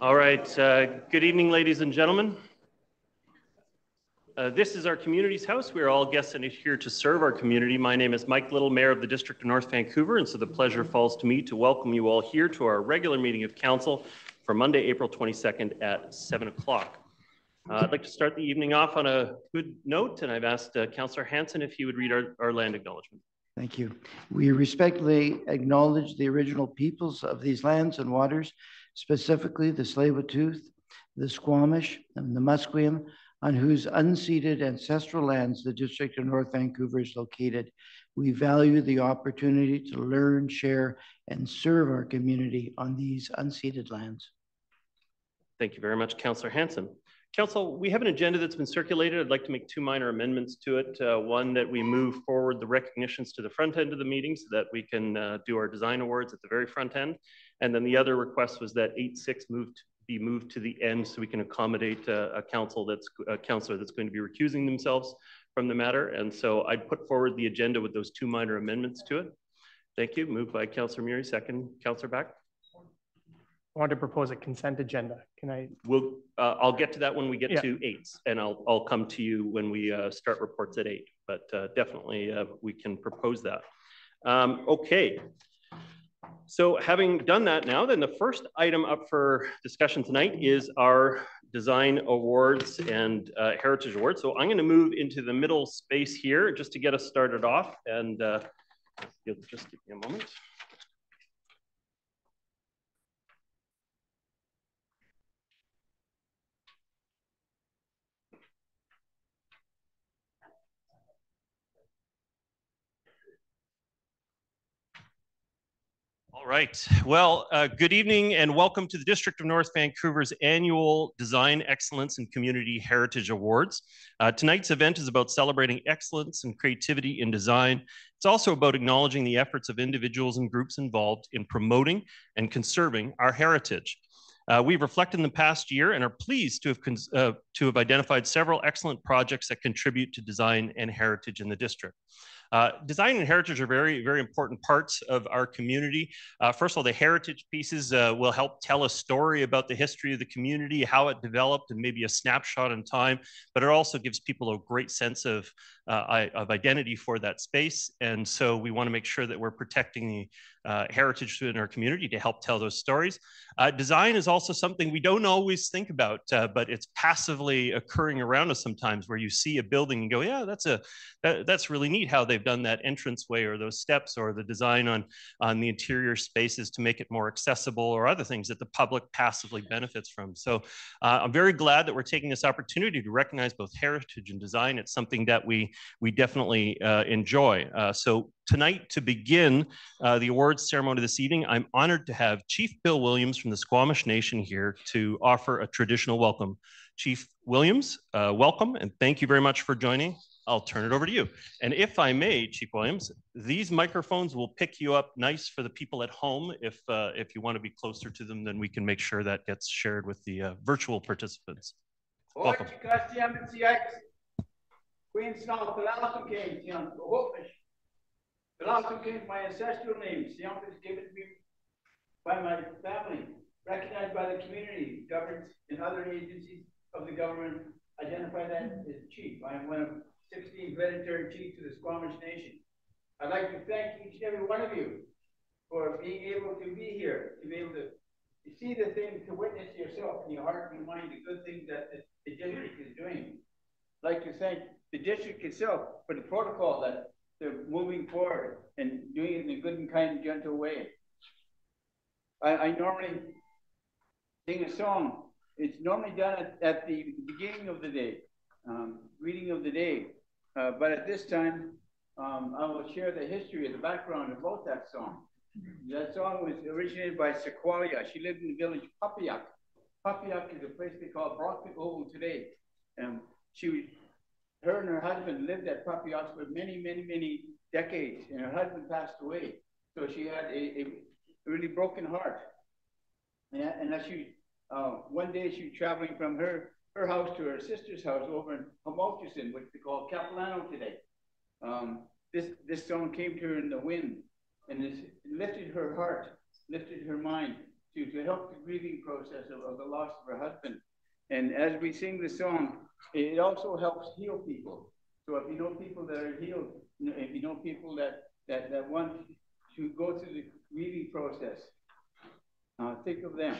All right, good evening, ladies and gentlemen. This is our community's house. We are all guests and here to serve our community. My name is Mike Little, Mayor of the District of North Vancouver, and so the pleasure falls to me to welcome you all here to our regular meeting of Council for Monday, April 22nd at 7 o'clock. I'd like to start the evening off on a good note, and I've asked Councillor Hanson if he would read our land acknowledgement. Thank you. We respectfully acknowledge the original peoples of these lands and waters, specifically the Tsleil-Waututh, the Squamish, and the Musqueam, on whose unceded ancestral lands the District of North Vancouver is located. We value the opportunity to learn, share, and serve our community on these unceded lands. Thank you very much, Councillor Hanson. Council, we have an agenda that's been circulated. I'd like to make two minor amendments to it. One, that we move forward the recognitions to the front end of the meeting so that we can do our design awards at the very front end. And then the other request was that 8-6 be moved to the end so we can accommodate a councillor that's going to be recusing themselves from the matter. And so I'd put forward the agenda with those two minor amendments to it. Thank you. Moved by Councillor Murray, second, Councillor Back. I want to propose a consent agenda. Can I? I'll get to that when we get to 8s, and I'll come to you when we start reports at 8. But definitely we can propose that. Okay. So having done that now, then the first item up for discussion tonight is our design awards and heritage awards. So I'm going to move into the middle space here just to get us started off, and you'll just give me a moment. All right. Well, good evening and welcome to the District of North Vancouver's annual Design Excellence and Community Heritage Awards. Tonight's event is about celebrating excellence and creativity in design. It's also about acknowledging the efforts of individuals and groups involved in promoting and conserving our heritage. We've reflected in the past year and are pleased to have identified several excellent projects that contribute to design and heritage in the district. Design and heritage are very, very important parts of our community. First of all, the heritage pieces will help tell a story about the history of the community, how it developed, and maybe a snapshot in time, but it also gives people a great sense of identity for that space. And so we want to make sure that we're protecting the heritage in our community to help tell those stories. Design is also something we don't always think about, but it's passively occurring around us sometimes, where you see a building and go, yeah, that's really neat how they've done that entranceway or those steps or the design on the interior spaces to make it more accessible, or other things that the public passively benefits from. So I'm very glad that we're taking this opportunity to recognize both heritage and design. It's something that we definitely enjoy. So tonight, to begin the awards ceremony this evening, I'm honored to have Chief Bill Williams from the Squamish Nation here to offer a traditional welcome. Chief Williams, welcome, and thank you very much for joining. I'll turn it over to you. And if I may, Chief Williams, these microphones will pick you up nice for the people at home. If you want to be closer to them, then we can make sure that gets shared with the virtual participants. Welcome. My ancestral name, Siamp is given to me by my family, recognized by the community, governments and other agencies of the government identify that as chief. I am one of 16 hereditary chiefs of the Squamish Nation. I'd like to thank each and every one of you for being able to be here, to be able to see the things, to witness yourself in your heart and your mind, the good things that the district is doing. I'd like to thank the district itself for the protocol that they're moving forward and doing it in a good and kind and gentle way. I normally sing a song. It's normally done at the beginning of the day, reading of the day. But at this time, I will share the history of the background about that song. That song was originated by Sequoia. She lived in the village Papiak. Papiak is a place they call Pickleball today. Her and her husband lived at Papiak for many, many, many decades, and her husband passed away. So she had a really broken heart. And as one day she was traveling from her house to her sister's house over in Whey-ah-Wichen, which they call Capilano today. This song came to her in the wind, and it lifted her heart, lifted her mind, to help the grieving process of the loss of her husband. And as we sing the song, it also helps heal people. So if you know people that are healed, if you know people that want to go through the grieving process, think of them.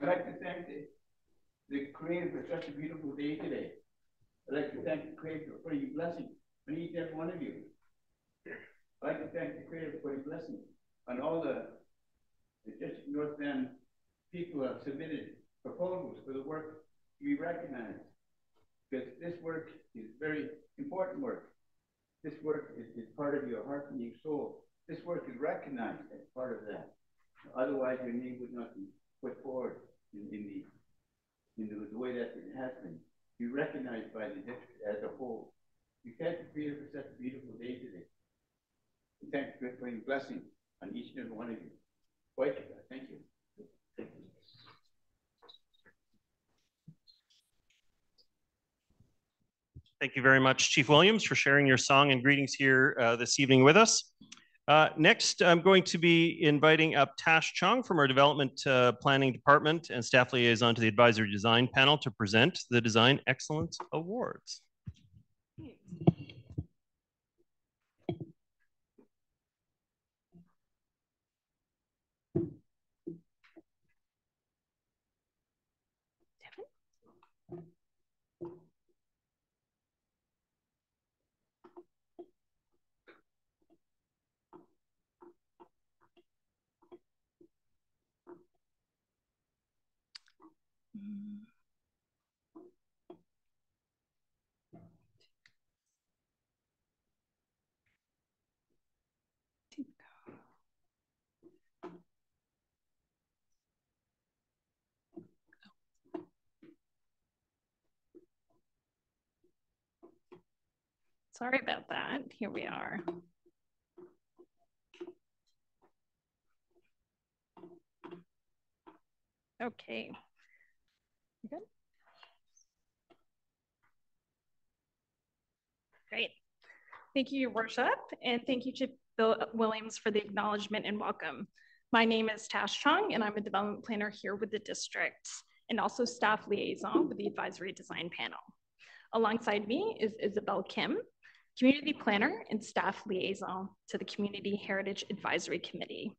I'd like to thank the Creator for such a beautiful day today. I'd like to thank the Creator for your blessing on each and every one of you. I'd like to thank the Creator for your blessing on all the District North Van people who have submitted proposals for the work to be recognized. Because this work is very important work. This work is part of your heart and your soul. This work is recognized as part of that. Otherwise, your name would not be put forward in the way that it has been. Be recognized by the district as a whole. We thank the Creator for such a beautiful day today. We thank you for your blessing on each and every one of you. Thank you. Thank you. Thank you very much, Chief Williams, for sharing your song and greetings here this evening with us. Next, I'm going to be inviting up Tash Chung from our Development Planning Department and Staff Liaison to the Advisory Design Panel to present the Design Excellence Awards. Sorry about that. Here we are. Okay. You good? Great. Thank you, Your Worship, and thank you to Bill Williams for the acknowledgement and welcome. My name is Tash Chung, and I'm a development planner here with the district, and also staff liaison with the advisory design panel. Alongside me is Isabel Kim, community planner and staff liaison to the Community Heritage Advisory Committee.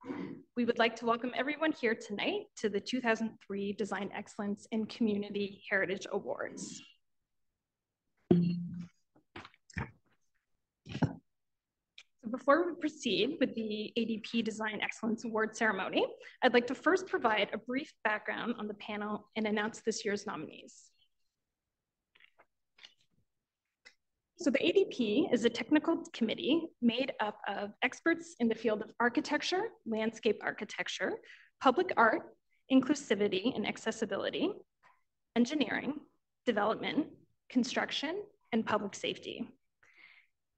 We would like to welcome everyone here tonight to the 2003 Design Excellence in Community Heritage Awards. So before we proceed with the ADP Design Excellence Award ceremony, I'd like to first provide a brief background on the panel and announce this year's nominees. So the ADP is a technical committee made up of experts in the field of architecture, landscape architecture, public art, inclusivity and accessibility, engineering, development, construction, and public safety.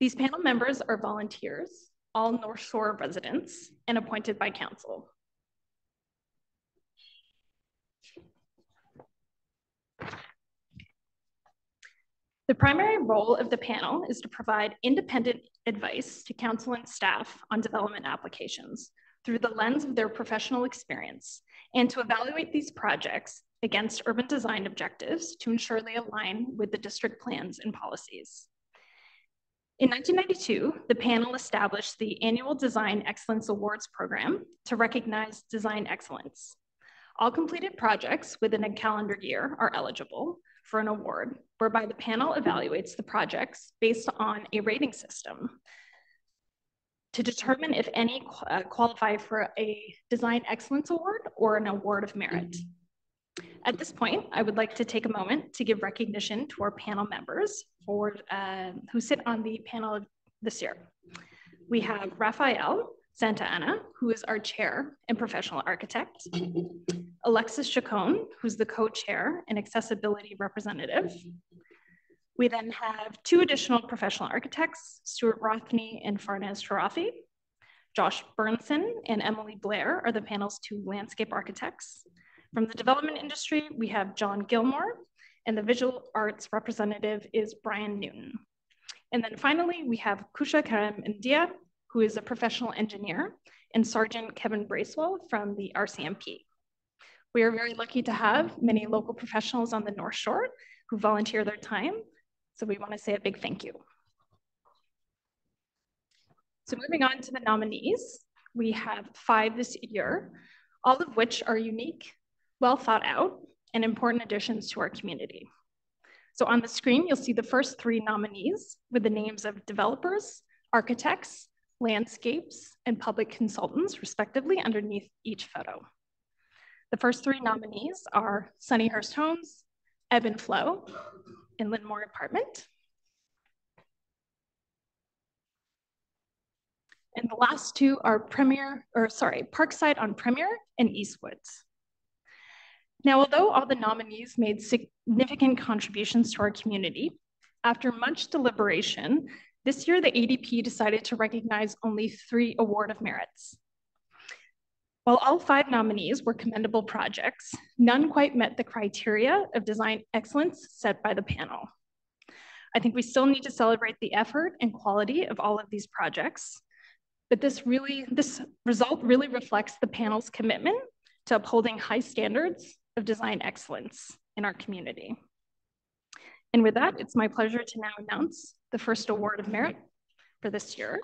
These panel members are volunteers, all North Shore residents, and appointed by council. The primary role of the panel is to provide independent advice to council and staff on development applications through the lens of their professional experience, and to evaluate these projects against urban design objectives to ensure they align with the district plans and policies. In 1992, the panel established the annual Design Excellence Awards program to recognize design excellence. All completed projects within a calendar year are eligible for an award, whereby the panel evaluates the projects based on a rating system to determine if any qualify for a Design Excellence Award or an Award of Merit. At this point, I would like to take a moment to give recognition to our panel members who sit on the panel this year. We have Rafael Santa Ana, who is our chair and professional architect, Alexis Chacon, who's the co-chair and accessibility representative. We then have two additional professional architects, Stuart Rothney and Farnaz Sharafi. Josh Burnson and Emily Blair are the panel's two landscape architects. From the development industry, we have John Gilmore, and the visual arts representative is Brian Newton. And then finally, we have Kusha Karam India, who is a professional engineer, and Sergeant Kevin Bracewell from the RCMP. We are very lucky to have many local professionals on the North Shore who volunteer their time, so we want to say a big thank you. So moving on to the nominees, we have 5 this year, all of which are unique, well thought out, and important additions to our community. So on the screen, you'll see the first 3 nominees with the names of developers, architects, landscapes, and public consultants, respectively, underneath each photo. The first 3 nominees are Sunnyhurst Homes, Ebb and Flow, and Lynn Apartment. And the last 2 are Parkside on Premier and Eastwoods. Now, although all the nominees made significant contributions to our community, after much deliberation, this year the ADP decided to recognize only 3 award of merits. While all 5 nominees were commendable projects, none quite met the criteria of design excellence set by the panel. I think we still need to celebrate the effort and quality of all of these projects, but this result really reflects the panel's commitment to upholding high standards of design excellence in our community. And with that, it's my pleasure to now announce the first award of merit for this year.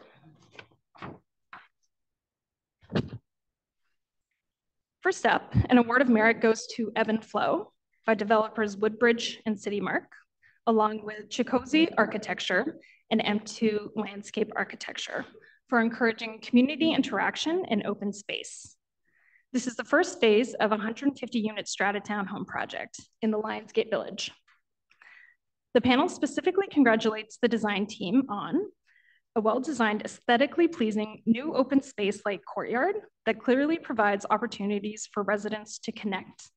First up, an award of merit goes to Ebb and Flow by developers Woodbridge and City Mark, along with Chikozi Architecture and M2 Landscape Architecture for encouraging community interaction and open space. This is the first phase of a 150-unit strata townhome project in the Lionsgate Village. The panel specifically congratulates the design team on a well-designed, aesthetically pleasing new open space-like courtyard that clearly provides opportunities for residents to connect,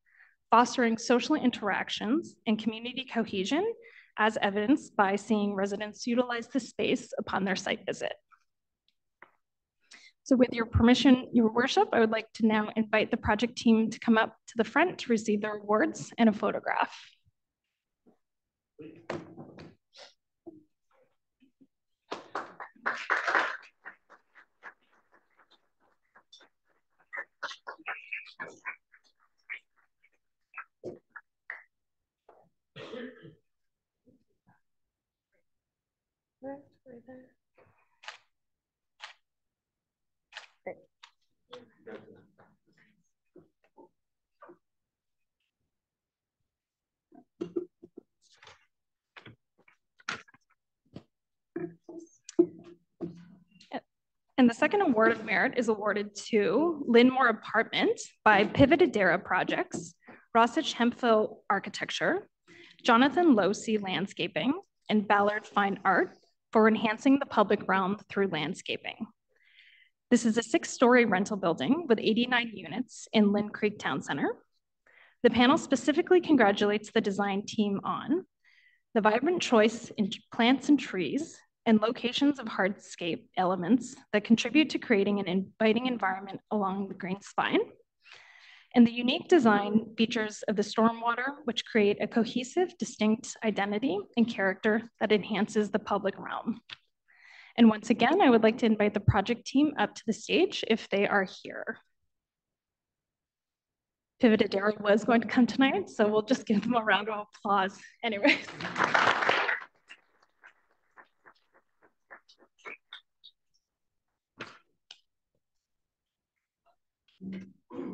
fostering social interactions and community cohesion, as evidenced by seeing residents utilize the space upon their site visit. So with your permission, Your Worship, I would like to now invite the project team to come up to the front to receive their awards and a photograph. And the second award of merit is awarded to Lynn Apartment by Pivot Adara Projects, Rossich Hemphill Architecture, Jonathan Losey Landscaping, and Ballard Fine Art for enhancing the public realm through landscaping. This is a 6-story rental building with 89 units in Lynn Creek Town Center. The panel specifically congratulates the design team on the vibrant choice in plants and trees and locations of hardscape elements that contribute to creating an inviting environment along the green spine, and the unique design features of the stormwater, which create a cohesive, distinct identity and character that enhances the public realm. And once again, I would like to invite the project team up to the stage if they are here. Pivot Adara was going to come tonight, so we'll just give them a round of applause. Anyways.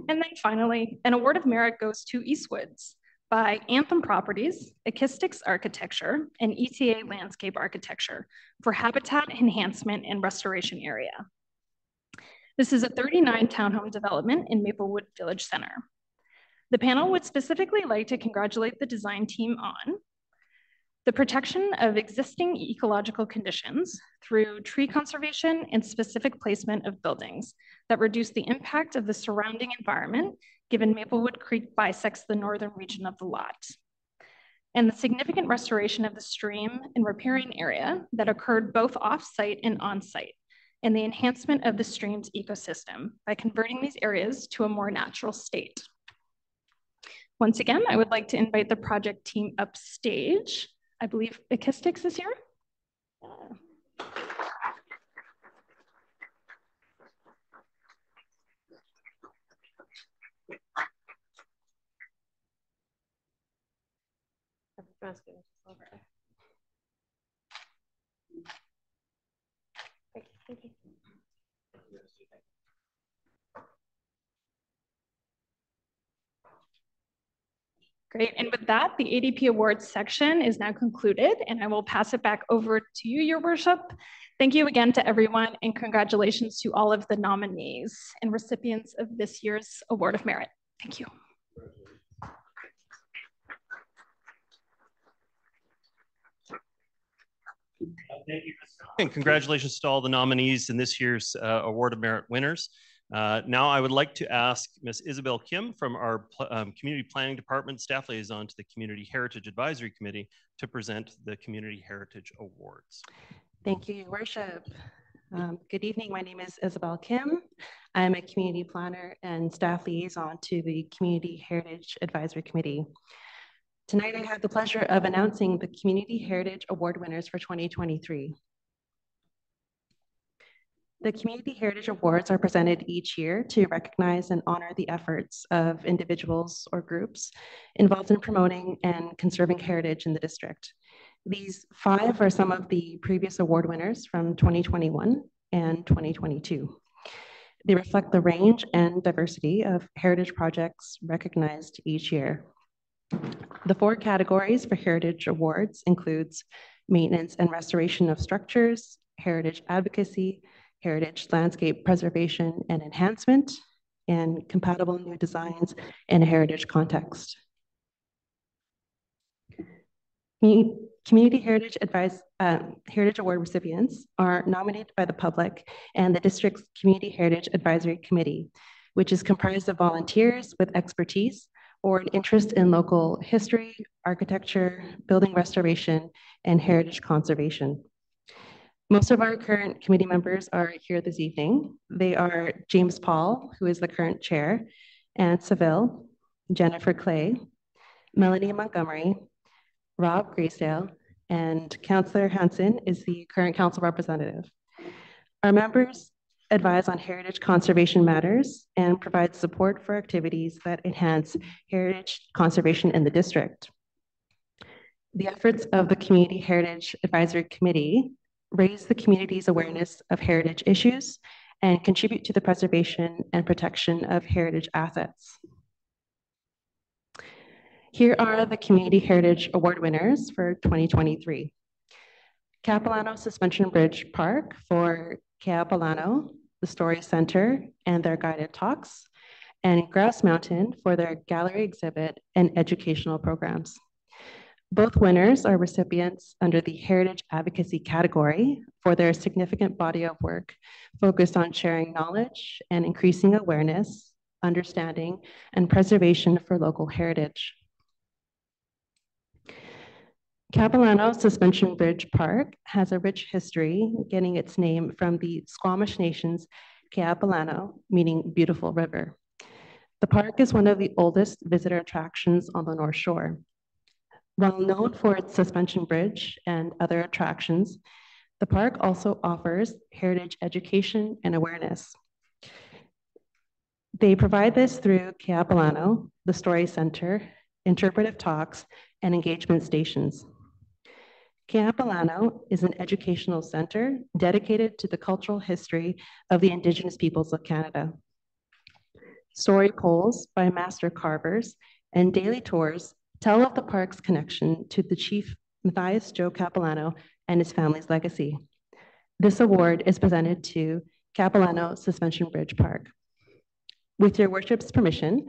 And then finally, an award of merit goes to Eastwoods by Anthem Properties, Acoustics Architecture, and ETA Landscape Architecture for habitat enhancement and restoration area. This is a 39 townhome development in Maplewood Village Center. The panel would specifically like to congratulate the design team on the protection of existing ecological conditions through tree conservation and specific placement of buildings that reduce the impact of the surrounding environment, given Maplewood Creek bisects the northern region of the lot. And the significant restoration of the stream and riparian area that occurred both off-site and on-site, and the enhancement of the stream's ecosystem by converting these areas to a more natural state. Once again, I would like to invite the project team upstage. I believe Acoustics is here. Thank you. Great, and with that, the ADP Awards section is now concluded, and I will pass it back over to you, Your Worship. Thank you again to everyone, and congratulations to all of the nominees and recipients of this year's Award of Merit. Thank you. Thank you, and congratulations to all the nominees in this year's Award of Merit winners. Now I would like to ask Ms. Isabel Kim from our Community Planning Department, staff liaison to the Community Heritage Advisory Committee, to present the Community Heritage Awards. Thank you, Your Worship. Good evening, my name is Isabel Kim. I'm a community planner and staff liaison to the Community Heritage Advisory Committee. Tonight I have the pleasure of announcing the Community Heritage Award winners for 2023. The Community Heritage Awards are presented each year to recognize and honor the efforts of individuals or groups involved in promoting and conserving heritage in the district. These 5 are some of the previous award winners from 2021 and 2022. They reflect the range and diversity of heritage projects recognized each year. The 4 categories for Heritage Awards includes maintenance and restoration of structures, heritage advocacy, heritage landscape preservation and enhancement, and compatible new designs in a heritage context. Community Heritage Award recipients are nominated by the public and the district's Community Heritage Advisory Committee, which is comprised of volunteers with expertise or an interest in local history, architecture, building restoration, and heritage conservation. Most of our current committee members are here this evening. They are James Paul, who is the current chair, Anne Seville, Jennifer Clay, Melanie Montgomery, Rob Greasdale, and Councillor Hansen is the current council representative. Our members advise on heritage conservation matters and provide support for activities that enhance heritage conservation in the district. The efforts of the Community Heritage Advisory Committee raise the community's awareness of heritage issues, and contribute to the preservation and protection of heritage assets. Here are the Community Heritage Award winners for 2023. Capilano Suspension Bridge Park for Capilano, the Story Center, and their guided talks, and Grouse Mountain for their gallery exhibit and educational programs. Both winners are recipients under the Heritage Advocacy category for their significant body of work focused on sharing knowledge and increasing awareness, understanding, and preservation for local heritage. Capilano Suspension Bridge Park has a rich history, getting its name from the Squamish Nation's Capilano, meaning beautiful river. The park is one of the oldest visitor attractions on the North Shore. While known for its suspension bridge and other attractions, the park also offers heritage education and awareness. They provide this through Capilano, the Story Center, interpretive talks, and engagement stations. Capilano is an educational center dedicated to the cultural history of the Indigenous peoples of Canada. Story poles by master carvers and daily tours tell of the park's connection to the chief Matthias Joe Capilano and his family's legacy. This award is presented to Capilano Suspension Bridge Park. With your worship's permission,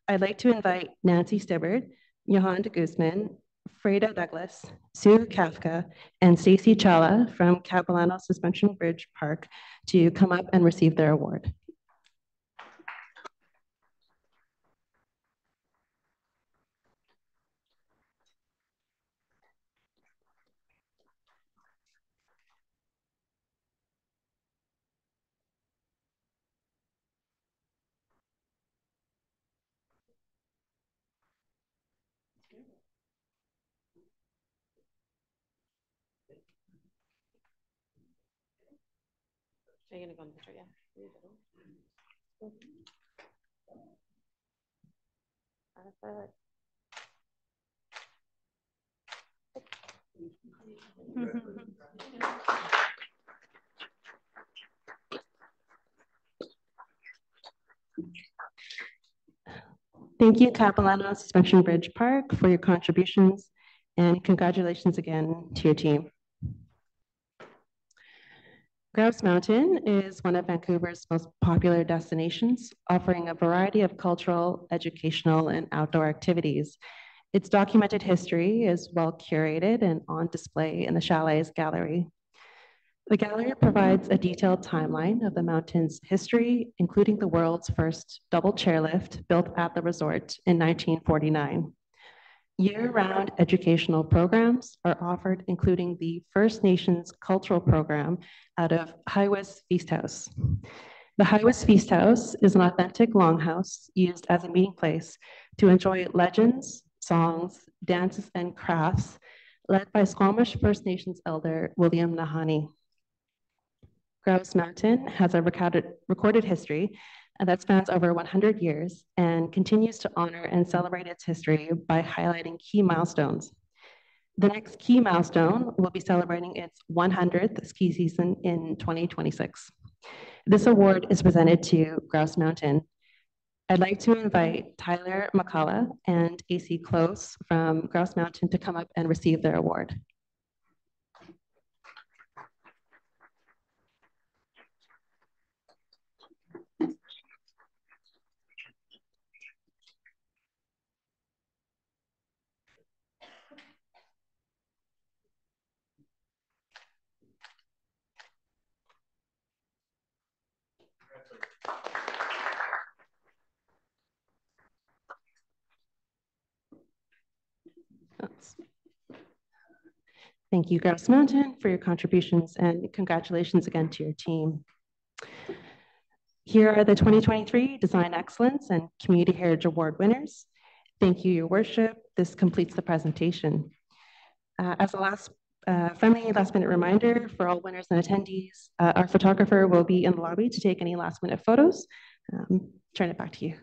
I'd like to invite Nancy Stibbard, Johan de Guzman, Freda Douglas, Sue Kafka, and Stacy Challa from Capilano Suspension Bridge Park to come up and receive their award. Are you going to go in the picture? Yeah. Thank you, Capilano Suspension Bridge Park, for your contributions, and congratulations again to your team. Grouse Mountain is one of Vancouver's most popular destinations, offering a variety of cultural, educational, and outdoor activities. Its documented history is well curated and on display in the Chalet's gallery. The gallery provides a detailed timeline of the mountain's history, including the world's first double chairlift built at the resort in 1949. Year-round educational programs are offered, including the First Nations cultural program out of Whey-ah-Wichen Feast House. The Whey-ah-Wichen Feast House is an authentic longhouse used as a meeting place to enjoy legends, songs, dances, and crafts led by Squamish First Nations elder William Nahani. Grouse Mountain has a recorded history that spans over 100 years and continues to honor and celebrate its history by highlighting key milestones. The next key milestone will be celebrating its 100th ski season in 2026. This award is presented to Grouse Mountain. I'd like to invite Tyler McCullough and AC Close from Grouse Mountain to come up and receive their award. Thank you, Grouse Mountain, for your contributions, and congratulations again to your team. Here are the 2023 Design Excellence and Community Heritage Award winners. Thank you, Your Worship. This completes the presentation. As a friendly last-minute reminder for all winners and attendees, our photographer will be in the lobby to take any last-minute photos. Turn it back to you.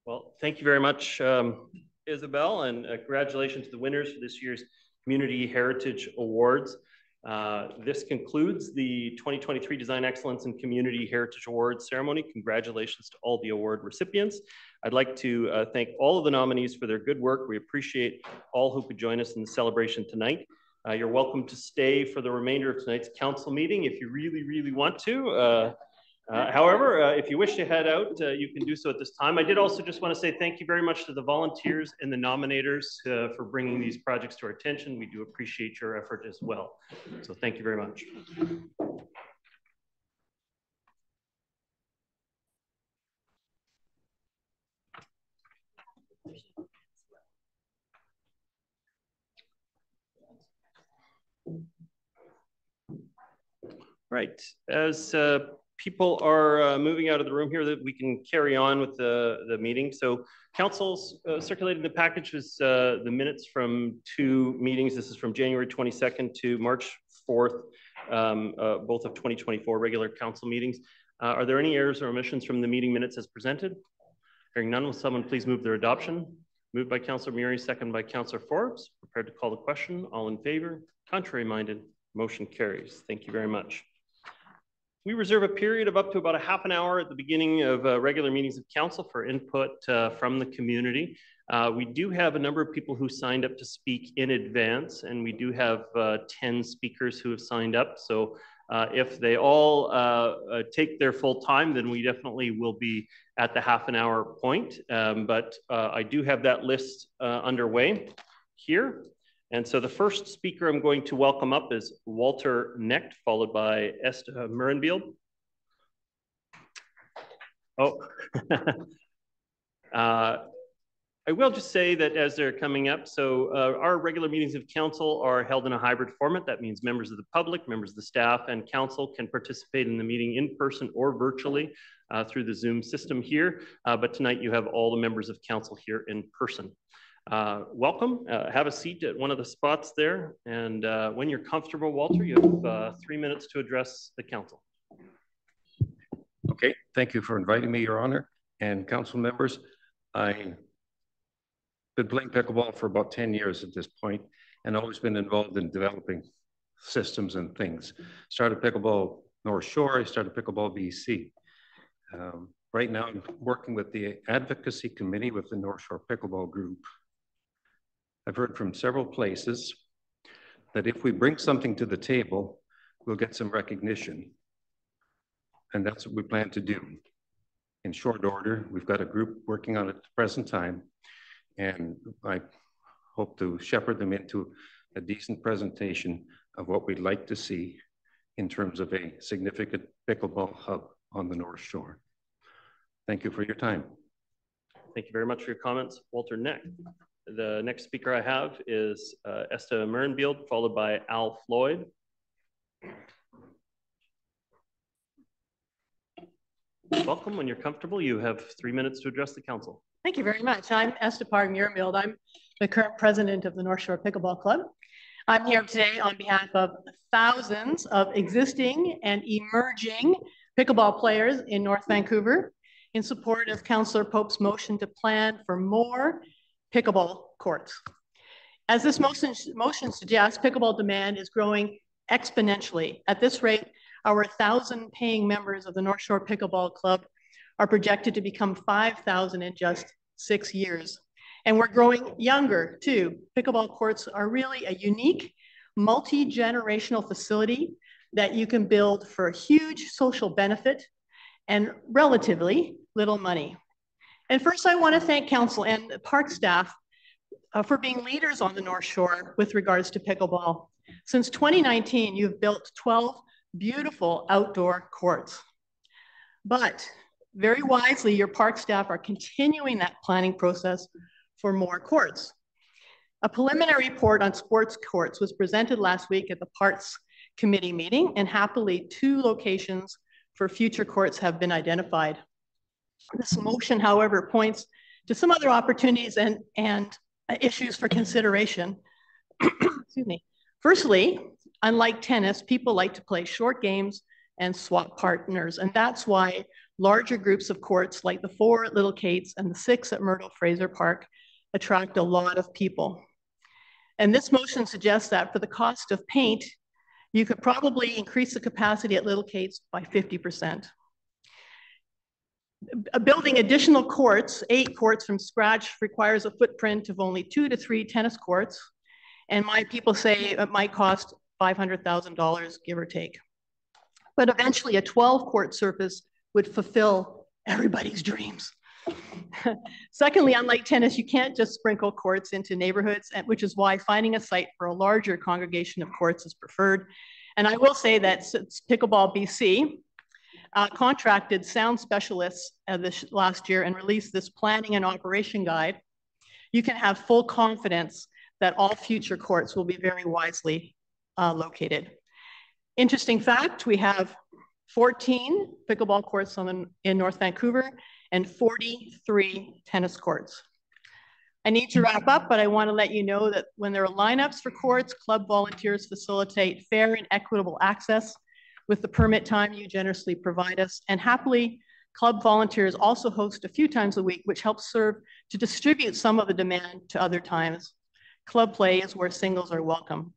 Well, thank you very much, Isabel, and congratulations to the winners for this year's Community Heritage Awards. This concludes the 2023 Design Excellence and Community Heritage Awards ceremony. Congratulations to all the award recipients. I'd like to thank all of the nominees for their good work. We appreciate all who could join us in the celebration tonight. You're welcome to stay for the remainder of tonight's council meeting if you really want to. However, if you wish to head out, you can do so at this time. I did also just want to say thank you very much to the volunteers and the nominators for bringing these projects to our attention. We do appreciate your effort as well. So thank you very much. Right, as people are moving out of the room here, that we can carry on with the meeting. So council's circulating the package is the minutes from 2 meetings. This is from January 22nd to March 4th, both of 2024 regular council meetings. Are there any errors or omissions from the meeting minutes as presented? Hearing none, will someone please move their adoption? Moved by Councillor Murray, second by Councillor Forbes. Prepared to call the question. All in favor? Contrary minded? Motion carries. Thank you very much. We reserve a period of up to about a half an hour at the beginning of regular meetings of council for input from the community. We do have a number of people who signed up to speak in advance, and we do have 10 speakers who have signed up. So if they all take their full time, then we definitely will be at the half an hour point. But I do have that list underway here. And so the first speaker I'm going to welcome up is Walter Knecht, followed by Esta Murenbield. Oh, I will just say that as they're coming up, so our regular meetings of council are held in a hybrid format. That means members of the public, members of the staff, and council can participate in the meeting in person or virtually through the Zoom system here. But tonight you have all the members of council here in person. Welcome, have a seat at one of the spots there. And when you're comfortable, Walter, you have 3 minutes to address the council. Okay, thank you for inviting me, Your Honor, and council members. I've been playing pickleball for about 10 years at this point, and always been involved in developing systems and things. Started pickleball North Shore, I started pickleball BC. Right now, I'm working with the advocacy committee with the North Shore Pickleball Group. I've heard from several places that if we bring something to the table, we'll get some recognition. And that's what we plan to do. In short order, we've got a group working on it at the present time, and I hope to shepherd them into a decent presentation of what we'd like to see in terms of a significant pickleball hub on the North Shore. Thank you for your time. Thank you very much for your comments, Walter Knecht. The next speaker I have is Esta Murenbield, followed by Al Floyd. Welcome. When you're comfortable, you have 3 minutes to address the council. Thank you very much. I'm Esta Murenbield. I'm the current president of the North Shore Pickleball Club. I'm here today on behalf of thousands of existing and emerging pickleball players in North Vancouver in support of Councillor Pope's motion to plan for more pickleball courts. As this motion suggests, pickleball demand is growing exponentially. At this rate, our 1,000 paying members of the North Shore Pickleball Club are projected to become 5,000 in just 6 years. And we're growing younger too. Pickleball courts are really a unique, multi-generational facility that you can build for huge social benefit and relatively little money. And first, I want to thank council and park staff for being leaders on the North Shore with regards to pickleball. Since 2019, you've built 12 beautiful outdoor courts. But very wisely, your park staff are continuing that planning process for more courts. A preliminary report on sports courts was presented last week at the Parks Committee meeting, and happily 2 locations for future courts have been identified. This motion, however, points to some other opportunities and issues for consideration. Excuse me. Firstly, unlike tennis, people like to play short games and swap partners, and that's why larger groups of courts like the 4 at Little Kate's and the 6 at Myrtle Fraser Park attract a lot of people. And this motion suggests that for the cost of paint, you could probably increase the capacity at Little Kate's by 50%. Building additional courts, 8 courts from scratch, requires a footprint of only 2 to 3 tennis courts. And my people say it might cost $500,000, give or take. But eventually a 12-court surface would fulfill everybody's dreams. Secondly, unlike tennis, you can't just sprinkle courts into neighborhoods, which is why finding a site for a larger congregation of courts is preferred. And I will say that since Pickleball BC contracted sound specialists this last year and released this planning and operation guide, you can have full confidence that all future courts will be very wisely located. Interesting fact, we have 14 pickleball courts in North Vancouver and 43 tennis courts. I need to wrap up, but I want to let you know that when there are lineups for courts, club volunteers facilitate fair and equitable access with the permit time you generously provide us. And happily, club volunteers also host a few times a week, which helps serve to distribute some of the demand to other times. Club play is where singles are welcome.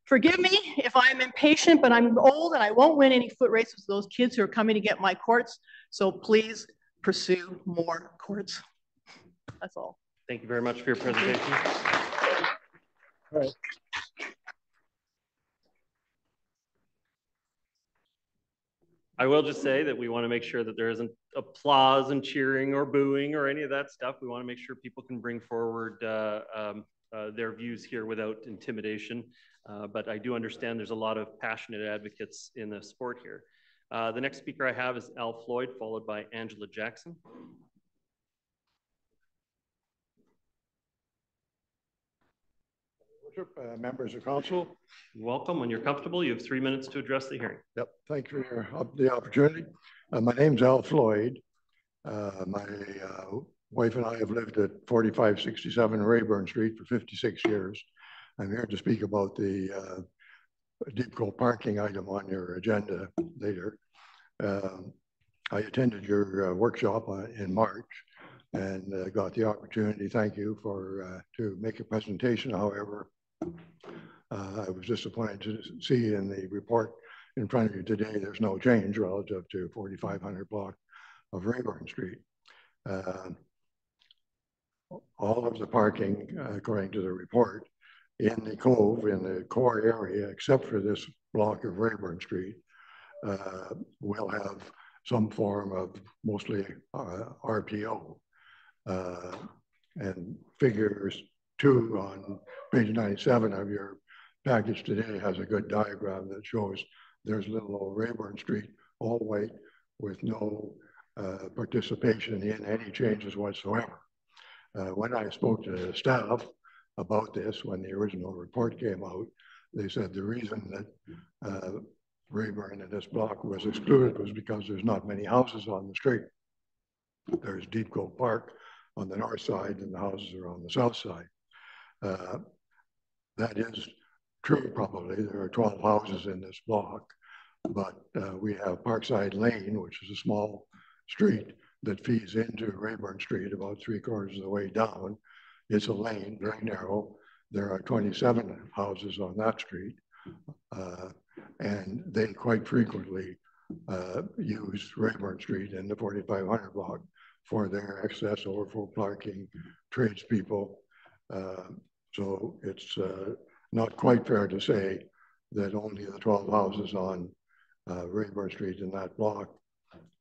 Forgive me if I'm impatient, but I'm old and I won't win any foot races with those kids who are coming to get my courts. So please pursue more courts. That's all. Thank you very much for your presentation. All right. I will just say that we want to make sure that there isn't applause and cheering or booing or any of that stuff. We want to make sure people can bring forward their views here without intimidation. But I do understand there's a lot of passionate advocates in the sport here. The next speaker I have is Al Floyd, followed by Angela Jackson. Members of council. Welcome. When you're comfortable, you have 3 minutes to address the hearing. Yep. Thank you for the opportunity. My name's Al Floyd. My wife and I have lived at 4567 Rayburn Street for 56 years. I'm here to speak about the Deep Cove parking item on your agenda later. I attended your workshop in March and got the opportunity, thank you, to make a presentation. However, I was disappointed to see in the report in front of you today, there's no change relative to 4500 block of Rayburn Street. All of the parking, according to the report, in the Cove, in the core area, except for this block of Rayburn Street, will have some form of mostly RPO. And figures 2 on page 97 of your package today has a good diagram that shows there's little old Rayburn Street, all white, with no participation in any changes whatsoever. When I spoke to staff about this, when the original report came out, they said the reason that Rayburn in this block was excluded was because there's not many houses on the street. There's Deep Cove Park on the north side and the houses are on the south side. That is true, probably. There are 12 houses in this block, but we have Parkside Lane, which is a small street that feeds into Rayburn Street about 3/4 of the way down. It's a lane, very narrow. There are 27 houses on that street, and they quite frequently use Rayburn Street in the 4500 block for their excess overflow parking, tradespeople. So it's not quite fair to say that only the 12 houses on Rayburn Street in that block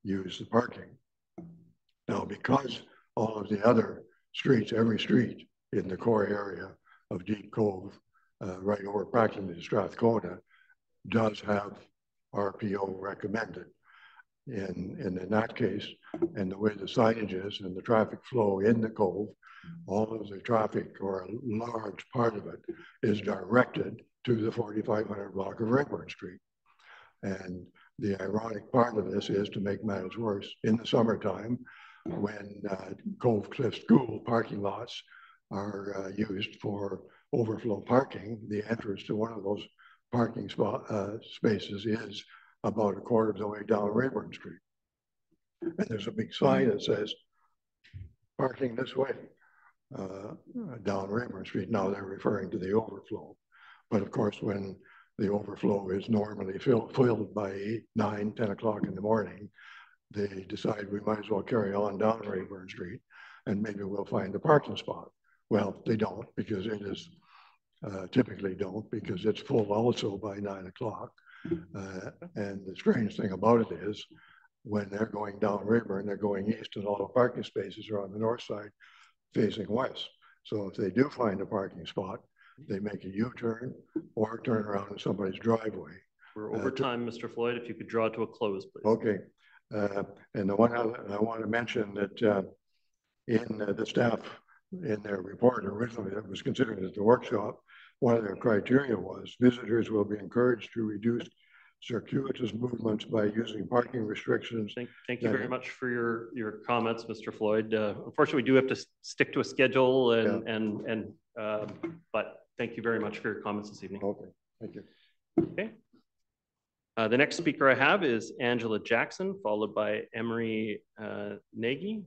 use the parking. Now, because all of the other streets, every street in the core area of Deep Cove, right over practically to Strathcona, does have RPO recommended. In that case, and the way the signage is and the traffic flow in the Cove, all of the traffic, or a large part of it, is directed to the 4500 block of Rayburn Street. And the ironic part of this is, to make matters worse, in the summertime, when Cove Cliff School parking lots are used for overflow parking, the entrance to one of those parking spaces is about 1/4 of the way down Rayburn Street. and there's a big sign that says, parking this way, down Rayburn Street. Now they're referring to the overflow. But of course, when the overflow is normally filled by 8, 9, 10 o'clock in the morning, they decide we might as well carry on down Rayburn Street and maybe we'll find a parking spot. Well, they don't, because it is, typically don't, because it's full also by 9 o'clock. And the strange thing about it is, when they're going down Rayburn, they're going east and all the parking spaces are on the north side facing west. So if they do find a parking spot, they make a U-turn or turn around in somebody's driveway. We're over time, Mr. Floyd. If you could draw to a close, please. Okay. And the one I want to mention that in the staff, in their report originally that was considered at the workshop, one of their criteria was visitors will be encouraged to reduce circuitous movements by using parking restrictions. Thank you very much for your comments, Mr. Floyd. Unfortunately, we do have to stick to a schedule, but thank you very much for your comments this evening. Okay, thank you. Okay. The next speaker I have is Angela Jackson, followed by Emery Nagy.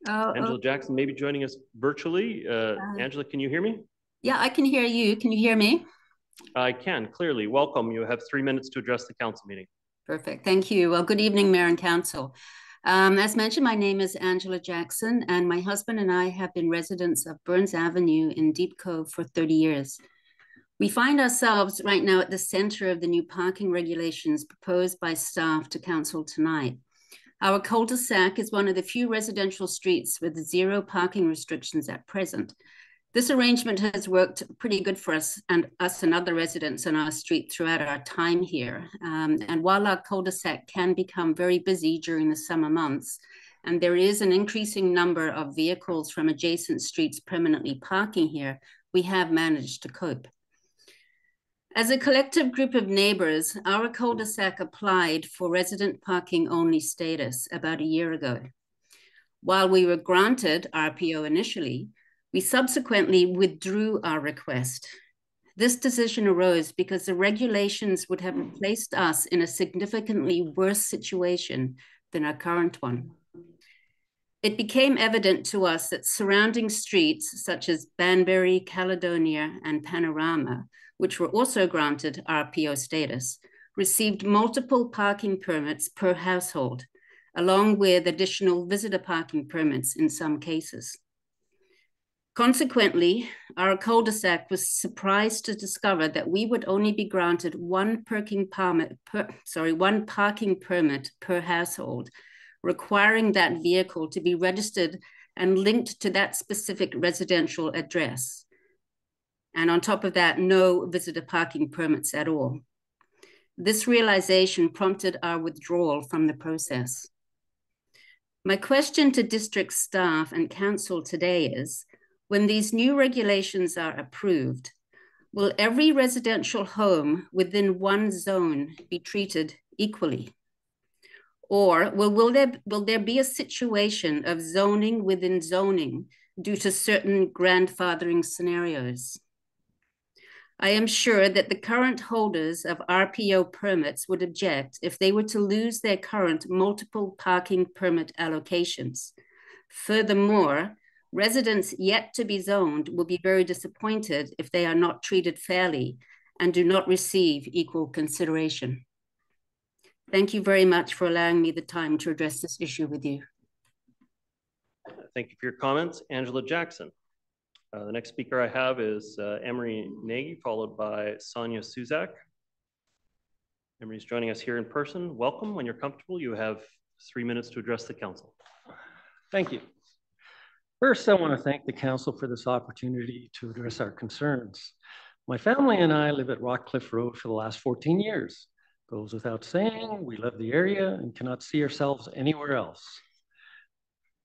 Angela Jackson may be joining us virtually. Angela, can you hear me? Yeah, I can hear you. Can you hear me? I can, clearly. Welcome. You have 3 minutes to address the council meeting. Perfect. Thank you. Well, good evening, Mayor and Council. As mentioned, my name is Angela Jackson, and my husband and I have been residents of Burns Avenue in Deep Cove for 30 years. We find ourselves right now at the center of the new parking regulations proposed by staff to council tonight. Our cul-de-sac is one of the few residential streets with 0 parking restrictions at present. This arrangement has worked pretty good for us and other residents on our street throughout our time here. And while our cul-de-sac can become very busy during the summer months, and there is an increasing number of vehicles from adjacent streets permanently parking here, we have managed to cope. As a collective group of neighbors, our cul-de-sac applied for resident parking only status about a year ago. While we were granted RPO initially, we subsequently withdrew our request. This decision arose because the regulations would have placed us in a significantly worse situation than our current one. It became evident to us that surrounding streets such as Banbury, Caledonia, and Panorama, which were also granted RPO status, received multiple parking permits per household, along with additional visitor parking permits in some cases. Consequently, our cul-de-sac was surprised to discover that we would only be granted one parking permit per household, requiring that vehicle to be registered and linked to that specific residential address. And on top of that, no visitor parking permits at all. This realization prompted our withdrawal from the process. My question to district staff and council today is, when these new regulations are approved, will every residential home within one zone be treated equally? Or will there be a situation of zoning within zoning due to certain grandfathering scenarios? I am sure that the current holders of RPO permits would object if they were to lose their current multiple parking permit allocations. Furthermore, residents yet to be zoned will be very disappointed if they are not treated fairly and do not receive equal consideration. Thank you very much for allowing me the time to address this issue with you. Thank you for your comments. Angela Jackson. The next speaker I have is Emery Nagy, followed by Sonia Suzak. Emery's joining us here in person. Welcome. When you're comfortable, you have 3 minutes to address the council. Thank you. First, I want to thank the council for this opportunity to address our concerns. My family and I live at Rockcliffe Road for the last 14 years. Goes without saying, we love the area and cannot see ourselves anywhere else.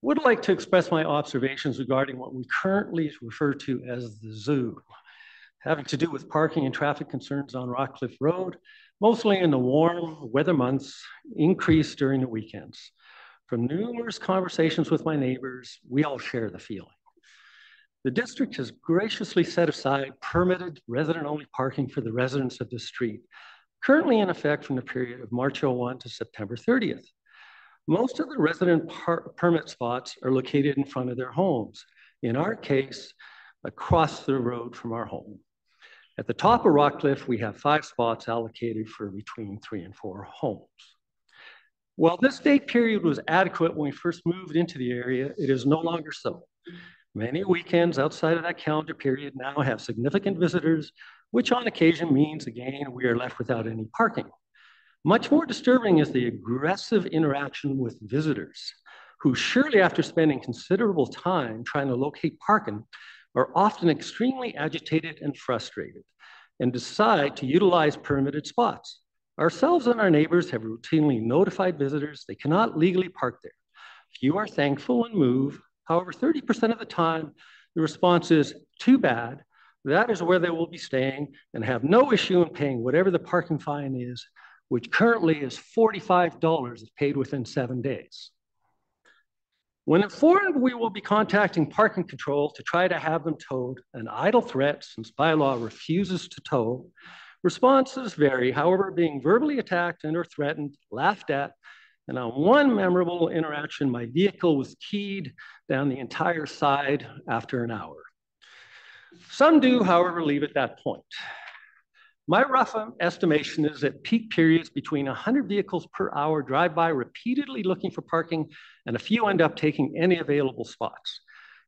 Would like to express my observations regarding what we currently refer to as the zoo, having to do with parking and traffic concerns on Rockcliffe Road, mostly in the warm weather months, increase during the weekends. From numerous conversations with my neighbors, we all share the feeling. The district has graciously set aside permitted resident-only parking for the residents of the street, currently in effect from the period of March 01 to September 30th. Most of the resident permit spots are located in front of their homes. In our case, across the road from our home. At the top of Rockcliffe, we have 5 spots allocated for between 3 and 4 homes. While this date period was adequate when we first moved into the area, it is no longer so. Many weekends outside of that calendar period now have significant visitors, which on occasion means, again, we are left without any parking. Much more disturbing is the aggressive interaction with visitors, who surely after spending considerable time trying to locate parking, are often extremely agitated and frustrated and decide to utilize permitted spots. Ourselves and our neighbors have routinely notified visitors they cannot legally park there. Few are thankful and move. However, 30% of the time, the response is too bad. That is where they will be staying and have no issue in paying whatever the parking fine is, which currently is $45 if paid within 7 days. When informed, we will be contacting parking control to try to have them towed, an idle threat since bylaw refuses to tow. Responses vary, however, being verbally attacked and or threatened, laughed at, and on one memorable interaction, my vehicle was keyed down the entire side after an hour. Some do, however, leave at that point. My rough estimation is that peak periods between 100 vehicles per hour drive by repeatedly looking for parking, and a few end up taking any available spots.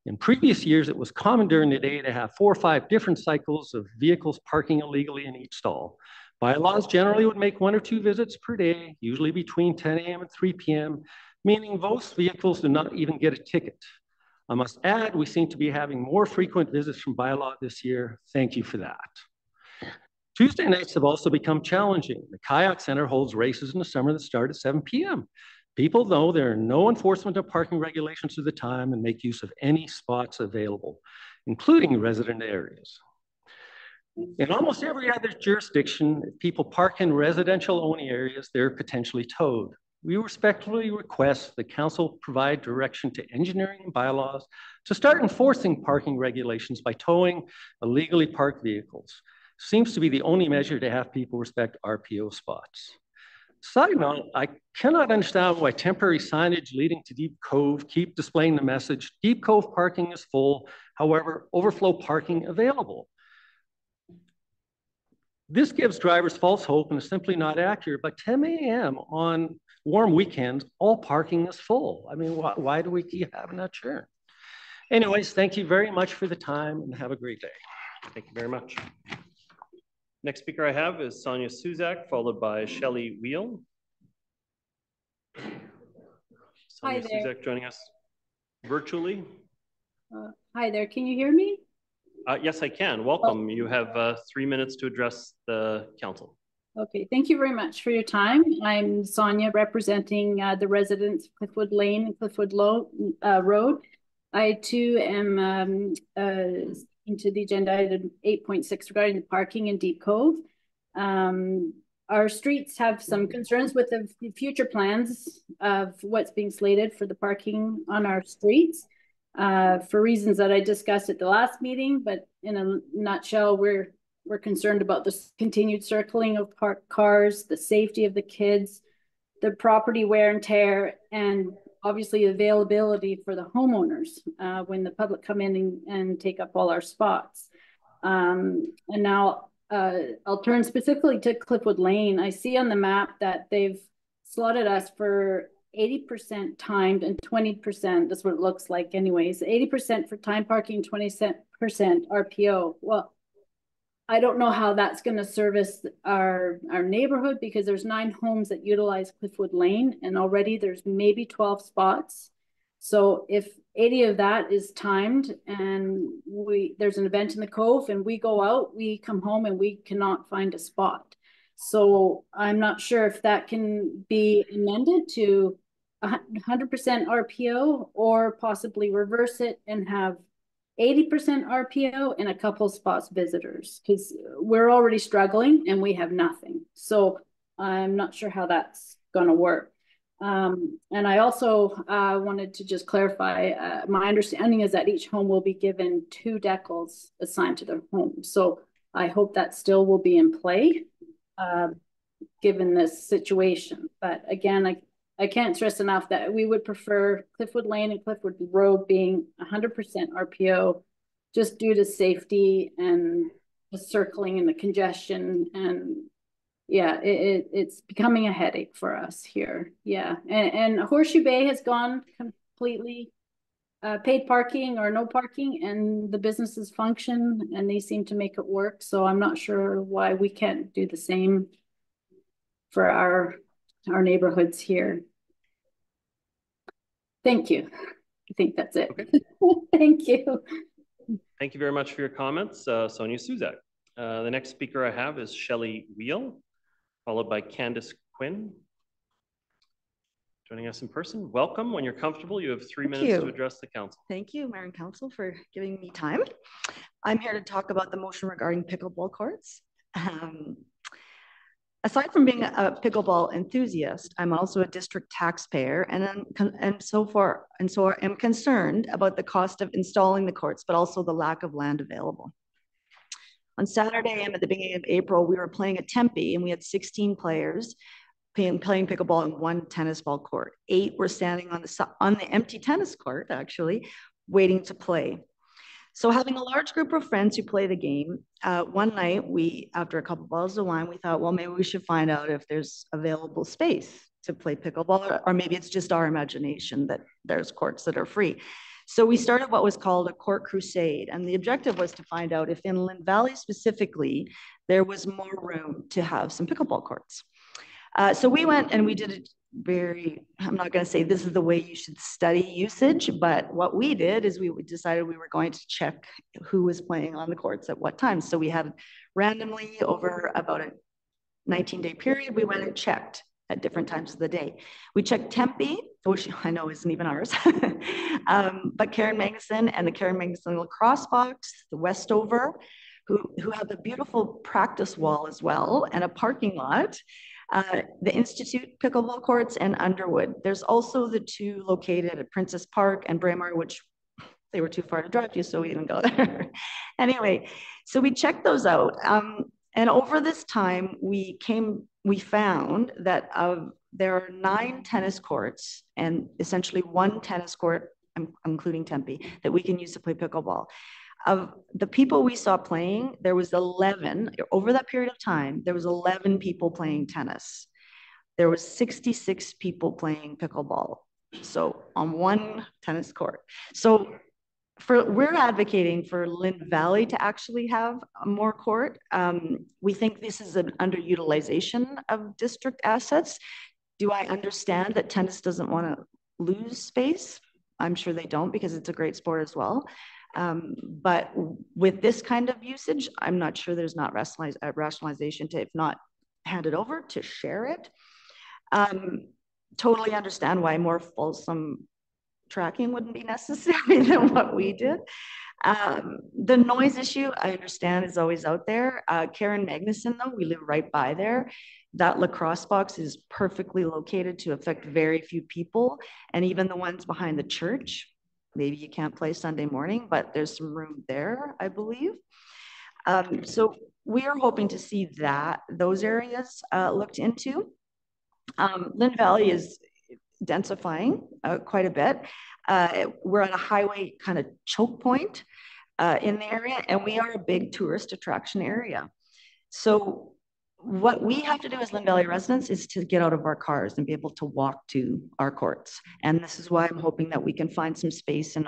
In previous years, it was common during the day to have 4 or 5 different cycles of vehicles parking illegally in each stall. Bylaws generally would make 1 or 2 visits per day, usually between 10 a.m. and 3 p.m., meaning most vehicles do not even get a ticket. I must add, we seem to be having more frequent visits from Bylaw this year. Thank you for that. Tuesday nights have also become challenging. The Kayak Center holds races in the summer that start at 7 p.m. People know there are no enforcement of parking regulations at the time and make use of any spots available, including resident areas. In almost every other jurisdiction, if people park in residential-only areas, they're potentially towed. We respectfully request the council provide direction to engineering and bylaws to start enforcing parking regulations by towing illegally parked vehicles. Seems to be the only measure to have people respect RPO spots. Side note, I cannot understand why temporary signage leading to Deep Cove keep displaying the message, Deep Cove parking is full, however, overflow parking available. This gives drivers false hope and is simply not accurate. By 10 a.m. on warm weekends, all parking is full. I mean, why do we keep having that churn? Anyways, thank you very much for the time and have a great day. Thank you very much. Next speaker I have is Sonia Suzak, followed by Shelley Wheel. Sonia Suzak joining us virtually. Hi there, can you hear me? Yes, I can. Welcome. You have 3 minutes to address the council. Okay, thank you very much for your time. I'm Sonia, representing the residents of Cliffwood Lane and Cliffwood Road. I too am into the agenda item 8.6 regarding the parking in Deep Cove. Our streets have some concerns with the future plans of what's being slated for the parking on our streets for reasons that I discussed at the last meeting, but in a nutshell, we're concerned about the continued circling of parked cars, the safety of the kids, the property wear and tear, and obviously availability for the homeowners when the public come in and take up all our spots. And now I'll turn specifically to Cliffwood Lane. I see on the map that they've slotted us for 80% timed and 20%, that's what it looks like anyways, 80% for time parking, 20% RPO. Well, I don't know how that's going to service our neighborhood because there's 9 homes that utilize Cliffwood Lane and already there's maybe 12 spots. So if 80 of that is timed and there's an event in the Cove and we go out, we come home and we cannot find a spot. So I'm not sure if that can be amended to 100% RPO or possibly reverse it and have 80% RPO and a couple spots visitors, because we're already struggling and we have nothing. So I'm not sure how that's going to work. And I also wanted to just clarify, my understanding is that each home will be given 2 decals assigned to their home. So I hope that still will be in play given this situation. But again, I can't stress enough that we would prefer Cliffwood Lane and Cliffwood Road being 100% RPO, just due to safety and the circling and the congestion. And yeah, it's becoming a headache for us here. Yeah, and Horseshoe Bay has gone completely paid parking or no parking, and the businesses function and they seem to make it work. So I'm not sure why we can't do the same for our neighborhoods here. Thank you. I think that's it. Okay. Thank you. Thank you very much for your comments, Sonia Suzak. The next speaker I have is Shelley Wheel, followed by Candace Quinn. Joining us in person. Welcome. When you're comfortable, you have 3 minutes to address the council. Thank you, Mayor and Council, for giving me time. I'm here to talk about the motion regarding pickleball courts. Aside from being a pickleball enthusiast, I'm also a district taxpayer, and so I'm concerned about the cost of installing the courts, but also the lack of land available. On Saturday and at the beginning of April, we were playing at Tempe, and we had 16 players playing pickleball in one tennis ball court. 8 were standing on the empty tennis court, actually, waiting to play. So having a large group of friends who play the game, one night after a couple bottles of wine, we thought, well, maybe we should find out if there's available space to play pickleball, or maybe it's just our imagination that there's courts that are free. So we started what was called a court crusade, and the objective was to find out if in Lynn Valley specifically, there was more room to have some pickleball courts. So we went and we did it I'm not going to say this is the way you should study usage, but what we did is we decided we were going to check who was playing on the courts at what time. So we had randomly over about a 19-day period, we went and checked at different times of the day. We checked Tempe, which I know isn't even ours, but Karen Magnuson and the Karen Magnuson lacrosse box, the Westover, who have a beautiful practice wall as well and a parking lot. The Institute pickleball courts and Underwood. There's also the 2 located at Princess Park and Braemar, which they were too far to drive to, so we didn't go there. Anyway, so we checked those out. And over this time, we found that there are 9 tennis courts and essentially 1 tennis court, including Tempe, that we can use to play pickleball. Of the people we saw playing, there was 11, over that period of time, there was 11 people playing tennis. There was 66 people playing pickleball. So on 1 tennis court. So we're advocating for Lynn Valley to actually have more court. We think this is an underutilization of district assets. Do I understand that tennis doesn't want to lose space? I'm sure they don't, because it's a great sport as well. But with this kind of usage, I'm not sure there's not rationalization to, if not hand it over, to share it. Totally understand why more fulsome tracking wouldn't be necessary than what we did. The noise issue, I understand, is always out there. Karen Magnuson, though, we live right by there. That lacrosse box is perfectly located to affect very few people, and even the ones behind the church. Maybe you can't play Sunday morning, but there's some room there, I believe. So we are hoping to see those areas looked into. Lynn Valley is densifying quite a bit. We're at a highway kind of choke point in the area, and we are a big tourist attraction area. So what we have to do as Lynn Valley residents is to get out of our cars and be able to walk to our courts. And this is why I'm hoping that we can find some space in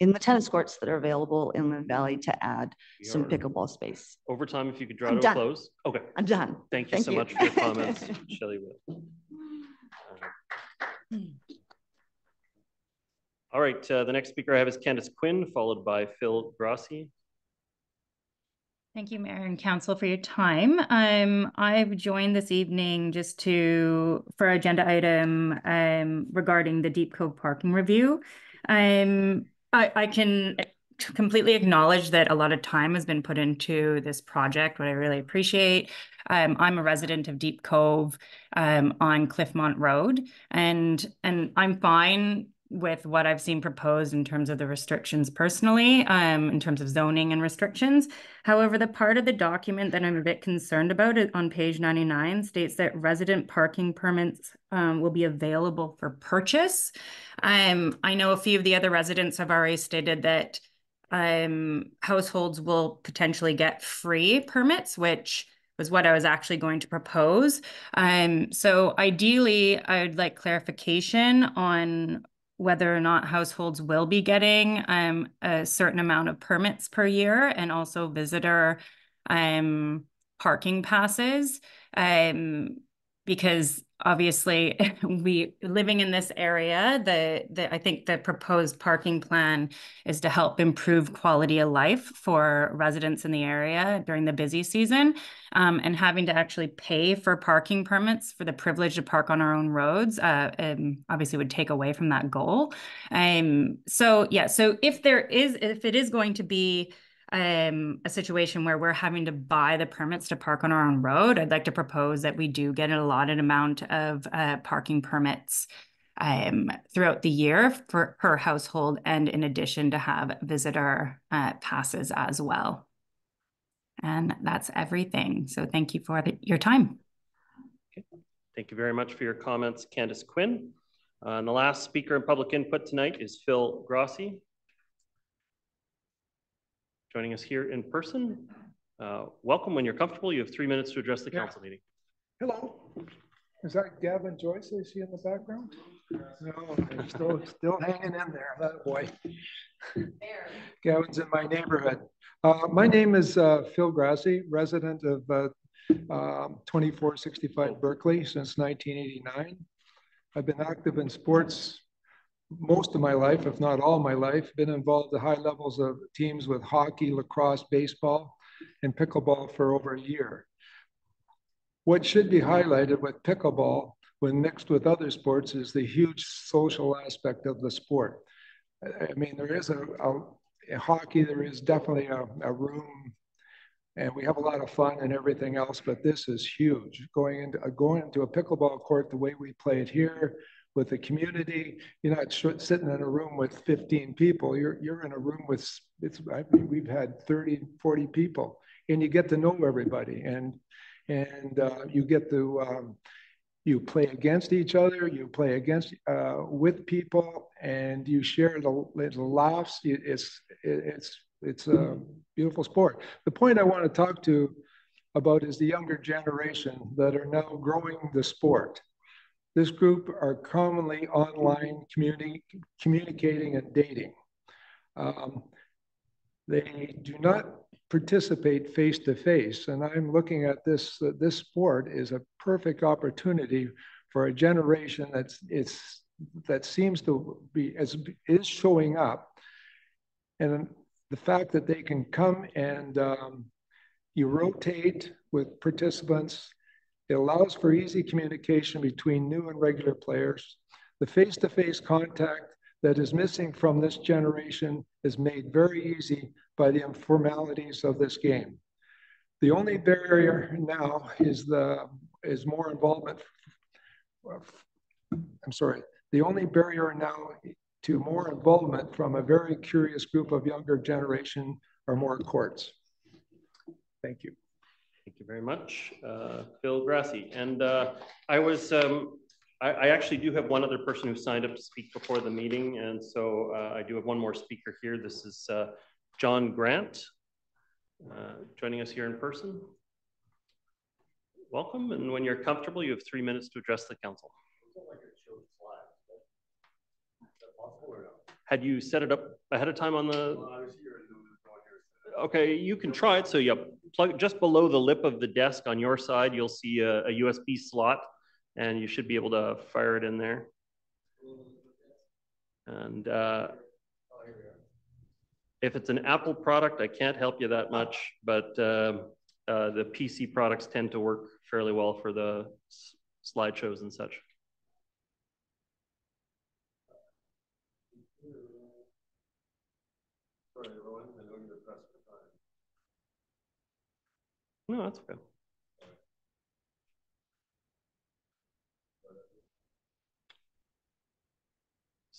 the tennis courts that are available in Lynn Valley to add some pickleball space. Over time, if you could draw to a close. Okay. I'm done. Thank you so much for your comments, Shelley. All right, the next speaker I have is Candace Quinn, followed by Phil Grossi. Thank you, Mayor and Council, for your time. I've joined this evening just for agenda item regarding the Deep Cove parking review. I can completely acknowledge that a lot of time has been put into this project, what I really appreciate. I'm a resident of Deep Cove on Cliffmont Road, and I'm fine with what I've seen proposed in terms of the restrictions personally, in terms of zoning and restrictions. However, the part of the document that I'm a bit concerned about it on page 99 states that resident parking permits will be available for purchase. I know a few of the other residents have already stated that households will potentially get free permits, which was what I was actually going to propose. So ideally, I would like clarification on whether or not households will be getting a certain amount of permits per year and also visitor parking passes. Because obviously we living in this area, I think the proposed parking plan is to help improve quality of life for residents in the area during the busy season, and having to actually pay for parking permits for the privilege to park on our own roads obviously would take away from that goal. So if it is going to be a situation where we're having to buy the permits to park on our own road, I'd like to propose that we do get an allotted amount of parking permits throughout the year per household, and in addition to have visitor passes as well. And that's everything. So thank you for your time. Okay. Thank you very much for your comments, Candace Quinn. And the last speaker in public input tonight is Phil Grossi, joining us here in person. Welcome. When you're comfortable, you have 3 minutes to address the council meeting. Hello. Is that Gavin Joyce I see in the background? No, they're still hanging in there. That boy. Gavin's in my neighborhood. My name is Phil Grassi, resident of 2465 Berkeley since 1989. I've been active in sports most of my life, if not all my life, been involved at high levels of teams with hockey, lacrosse, baseball, and pickleball for over a year. What should be highlighted with pickleball when mixed with other sports is the huge social aspect of the sport. I mean, there is a hockey, there is definitely a room, and we have a lot of fun and everything else, but this is huge. Going into a pickleball court the way we play it here, with the community, you're not sitting in a room with 15 people. You're in a room with, I mean, we've had 30, 40 people, and you get to know everybody, and you get to, you play against each other, you play against, with people, and you share the laughs. It's a beautiful sport. The point I want to talk to about is the younger generation that are now growing the sport. This group are commonly online communicating and dating. They do not participate face-to-face, and I'm looking at this, this sport is a perfect opportunity for a generation that seems to be, is showing up. And the fact that they can come and you rotate with participants. It allows for easy communication between new and regular players. The face-to-face contact that is missing from this generation is made very easy by the informalities of this game. The only barrier now is more involvement. I'm sorry. The only barrier now to more involvement from a very curious group of younger generation are more courts. Thank you. Thank you very much, Phil Grassi. And I actually do have one other person who signed up to speak before the meeting. And so I do have one more speaker here. This is John Grant, joining us here in person. Welcome. And when you're comfortable, you have 3 minutes to address the council. Had you set it up ahead of time on the... Okay, you can try it. So yeah, plug just below the lip of the desk on your side, you'll see a USB slot, and you should be able to fire it in there. And if it's an Apple product, I can't help you that much, but the PC products tend to work fairly well for the slideshows and such. No, that's okay.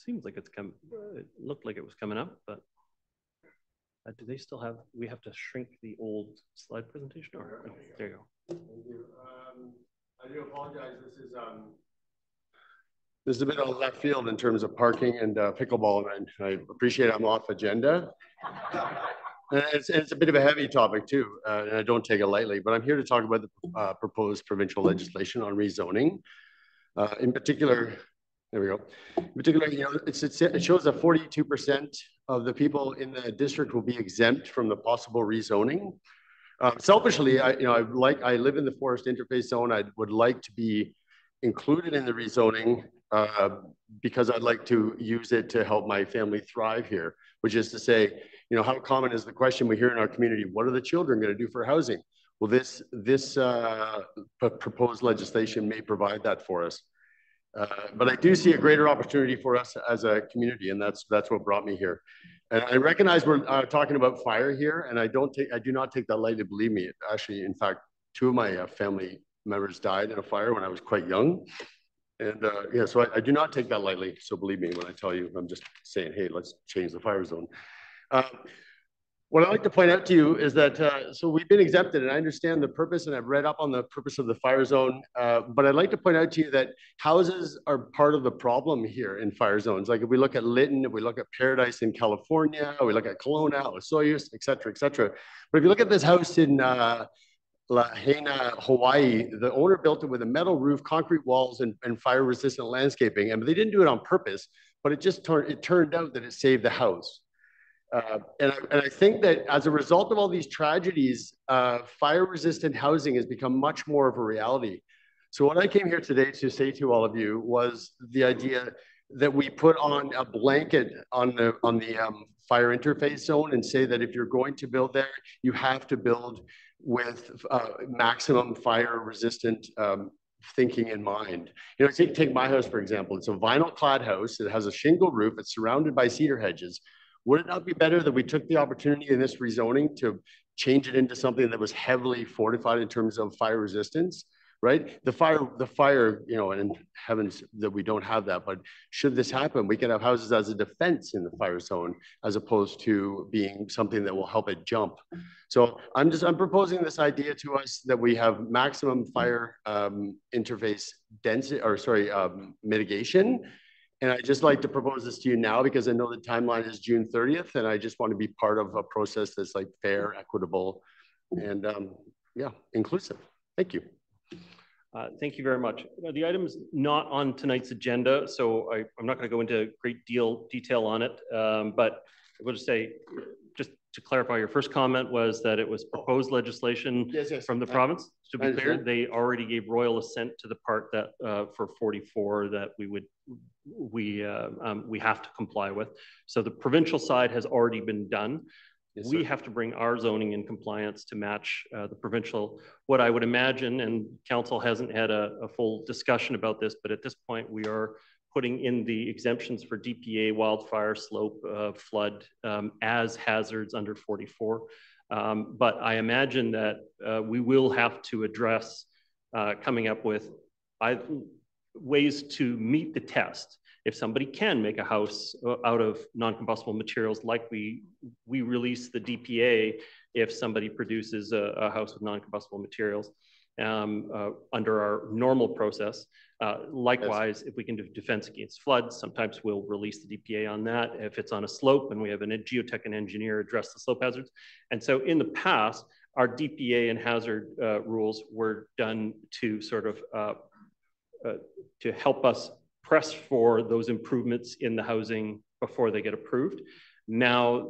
seems like it's come, it looked like it was coming up, but do they still have, we have to shrink the old slide presentation? Or, there you go. Thank you. I do apologize. This is a bit of left field in terms of parking and pickleball, and I appreciate I'm off agenda. And it's a bit of a heavy topic too, and I don't take it lightly, but I'm here to talk about the proposed provincial legislation on rezoning. In particular, there we go. In particular, you know, it shows that 42% of the people in the district will be exempt from the possible rezoning. Selfishly, I live in the forest interface zone. I would like to be included in the rezoning because I'd like to use it to help my family thrive here, which is to say, you know, how common is the question we hear in our community, what are the children going to do for housing? Well, this proposed legislation may provide that for us. But I do see a greater opportunity for us as a community, and that's what brought me here. And I recognize we're talking about fire here, and I do not take that lightly. Believe me, actually, in fact, 2 of my family members died in a fire when I was quite young, and yeah, so I do not take that lightly. So believe me when I tell you, I'm just saying, hey, let's change the fire zone. What I'd like to point out to you is that, so we've been exempted, and I understand the purpose, and I've read up on the purpose of the fire zone, but I'd like to point out to you that houses are part of the problem here in fire zones. Like if we look at Lynn, if we look at Paradise in California, we look at Kelowna, Osoyoos, et cetera, et cetera. But if you look at this house in Lahaina, Hawaii, the owner built it with a metal roof, concrete walls, and fire-resistant landscaping, and they didn't do it on purpose, but it turned out that it saved the house. And I think that as a result of all these tragedies, fire-resistant housing has become much more of a reality. So what I came here today to say to all of you was the idea that we put on a blanket on the fire interface zone and say that if you're going to build there, you have to build with maximum fire-resistant thinking in mind. You know, take my house, for example. It's a vinyl clad house. It has a shingle roof. It's surrounded by cedar hedges. Would it not be better that we took the opportunity in this rezoning to change it into something that was heavily fortified in terms of fire resistance, right? The fire, you know, and heavens that we don't have that, but should this happen, we can have houses as a defense in the fire zone as opposed to being something that will help it jump. So I'm proposing this idea to us that we have maximum fire interface density, or sorry, mitigation. And I'd just like to propose this to you now because I know the timeline is June 30th, and I just want to be part of a process that's like fair, equitable, and yeah, inclusive. Thank you. Thank you very much. The item is not on tonight's agenda, so I'm not going to go into great detail on it, but I will just say, just to clarify, your first comment was that it was proposed legislation from the province. To be clear, they already gave royal assent to the part that for 44 that we have to comply with. So the provincial side has already been done. Yes, we have to bring our zoning in compliance to match the provincial. What I would imagine, and council hasn't had a full discussion about this, but at this point we are putting in the exemptions for DPA, wildfire, slope, flood as hazards under 44. But I imagine that we will have to address coming up with ways to meet the test. If somebody can make a house out of non-combustible materials, like we release the DPA if somebody produces a house with non-combustible materials under our normal process. Likewise, if we can do defense against floods, sometimes we'll release the DPA on that. If it's on a slope and we have a geotech and engineer address the slope hazards. And so in the past, our DPA and hazard rules were done to sort of to help us press for those improvements in the housing before they get approved. Now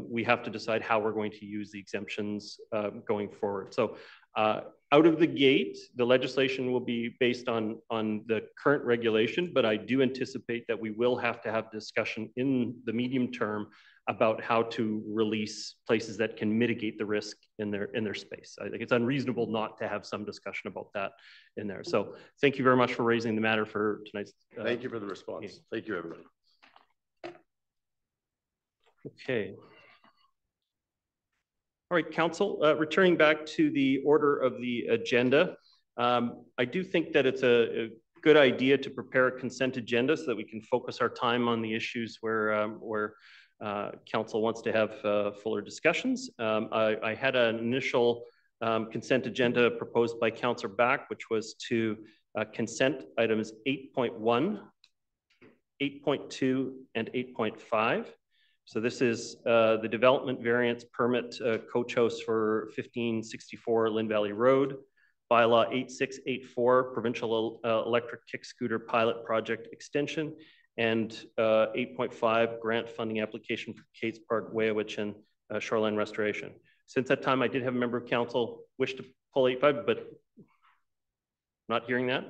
we have to decide how we're going to use the exemptions going forward. So out of the gate, the legislation will be based on the current regulation, but I do anticipate that we will have to have discussion in the medium term about how to release places that can mitigate the risk in their space. I think it's unreasonable not to have some discussion about that in there. So thank you very much for raising the matter for tonight's. Thank you for the response. Meeting. Thank you, everybody. Okay. All right, council, returning back to the order of the agenda. I do think that it's a good idea to prepare a consent agenda so that we can focus our time on the issues where council wants to have fuller discussions. I had an initial consent agenda proposed by Councillor Back, which was to consent items 8.1, 8.2, and 8.5. So this is the development variance permit coach house for 1564 Lynn Valley Road, Bylaw 8684, Provincial Electric Kick Scooter Pilot Project Extension, and 8.5, grant funding application for Kate's Park, Whey-ah-Wichen Shoreline Restoration. Since that time, I did have a member of council wish to pull 8.5, but not hearing that.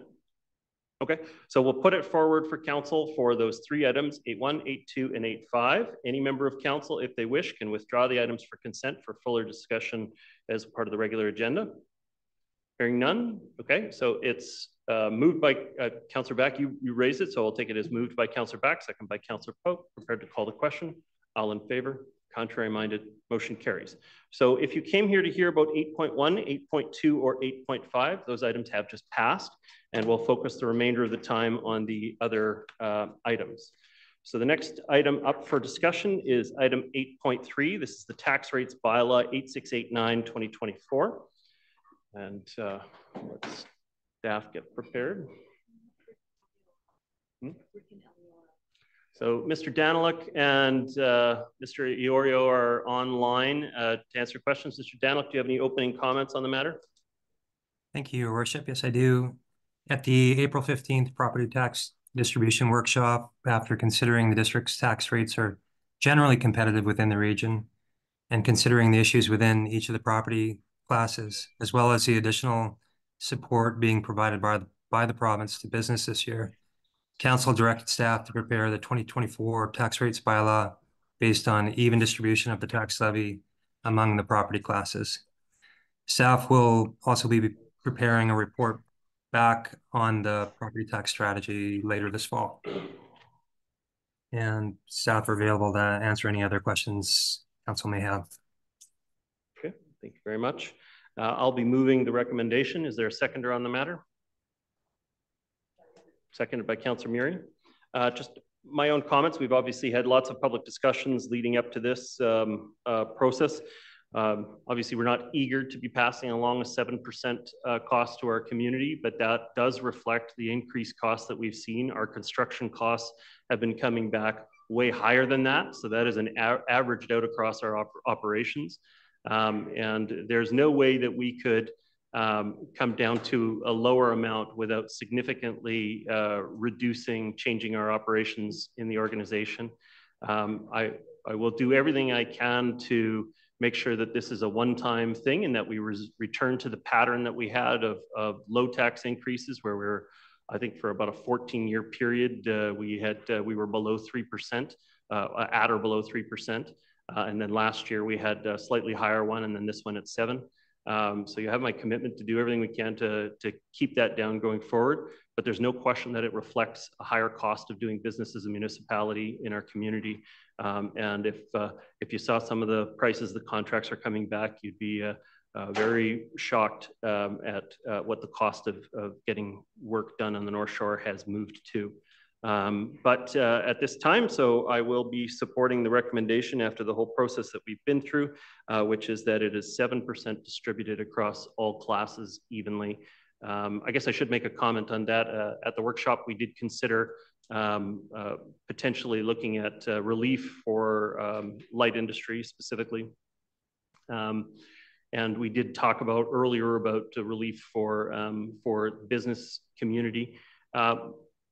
Okay, so we'll put it forward for council for those three items, 8.1, 8.2, and 8.5. Any member of council, if they wish, can withdraw the items for consent for fuller discussion as part of the regular agenda. Hearing none. Okay, so it's moved by Councillor Back. You raised it, so I'll take it as moved by Councillor Back, second by Councillor Pope. Prepared to call the question. All in favor? Contrary minded? Motion carries. So if you came here to hear about 8.1, 8.2, or 8.5, those items have just passed, and we'll focus the remainder of the time on the other items. So the next item up for discussion is item 8.3. This is the tax rates bylaw 8689/2024. And let's staff get prepared. So Mr. Daniluk and Mr. Iorio are online to answer questions. Mr. Daniluk, do you have any opening comments on the matter? Thank you, Your Worship. Yes, I do. At the April 15th property tax distribution workshop, after considering the district's tax rates are generally competitive within the region and considering the issues within each of the property classes, as well as the additional support being provided by the province to business this year, council directed staff to prepare the 2024 tax rates bylaw based on even distribution of the tax levy among the property classes. Staff will also be preparing a report back on the property tax strategy later this fall. And staff are available to answer any other questions council may have. Okay, thank you very much. I'll be moving the recommendation. Is there a seconder on the matter? Seconded by Councillor Murray. Just my own comments. We've obviously had lots of public discussions leading up to this process. Obviously, we're not eager to be passing along a 7% cost to our community, but that does reflect the increased costs that we've seen. Our construction costs have been coming back way higher than that. So that is an averaged out across our operations. And there's no way that we could come down to a lower amount without significantly changing our operations in the organization. I will do everything I can to make sure that this is a one-time thing and that we return to the pattern that we had of low tax increases, where we're, I think for about a 14-year period, we were below 3%, at or below 3%. And then last year we had a slightly higher one, and then this one at 7%. So you have my commitment to do everything we can to keep that down going forward, but there's no question that it reflects a higher cost of doing business as a municipality in our community. And if you saw some of the prices the contracts are coming back, you'd be very shocked at what the cost of getting work done on the North Shore has moved to. But at this time, so I will be supporting the recommendation after the whole process that we've been through, which is that it is 7% distributed across all classes evenly. I guess I should make a comment on that. At the workshop, we did consider potentially looking at relief for light industry specifically. And we did talk about earlier about relief for business community.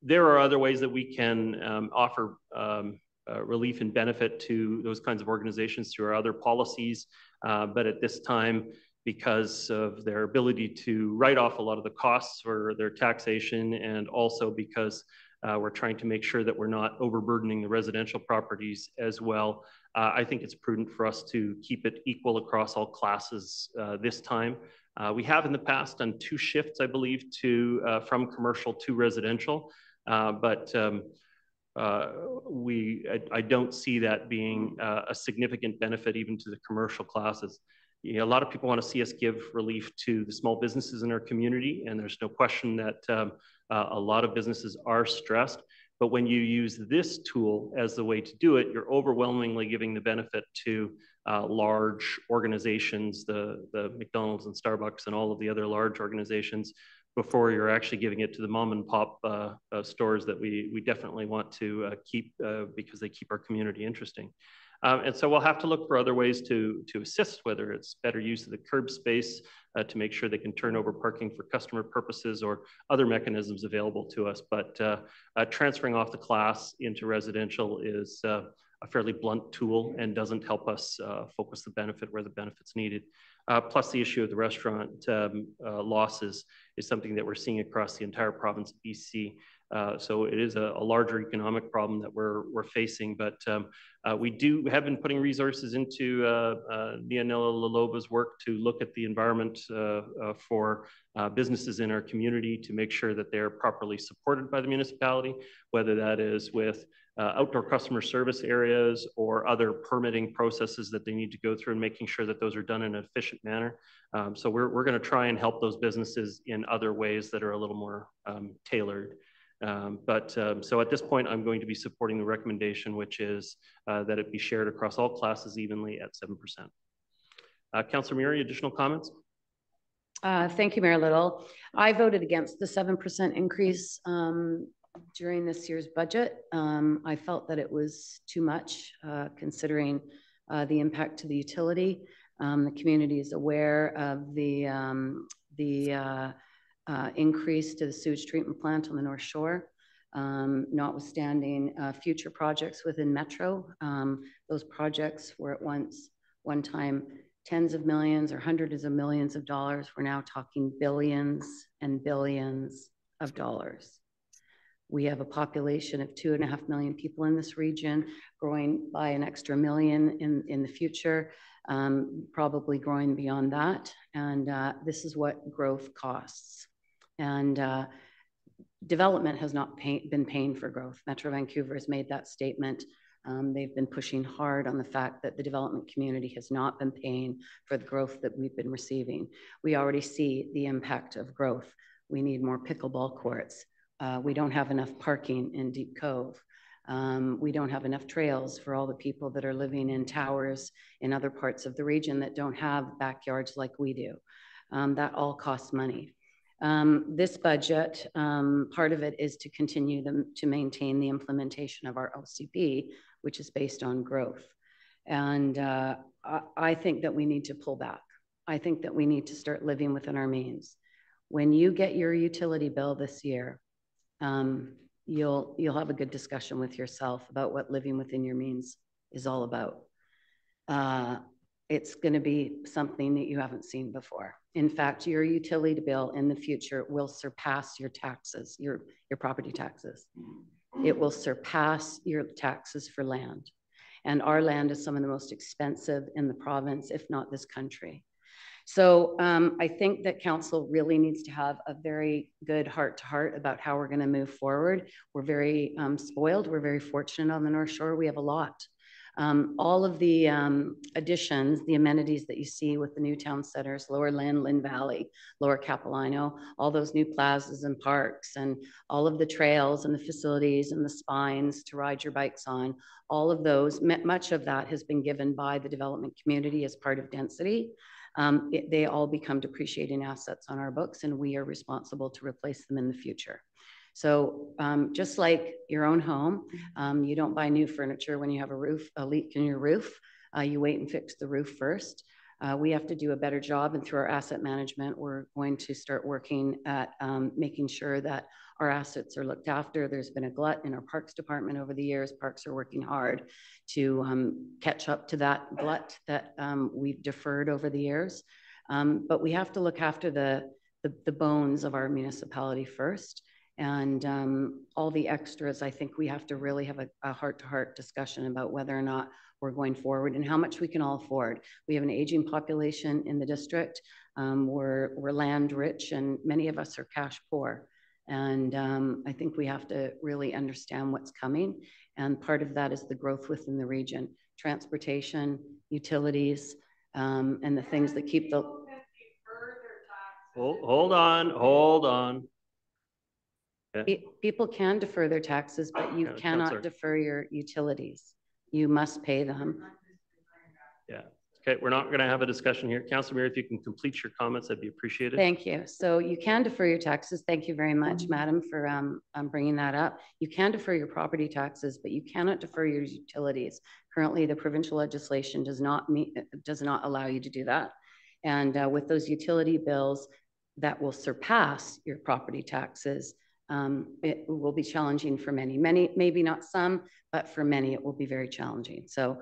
There are other ways that we can offer relief and benefit to those kinds of organizations through our other policies. But at this time, because of their ability to write off a lot of the costs for their taxation, and also because we're trying to make sure that we're not overburdening the residential properties as well, I think it's prudent for us to keep it equal across all classes this time. We have in the past done 2 shifts, I believe, from commercial to residential. But I don't see that being a significant benefit even to the commercial classes. You know, a lot of people want to see us give relief to the small businesses in our community, and there's no question that A lot of businesses are stressed, but when you use this tool as the way to do it, you're overwhelmingly giving the benefit to large organizations, the McDonald's and Starbucks and all of the other large organizations, before you're actually giving it to the mom and pop stores that we definitely want to keep because they keep our community interesting. And so we'll have to look for other ways to assist, whether it's better use of the curb space to make sure they can turn over parking for customer purposes or other mechanisms available to us. But transferring off the class into residential is a fairly blunt tool and doesn't help us focus the benefit where the benefit's needed. Plus the issue of the restaurant losses is something that we're seeing across the entire province of BC. So it is a larger economic problem that we're facing, but we have been putting resources into Nianella Lalova's work to look at the environment for businesses in our community to make sure that they're properly supported by the municipality, whether that is with outdoor customer service areas or other permitting processes that they need to go through and making sure that those are done in an efficient manner. So we're going to try and help those businesses in other ways that are a little more tailored. So at this point, I'm going to be supporting the recommendation, which is that it be shared across all classes evenly at 7%. Councillor Murray, additional comments? Thank you, Mayor Little. I voted against the 7% increase during this year's budget. I felt that it was too much considering the impact to the utility. The community is aware of the increase to the sewage treatment plant on the North Shore, notwithstanding future projects within Metro. Those projects were at one time tens of millions or hundreds of millions of dollars. We're now talking billions and billions of dollars. We have a population of 2.5 million people in this region, growing by an extra million in the future, probably growing beyond that. And this is what growth costs. And development has not been paying for growth. Metro Vancouver has made that statement. They've been pushing hard on the fact that the development community has not been paying for the growth that we've been receiving. We already see the impact of growth. We need more pickleball courts. We don't have enough parking in Deep Cove. We don't have enough trails for all the people that are living in towers in other parts of the region that don't have backyards like we do. That all costs money. This budget, part of it is to continue to maintain the implementation of our OCP, which is based on growth. And I think that we need to pull back. I think that we need to start living within our means. When you get your utility bill this year, you'll have a good discussion with yourself about what living within your means is all about. It's going to be something that you haven't seen before. In fact, your utility bill in the future will surpass your taxes, your property taxes. It will surpass your taxes for land. And our land is some of the most expensive in the province, if not this country. So I think that council really needs to have a very good heart-to-heart about how we're going to move forward. We're very spoiled. We're very fortunate on the North Shore. We have a lot. All of the additions, the amenities that you see with the new town centers, Lower Lynn, Lynn Valley, Lower Capilano, all those new plazas and parks, and all of the trails and the facilities and the spines to ride your bikes on, all of those, much of that has been given by the development community as part of density. They all become depreciating assets on our books, and we are responsible to replace them in the future. So just like your own home, you don't buy new furniture when you have a leak in your roof. You wait and fix the roof first. We have to do a better job, and through our asset management, we're going to start working at making sure that our assets are looked after. There's been a glut in our parks department over the years. Parks are working hard to catch up to that glut that we've deferred over the years. But we have to look after the bones of our municipality first. And all the extras, I think we have to really have a heart-to-heart discussion about whether or not we're going forward and how much we can all afford. We have an aging population in the district. We're land rich, and many of us are cash poor. And I think we have to really understand what's coming. And part of that is the growth within the region, transportation, utilities, and the things that keep the... Hold on. People can defer their taxes, but you cannot defer your utilities. You must pay them. Yeah. Okay, we're not going to have a discussion here. Councillor Mayor, if you can complete your comments, that'd be appreciated. Thank you. So you can defer your taxes. Thank you very much, Madam, for bringing that up. You can defer your property taxes, but you cannot defer your utilities. Currently, the provincial legislation does not allow you to do that. And with those utility bills that will surpass your property taxes, it will be challenging for many, maybe not some, but for many, it will be very challenging. So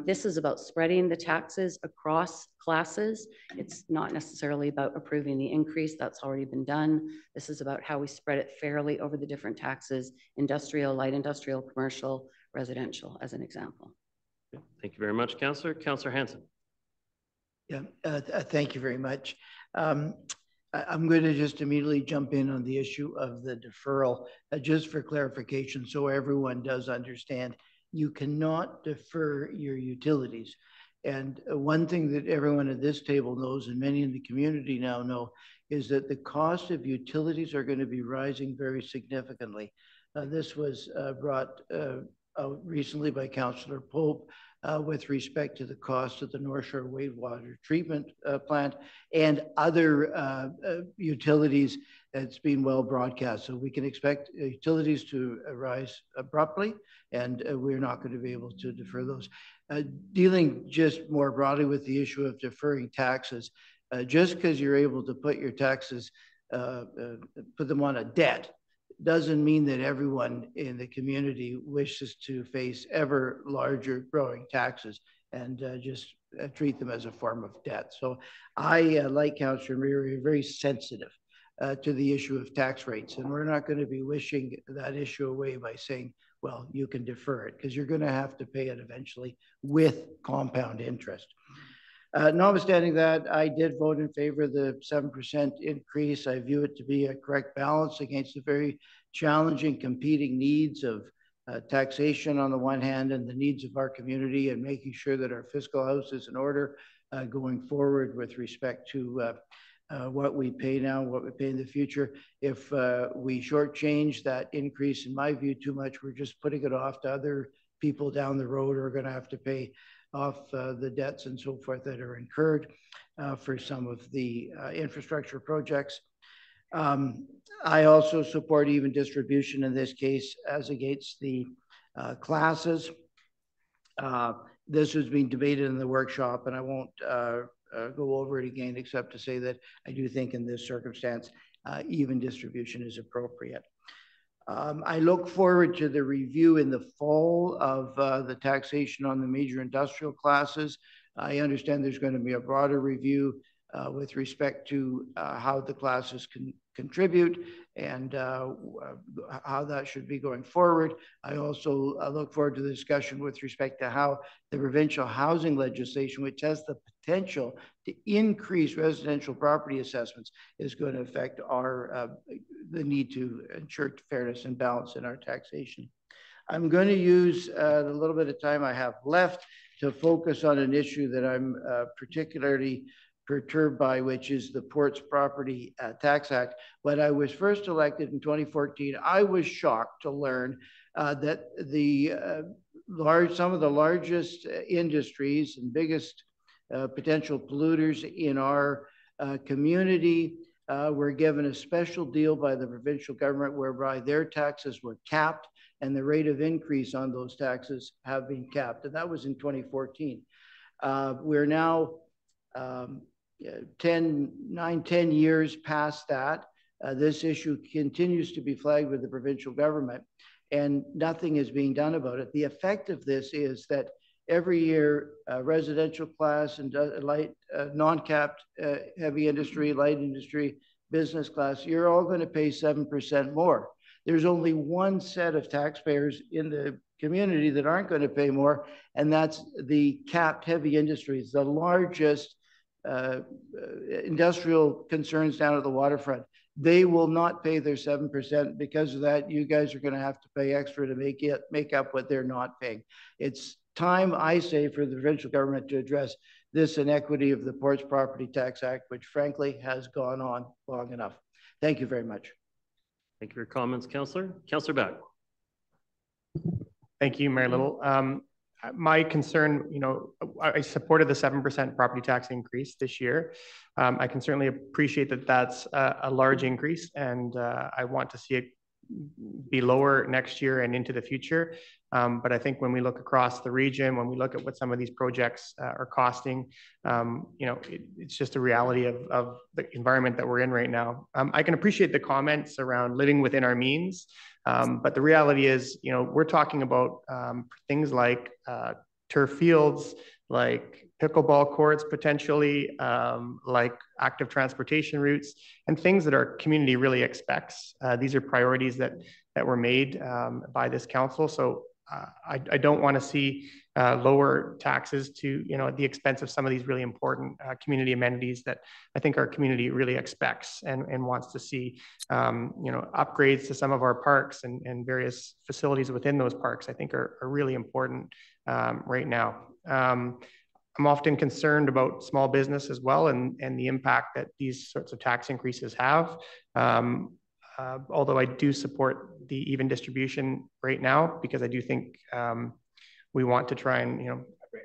this is about spreading the taxes across classes. It's not necessarily about approving the increase. That's already been done. This is about how we spread it fairly over the different taxes: industrial, light industrial, commercial, residential, as an example. Thank you very much, Councillor. Councillor Hanson. Yeah, thank you very much. I'm going to just immediately jump in on the issue of the deferral, just for clarification, so everyone does understand. You cannot defer your utilities. And one thing that everyone at this table knows, and many in the community now know, is that the cost of utilities are going to be rising very significantly. This was brought out recently by Councillor Pope with respect to the cost of the North Shore wastewater treatment plant and other utilities that's been well broadcast. So we can expect utilities to rise abruptly, and we're not going to be able to defer those. Dealing just more broadly with the issue of deferring taxes, just because you're able to put your taxes, put them on a debt, doesn't mean that everyone in the community wishes to face ever larger growing taxes and just treat them as a form of debt. So I, like Councillor Murray, very sensitive to the issue of tax rates. And we're not going to be wishing that issue away by saying, well, you can defer it, because you're going to have to pay it eventually with compound interest. Notwithstanding that, I did vote in favor of the 7% increase. I view it to be a correct balance against the very challenging competing needs of taxation on the one hand and the needs of our community, and making sure that our fiscal house is in order going forward with respect to what we pay now, what we pay in the future. If we shortchange that increase, in my view, too much, we're just putting it off to other people down the road who are going to have to pay off the debts and so forth that are incurred for some of the infrastructure projects. I also support even distribution in this case as against the classes. This was being debated in the workshop, and I won't go over it again except to say that I do think in this circumstance, even distribution is appropriate. I look forward to the review in the fall of the taxation on the major industrial classes. I understand there's going to be a broader review with respect to how the classes can contribute and how that should be going forward. I also look forward to the discussion with respect to how the provincial housing legislation, which has the potential to increase residential property assessments, is going to affect our the need to ensure fairness and balance in our taxation. I'm going to use the little bit of time I have left to focus on an issue that I'm particularly perturbed by, which is the Ports Property Tax Act. When I was first elected in 2014, I was shocked to learn that the some of the largest industries and biggest potential polluters in our community were given a special deal by the provincial government whereby their taxes were capped and the rate of increase on those taxes have been capped. And that was in 2014. We're now 10 years past that. This issue continues to be flagged with the provincial government and nothing is being done about it. The effect of this is that every year, residential class and light, non-capped heavy industry, light industry, business class, you're all going to pay 7% more. There's only one set of taxpayers in the community that aren't going to pay more, and that's the capped heavy industries, the largest industrial concerns down at the waterfront. They will not pay their 7%. Because of that, you guys are going to have to pay extra to make up what they're not paying. It's time, I say, for the provincial government to address this inequity of the Ports Property Tax Act, which frankly has gone on long enough. Thank you very much. Thank you for your comments, Councillor. Councillor Beck. Thank you, Mayor Little. My concern, I supported the 7% property tax increase this year. I can certainly appreciate that that's a large increase, and I want to see it be lower next year and into the future. But I think when we look across the region, when we look at what some of these projects are costing, it's just a reality of the environment that we're in right now. I can appreciate the comments around living within our means, but the reality is, we're talking about things like turf fields, like pickleball courts potentially, like active transportation routes, and things that our community really expects. These are priorities that were made by this council. So I don't want to see lower taxes to at the expense of some of these really important community amenities that I think our community really expects and wants to see. Upgrades to some of our parks and various facilities within those parks I think are really important right now. I'm often concerned about small business as well and the impact that these sorts of tax increases have. Although I do support the even distribution right now, because I do think we want to try and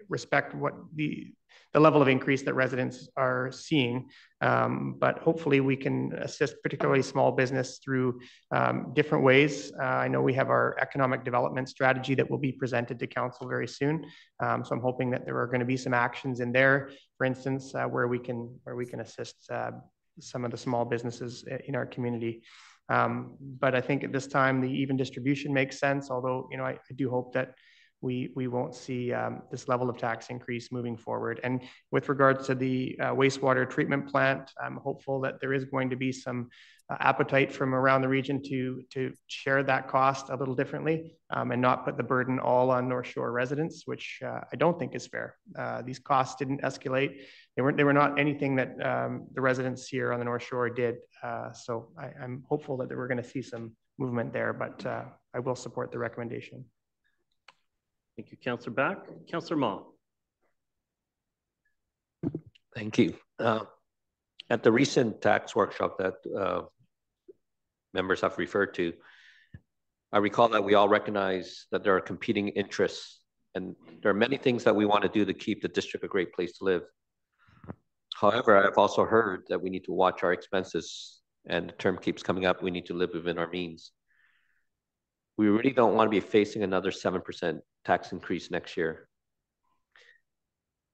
respect what the level of increase that residents are seeing. But hopefully we can assist particularly small business through different ways. I know we have our economic development strategy that will be presented to council very soon. So I'm hoping that there are going to be some actions in there, for instance, where we can assist some of the small businesses in our community. But I think at this time, the even distribution makes sense, although, I do hope that we won't see this level of tax increase moving forward. And with regards to the wastewater treatment plant, I'm hopeful that there is going to be some appetite from around the region to share that cost a little differently and not put the burden all on North Shore residents, which I don't think is fair. These costs didn't escalate. They were not anything that the residents here on the North Shore did. So I'm hopeful that we're going to see some movement there, but I will support the recommendation. Thank you, Councillor Back. Councillor Ma. Thank you. At the recent tax workshop that members have referred to, I recall that we all recognize that there are competing interests, and there are many things that we want to do to keep the district a great place to live. However, I've also heard that we need to watch our expenses, and the term keeps coming up, we need to live within our means. We really don't want to be facing another 7% tax increase next year.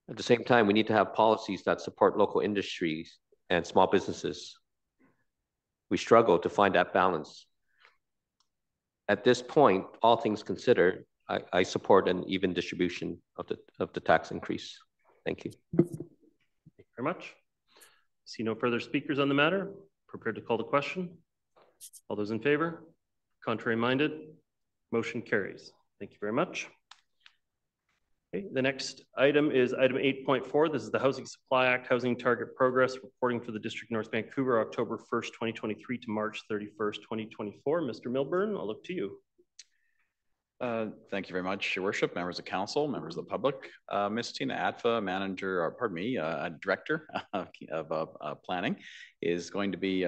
At the same time, we need to have policies that support local industries and small businesses. We struggle to find that balance. At this point, all things considered, I support an even distribution of the tax increase. Thank you. Thank you very much. See no further speakers on the matter. Prepared to call the question. All those in favor? Contrary minded? Motion carries. Thank you very much. Okay, the next item is item 8.4. This is the Housing Supply Act Housing Target Progress reporting for the District of North Vancouver, October 1st, 2023 to March 31st, 2024. Mr. Milburn, I'll look to you. Thank you very much, Your Worship, members of council, members of the public. Ms. Tina Atfa, director of planning, is going to be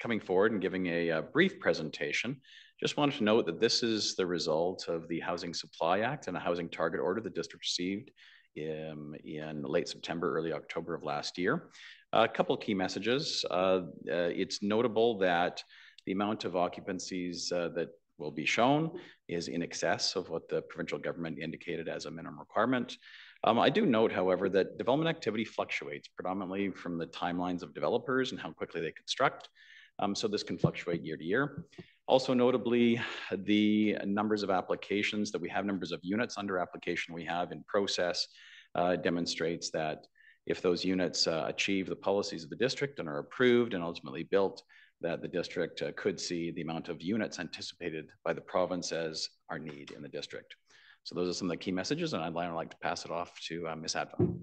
coming forward and giving a brief presentation. Just wanted to note that this is the result of the Housing Supply Act and a housing target order the district received in late September, early October of last year. A couple of key messages. It's notable that the amount of occupancies that will be shown is in excess of what the provincial government indicated as a minimum requirement. I do note, however, that development activity fluctuates predominantly from the timelines of developers and how quickly they construct. So this can fluctuate year to year. Also notably, the numbers of applications that we have, numbers of units under application we have in process demonstrates that if those units achieve the policies of the district and are approved and ultimately built, that the district could see the amount of units anticipated by the province as our need in the district. So those are some of the key messages, and I'd like to pass it off to Ms. Adva.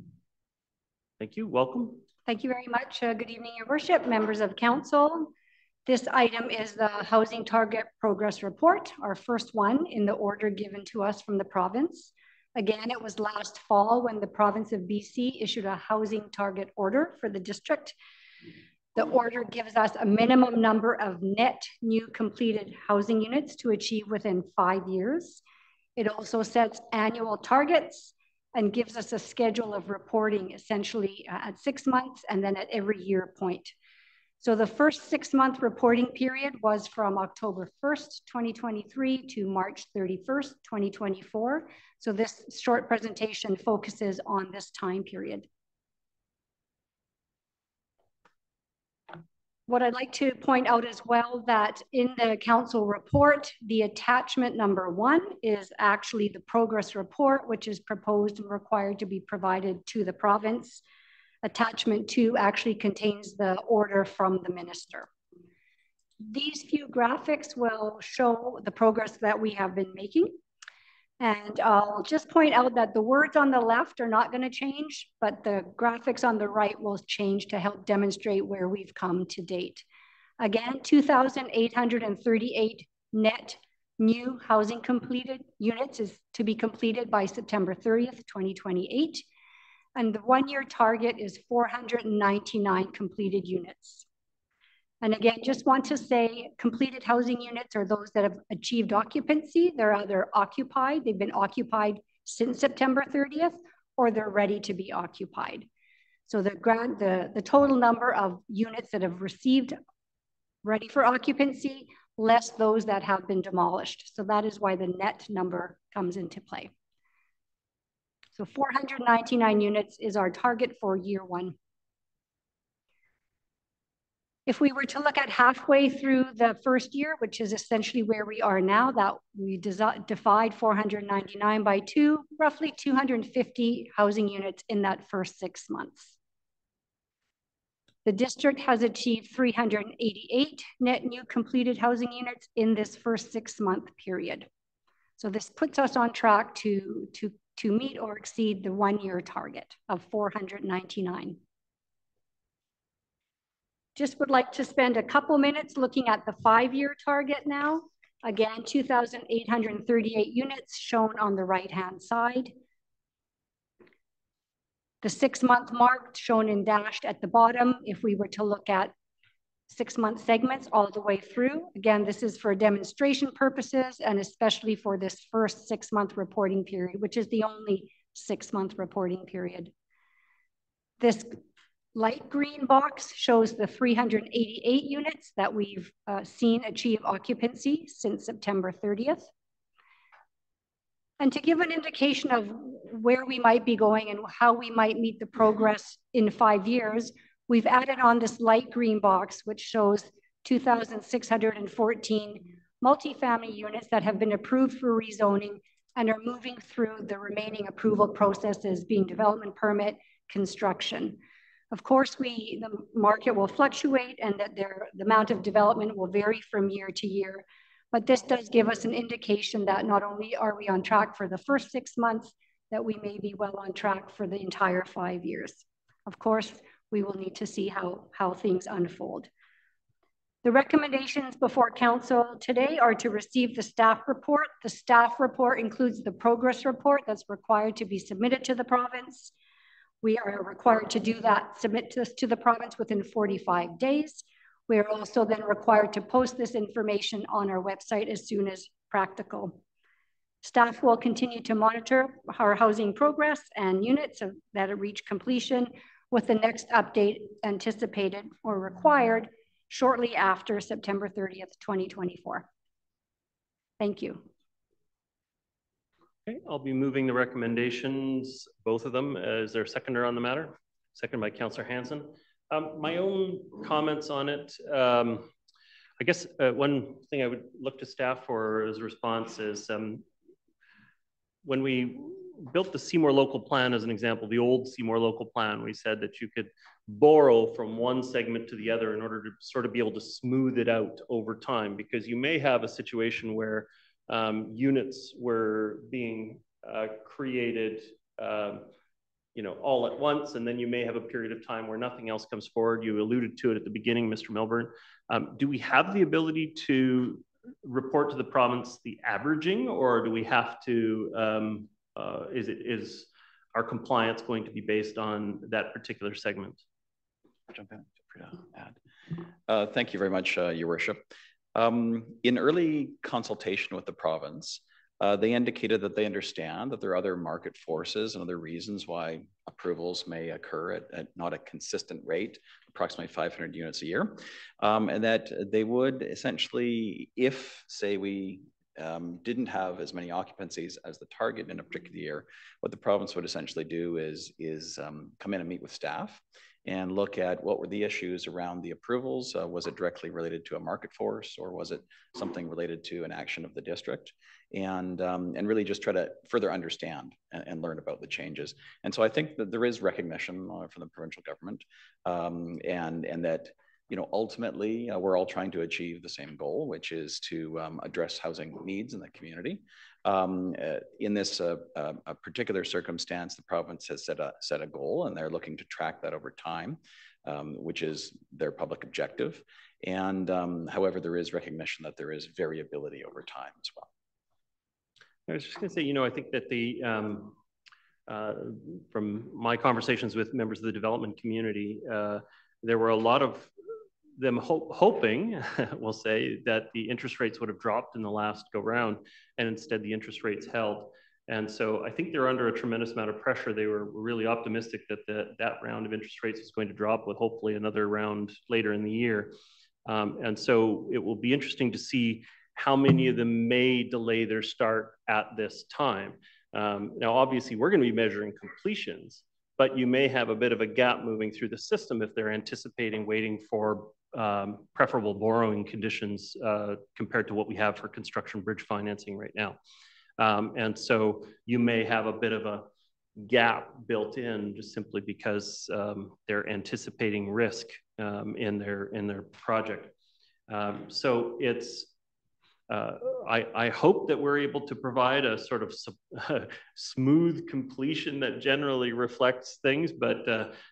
Thank you. Welcome. Thank you very much. Good evening, Your Worship, members of council. This item is the Housing Target Progress Report, our first one in the order given to us from the province. Again, it was last fall when the province of BC issued a housing target order for the district. The order gives us a minimum number of net new completed housing units to achieve within 5 years. It also sets annual targets and gives us a schedule of reporting essentially at 6 months and then at every year point. So the first 6-month reporting period was from October 1st, 2023 to March 31st, 2024. So this short presentation focuses on this time period. What I'd like to point out as well that in the council report, the attachment number 1 is actually the progress report, which is proposed and required to be provided to the province. Attachment 2 actually contains the order from the minister. These few graphics will show the progress that we have been making. And I'll just point out that the words on the left are not going to change, but the graphics on the right will change to help demonstrate where we've come to date. Again, 2,838 net new housing completed units is to be completed by September 30th, 2028. And the 1-year target is 499 completed units. And again, just want to say completed housing units are those that have achieved occupancy. They're either occupied, they've been occupied since September 30th, or they're ready to be occupied. So the total number of units that have received ready for occupancy, less those that have been demolished. So that is why the net number comes into play. So 499 units is our target for year 1. If we were to look at halfway through the first year, which is essentially where we are now, that we divide 499 by 2, roughly 250 housing units in that first 6 months. The district has achieved 388 net new completed housing units in this first 6-month period. So this puts us on track to meet or exceed the 1-year target of 499. Just would like to spend a couple minutes looking at the 5-year target now. Again, 2,838 units shown on the right-hand side. The 6-month mark shown in dashed at the bottom, if we were to look at 6-month segments all the way through. Again, this is for demonstration purposes and especially for this first 6-month reporting period, which is the only 6-month reporting period. This light green box shows the 388 units that we've seen achieve occupancy since September 30th. And to give an indication of where we might be going and how we might meet the progress in 5 years, we've added on this light green box, which shows 2,614 multifamily units that have been approved for rezoning and are moving through the remaining approval processes, being development permit, construction. Of course, the market will fluctuate and that the amount of development will vary from year to year. But this does give us an indication that not only are we on track for the first 6 months, that we may be well on track for the entire 5 years. Of course, we will need to see how things unfold. The recommendations before council today are to receive the staff report. The staff report includes the progress report that's required to be submitted to the province. We are required to do that, submit this to the province within 45 days. We are also then required to post this information on our website as soon as practical. Staff will continue to monitor our housing progress and units that reach completion, with the next update anticipated or required shortly after September 30th, 2024. Thank you. Okay, I'll be moving the recommendations, both of them. Is there a seconder on the matter? Second by Councillor Hansen. My own comments on it, I guess one thing I would look to staff for as a response is when we built the Seymour local plan as an example, the old Seymour local plan, we said that you could borrow from one segment to the other in order to sort of be able to smooth it out over time, because you may have a situation where units were being created all at once, and then you may have a period of time where nothing else comes forward. You alluded to it at the beginning, Mr. Milburn. Do we have the ability to report to the province the averaging, or do we have to, is our compliance going to be based on that particular segment? jump in? Feel free to add. Thank you very much, Your Worship. In early consultation with the province, they indicated that they understand that there are other market forces and other reasons why approvals may occur at not a consistent rate, approximately 500 units a year, and that they would essentially, if, say, we didn't have as many occupancies as the target in a particular year, what the province would essentially do is come in and meet with staff and look at what were the issues around the approvals. Was it directly related to a market force, or was it something related to an action of the district? And really just try to further understand and learn about the changes. And so I think that there is recognition from the provincial government, and that, you know, ultimately we're all trying to achieve the same goal, which is to address housing needs in the community. In this particular circumstance, the province has set a goal, and they're looking to track that over time, which is their public objective. And however, there is recognition that there is variability over time as well. I was just going to say, you know, I think that from my conversations with members of the development community, there were a lot of them hoping, we'll say, that the interest rates would have dropped in the last go round, and instead the interest rates held. And so I think they're under a tremendous amount of pressure. They were really optimistic that that round of interest rates was going to drop, with hopefully another round later in the year. And so it will be interesting to see how many of them may delay their start at this time. Now, obviously, we're going to be measuring completions, but you may have a bit of a gap moving through the system if they're anticipating waiting for preferable borrowing conditions compared to what we have for construction bridge financing right now. And so you may have a bit of a gap built in just simply because they're anticipating risk in their project. So it's I hope that we're able to provide a sort of smooth completion that generally reflects things, but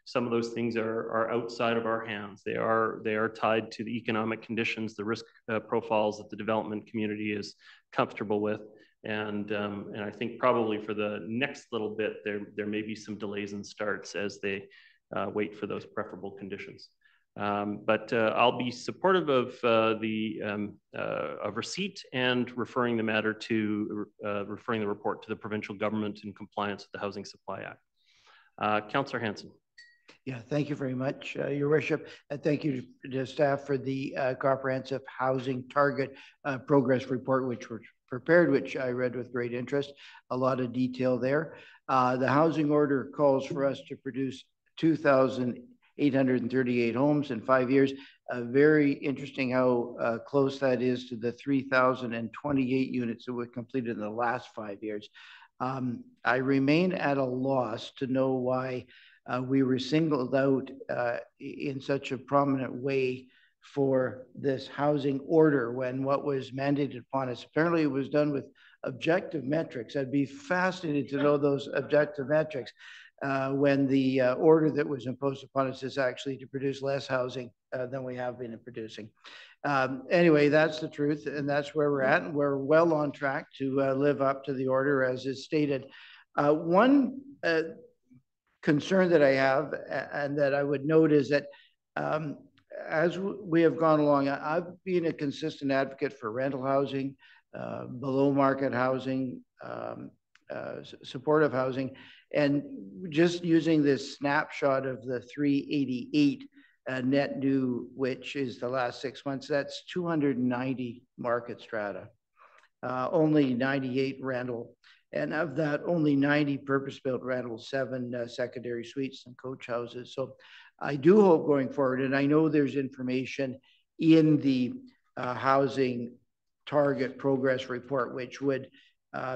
some of those things are outside of our hands. They are tied to the economic conditions, the risk profiles that the development community is comfortable with. And I think probably for the next little bit, there may be some delays in starts as they wait for those preferable conditions. But I'll be supportive of receipt and referring the matter to referring the report to the provincial government in compliance with the Housing Supply Act. Councillor Hanson. Yeah, thank you very much, Your Worship. And thank you to staff for the comprehensive housing target progress report, which was prepared, which I read with great interest. A lot of detail there. The housing order calls for us to produce 2,838 homes in 5 years. Very interesting how close that is to the 3,028 units that were completed in the last 5 years. I remain at a loss to know why we were singled out in such a prominent way for this housing order when what was mandated upon us, apparently it was done with objective metrics. I'd be fascinated to know those objective metrics when the order that was imposed upon us is actually to produce less housing than we have been producing. Anyway, that's the truth, and that's where we're at, and we're well on track to live up to the order as is stated. One concern that I have and that I would note is that as we have gone along, I've been a consistent advocate for rental housing, below market housing, supportive housing, and just using this snapshot of the 388 net new, which is the last 6 months, that's 290 market strata, only 98 rental. And of that, only 90 purpose-built rentals, 7 secondary suites and coach houses. So I do hope going forward, and I know there's information in the housing target progress report, which would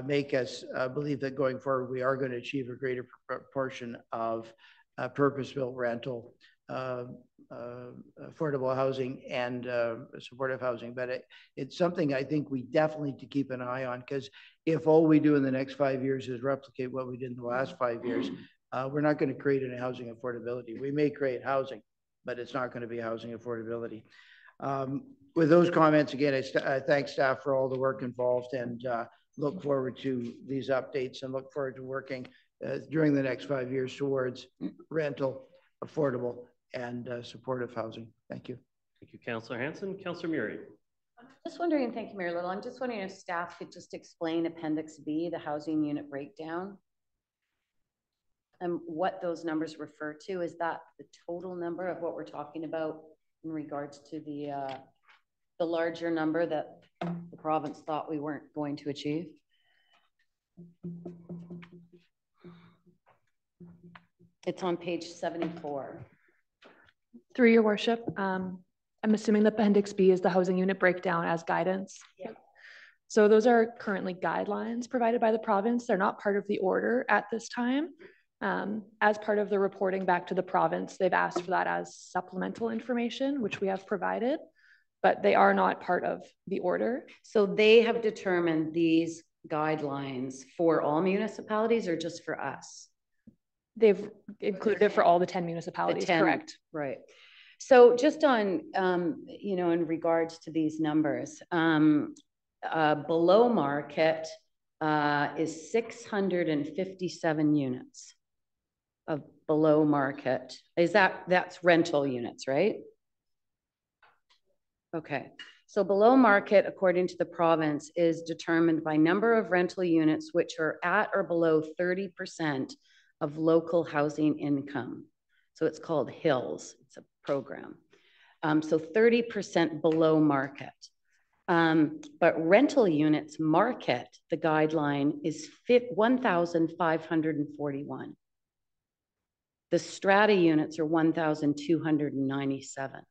make us believe that going forward, we are going to achieve a greater proportion of purpose-built rental, affordable housing, and supportive housing. But it's something I think we definitely need to keep an eye on, because if all we do in the next 5 years is replicate what we did in the last 5 years, we're not going to create any housing affordability. We may create housing, but it's not going to be housing affordability. With those comments, again, I thank staff for all the work involved, and look forward to these updates, and look forward to working during the next 5 years towards rental, affordable, and supportive housing. Thank you. Thank you, Councillor Hanson. Councillor Murray. Just wondering, thank you, Mayor Little. I'm just wondering if staff could just explain Appendix B, the housing unit breakdown, and what those numbers refer to. Is that the total number of what we're talking about in regards to the larger number that the province thought we weren't going to achieve? It's on page 74. Through your worship, I'm assuming that Appendix B is the housing unit breakdown as guidance. Yeah. So those are currently guidelines provided by the province. They're not part of the order at this time. As part of the reporting back to the province, they've asked for that as supplemental information, which we have provided, but they are not part of the order. So they have determined these guidelines for all municipalities or just for us? They've included it for all the 10 municipalities, 10, correct? Right. So just on, you know, in regards to these numbers, below market is 657 units of below market. That's rental units, right? Okay. So below market, according to the province, is determined by number of rental units which are at or below 30% of local housing income. So it's called HILLS. It's a program. So 30% below market. But rental units market, the guideline is 1,541. The strata units are 1,297.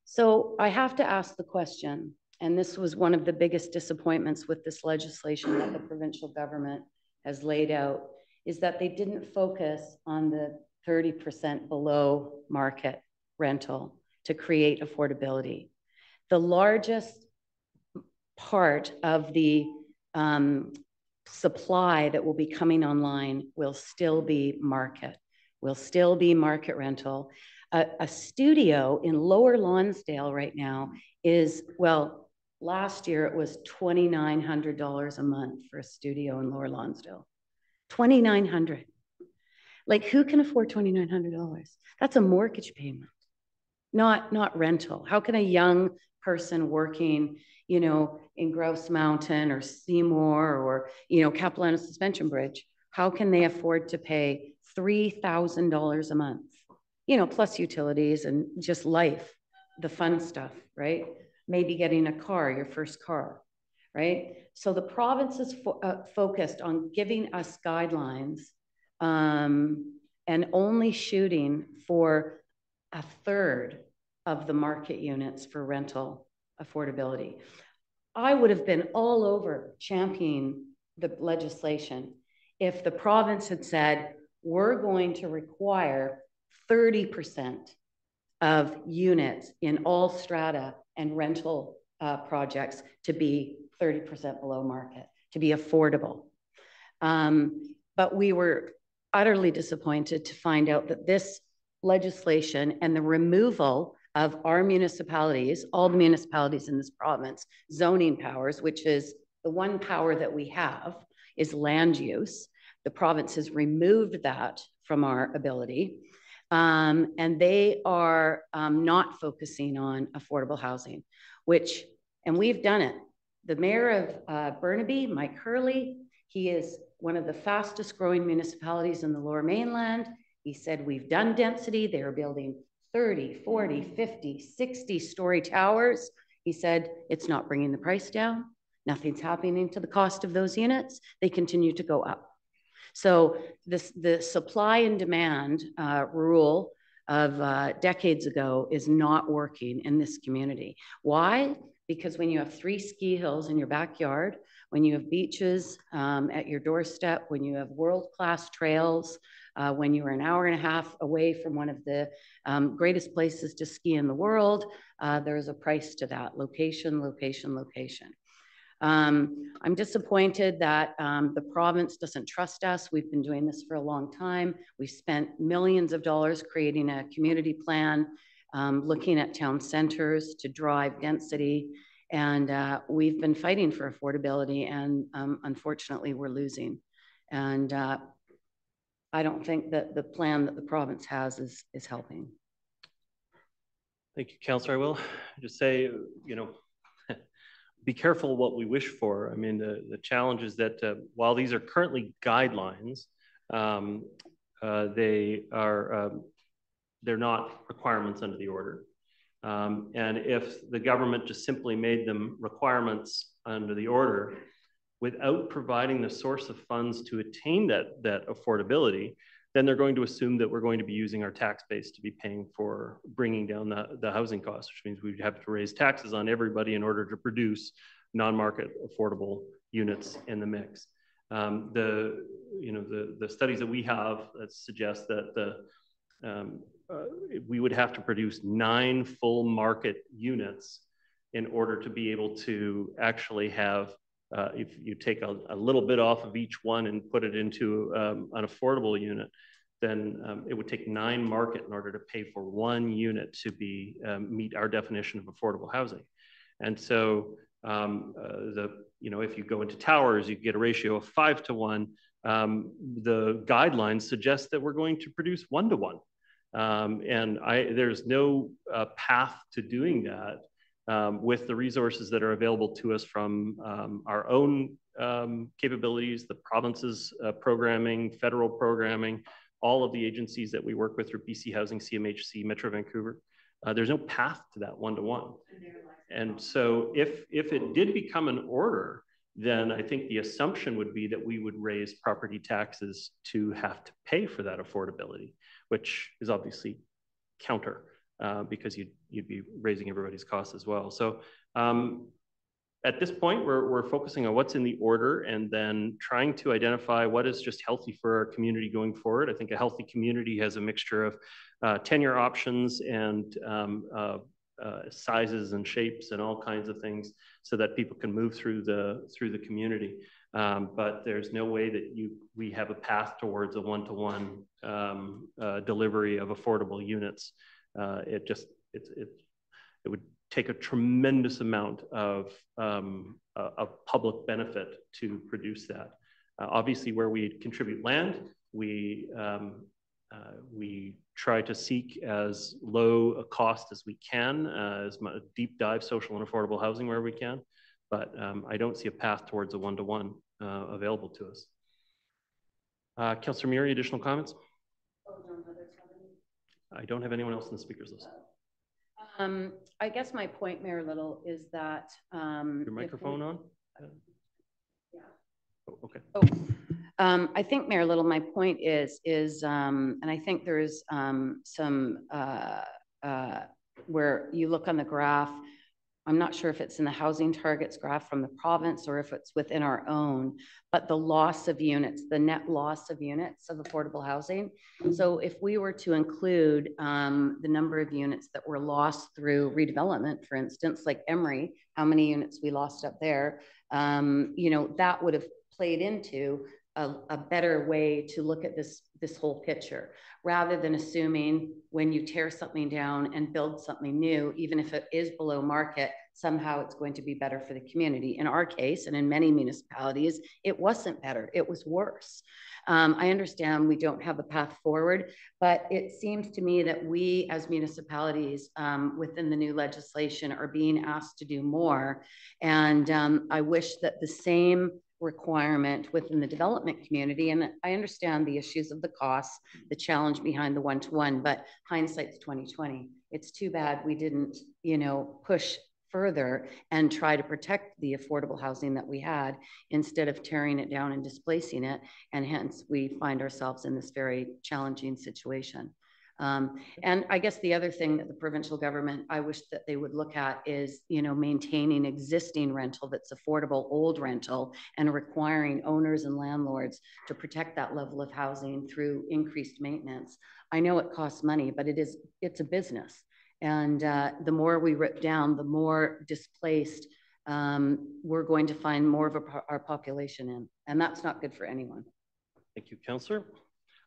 So I have to ask the question, and this was one of the biggest disappointments with this legislation that the provincial government has laid out, is that they didn't focus on the 30% below market rental to create affordability. The largest part of the supply that will be coming online will still be market, rental. A studio in Lower Lonsdale right now is, well, last year it was $2,900 a month for a studio in Lower Lonsdale. $2,900. Like, who can afford $2,900? That's a mortgage payment, not rental. How can a young person working, you know, in Grouse Mountain or Seymour or, you know, Capilano Suspension Bridge, how can they afford to pay $3,000 a month? You know, plus utilities and just life, the fun stuff, right? Maybe getting a car, your first car, right? So the province is focused on giving us guidelines and only shooting for a third of the market units for rental affordability. I would have been all over championing the legislation if the province had said, we're going to require 30% of units in all strata and rental projects to be 30% below market, to be affordable. But we were utterly disappointed to find out that this legislation and the removal of our municipalities, all the municipalities in this province, zoning powers, which is the one power that we have, is land use. The province has removed that from our ability. And they are not focusing on affordable housing, and we've done it. The mayor of Burnaby, Mike Hurley, he is one of the fastest growing municipalities in the Lower Mainland. He said, we've done density. They're building 30, 40, 50, 60-story towers. He said, it's not bringing the price down. Nothing's happening to the cost of those units. They continue to go up. So the supply and demand rule of decades ago is not working in this community. Why? Because when you have 3 ski hills in your backyard, when you have beaches at your doorstep, when you have world-class trails, when you're an hour and a half away from one of the greatest places to ski in the world, there's a price to that. Location, location, location. I'm disappointed that the province doesn't trust us. We've been doing this for a long time. We've spent millions of dollars creating a community plan, looking at town centers to drive density. And we've been fighting for affordability, and unfortunately we're losing. And I don't think that the plan that the province has is helping. Thank you, Councillor. I will just say, be careful what we wish for. I mean, the challenge is that while these are currently guidelines, they're not requirements under the order. And if the government just simply made them requirements under the order without providing the source of funds to attain that affordability, then they're going to assume that we're going to be using our tax base to be paying for bringing down the housing costs, which means we'd have to raise taxes on everybody in order to produce non-market affordable units in the mix. The studies that we have that suggest that we would have to produce 9 full market units in order to be able to actually have, if you take a little bit off of each one and put it into an affordable unit, then it would take 9 market in order to pay for 1 unit to be meet our definition of affordable housing. And so if you go into towers, you get a ratio of 5 to 1. The guidelines suggest that we're going to produce 1 to 1. And there's no path to doing that with the resources that are available to us from our own capabilities, the province's programming, federal programming, all of the agencies that we work with through BC Housing, CMHC, Metro Vancouver. There's no path to that 1 to 1. And so if it did become an order, then I think the assumption would be that we would raise property taxes to have to pay for that affordability, which is obviously counter because you'd be raising everybody's costs as well. So at this point, we're focusing on what's in the order and then trying to identify what is just healthy for our community going forward. I think a healthy community has a mixture of tenure options and sizes and shapes and all kinds of things so that people can move through the community. But there's no way that we have a path towards a 1-to-1 delivery of affordable units. It would take a tremendous amount of public benefit to produce that. Obviously, where we contribute land, we try to seek as low a cost as we can, as much deep dive social and affordable housing where we can. But I don't see a path towards a 1-to-1 available to us. Councillor Muri, additional comments? I don't have anyone else in the speakers list. I guess my point, Mayor Little, is that your microphone on? Yeah. Oh, okay. I think, Mayor Little, my point is, and I think there is some where you look on the graph. I'm not sure if it's in the housing targets graph from the province or if it's within our own, but the loss of units, the net loss of units of affordable housing. So if we were to include the number of units that were lost through redevelopment, for instance, like Emery, how many units we lost up there, that would have played into a better way to look at this whole picture, rather than assuming when you tear something down and build something new, even if it is below market, somehow it's going to be better for the community. In our case, and in many municipalities, it wasn't better, it was worse. I understand we don't have a path forward, but it seems to me that we as municipalities within the new legislation are being asked to do more. And I wish that the same requirement within the development community, and I understand the issues of the costs, the challenge behind the 1-to-1, but hindsight's 20/20. It's too bad we didn't, push further and try to protect the affordable housing that we had instead of tearing it down and displacing it, and hence we find ourselves in this very challenging situation. And I guess the other thing that the provincial government, I wish that they would look at is, maintaining existing rental that's affordable, old rental, and requiring owners and landlords to protect that level of housing through increased maintenance. I know it costs money, but it's a business. And the more we rip down, the more displaced we're going to find more of our population in. And that's not good for anyone. Thank you, Councillor.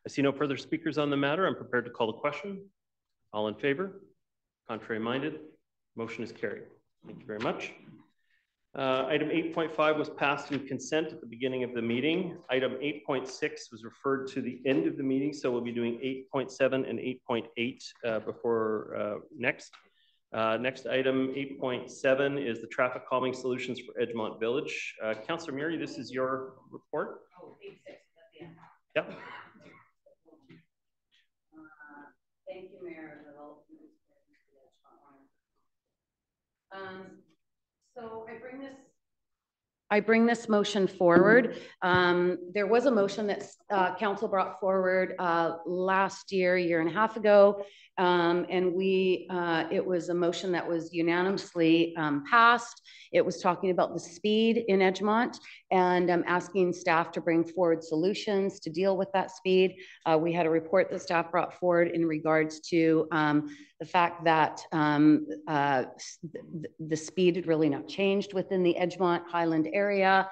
I see no further speakers on the matter. I'm prepared to call the question. All in favor? Contrary minded? Motion is carried. Thank you very much. Item 8.5 was passed in consent at the beginning of the meeting. Item 8.6 was referred to the end of the meeting, so we'll be doing 8.7 and 8.8 before next. Next item, 8.7, is the traffic calming solutions for Edgemont Village. Councillor Murray, this is your report. Oh, 8.6 at the end. Yep. Thank you, Mayor. So I bring this motion forward. There was a motion that council brought forward last year and a half ago, and it was a motion that was unanimously passed. It was talking about the speed in Edgemont, and asking staff to bring forward solutions to deal with that speed. We had a report that staff brought forward in regards to the fact that the speed had really not changed within the Edgemont Highland area.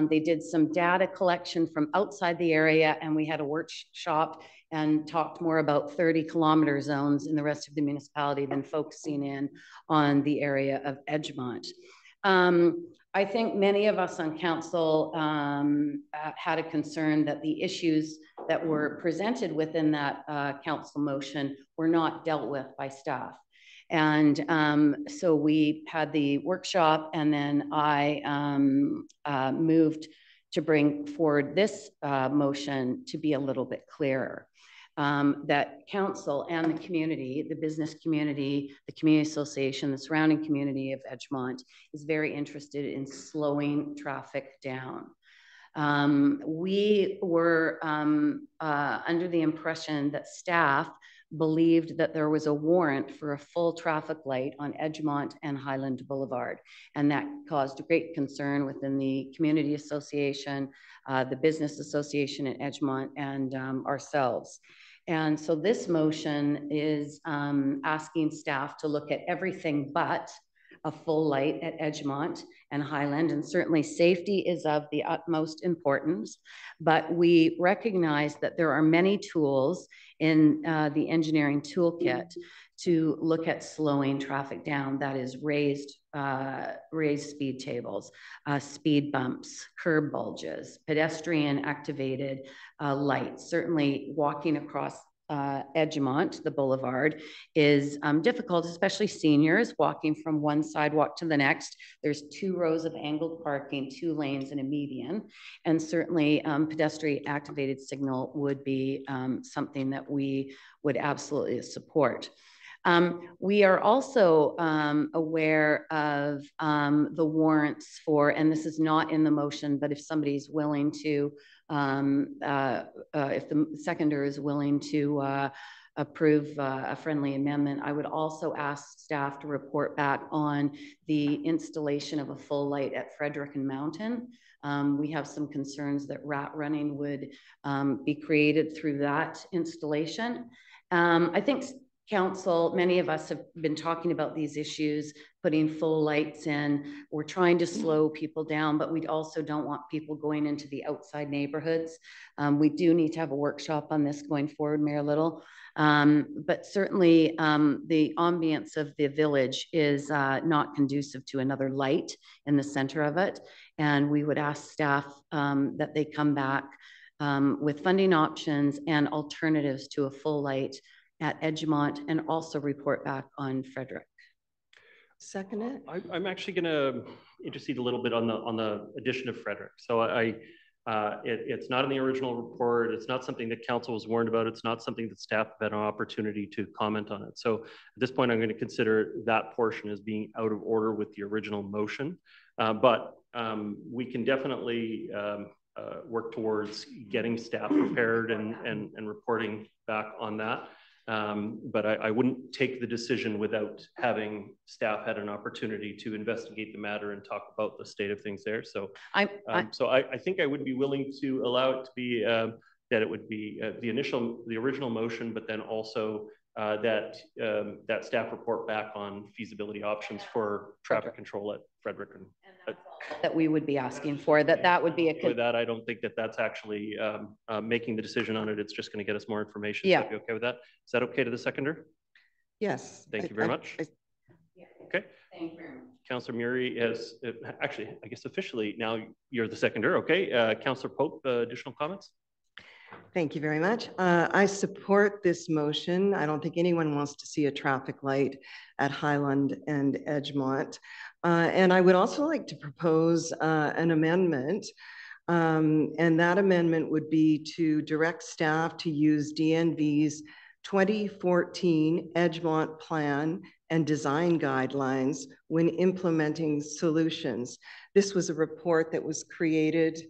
They did some data collection from outside the area, and we had a workshop and talked more about 30-kilometer zones in the rest of the municipality than focusing in on the area of Edgemont. I think many of us on council had a concern that the issues that were presented within that council motion were not dealt with by staff. And so we had the workshop, and then I moved to bring forward this motion to be a little bit clearer. That council and the community, the business community, the community association, the surrounding community of Edgemont is very interested in slowing traffic down. We were under the impression that staff believed that there was a warrant for a full traffic light on Edgemont and Highland Boulevard. And that caused great concern within the community association, the business association in Edgemont, and ourselves. And so this motion is asking staff to look at everything but a full light at Edgemont and Highland, and certainly safety is of the utmost importance, but we recognize that there are many tools in the engineering toolkit to look at slowing traffic down. That is raised speed tables, speed bumps, curb bulges, pedestrian activated lights. Certainly walking across Edgemont, the boulevard, is difficult, especially seniors walking from one sidewalk to the next. There's 2 rows of angled parking, 2 lanes and a median. And certainly pedestrian activated signal would be something that we would absolutely support. We are also aware of the warrants for, and this is not in the motion, but if somebody's willing to, if the seconder is willing to approve a friendly amendment, I would also ask staff to report back on the installation of a full light at Frederick and Mountain. We have some concerns that rat running would be created through that installation. I think council, many of us have been talking about these issues, putting full lights in. We're trying to slow people down, but we also don't want people going into the outside neighborhoods. We do need to have a workshop on this going forward, Mayor Little. But certainly the ambience of the village is not conducive to another light in the center of it. And we would ask staff that they come back with funding options and alternatives to a full light at Edgemont, and also report back on Frederick. Second it. I'm actually going to intercede a little bit on the addition of Frederick. So it's not in the original report. It's not something that council was warned about. It's not something that staff have had an opportunity to comment on it. So at this point, I'm going to consider that portion as being out of order with the original motion. But we can definitely work towards getting staff prepared and reporting back on that. But I wouldn't take the decision without having staff had an opportunity to investigate the matter and talk about the state of things there. So I think I would be willing to allow it to be that it would be the original motion, but then also that staff report back on feasibility options for traffic control at Frederick. That we would be asking for, that would be a... With that, I don't think that that's actually making the decision on it. It's just going to get us more information. Yeah. So be okay with that? Is that okay to the seconder? Yes. Thank you very much. Okay. Thank you very much. Councillor Murray has, actually, I guess officially now you're the seconder. Okay. Councillor Pope, additional comments? Thank you very much. I support this motion. I don't think anyone wants to see a traffic light at Highland and Edgemont. And I would also like to propose an amendment. And that amendment would be to direct staff to use DNV's 2014 Edgemont Plan and Design Guidelines when implementing solutions. This was a report that was created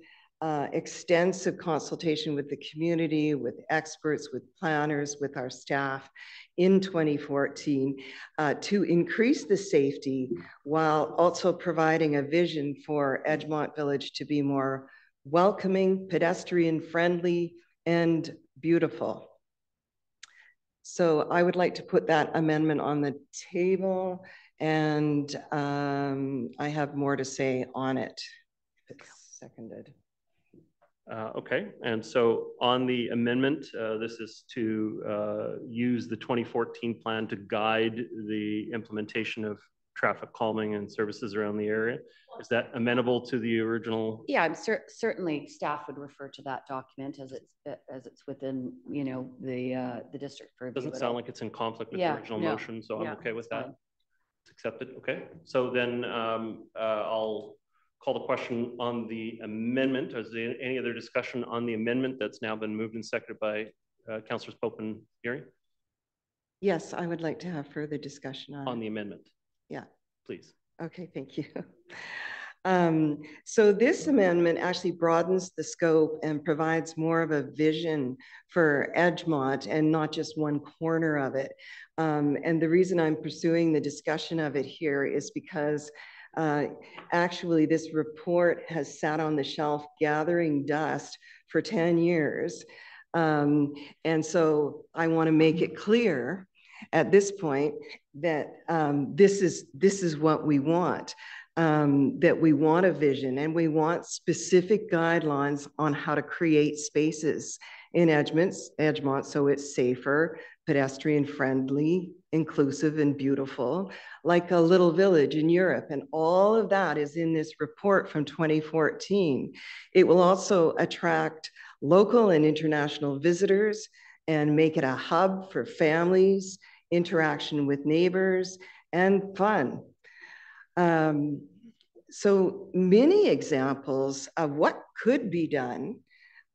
extensive consultation with the community, with experts, with planners, with our staff in 2014 to increase the safety while also providing a vision for Edgemont Village to be more welcoming, pedestrian friendly, and beautiful. So I would like to put that amendment on the table, and I have more to say on it if it's seconded. Okay, and so on the amendment, this is to use the 2014 plan to guide the implementation of traffic calming and services around the area. Is that amenable to the original? Yeah, I'm certainly staff would refer to that document as it's within, you know, the district purview. Doesn't sound like it's in conflict with the original motion, so I'm okay with that. It's accepted. Okay, so then I'll call the question on the amendment. Is there any other discussion on the amendment that's now been moved and seconded by Councillors Pope and Geary? Yes, I would like to have further discussion on the amendment. Yeah. Please. Okay, thank you. So this amendment actually broadens the scope and provides more of a vision for Edgemont and not just one corner of it. And the reason I'm pursuing the discussion of it here is because actually this report has sat on the shelf gathering dust for 10 years. And so I want to make it clear at this point that this is what we want. That we want a vision and we want specific guidelines on how to create spaces in Edgemont so it's safer, pedestrian friendly, inclusive and beautiful, like a little village in Europe. And all of that is in this report from 2014. It will also attract local and international visitors and make it a hub for families, interaction with neighbors, and fun. So many examples of what could be done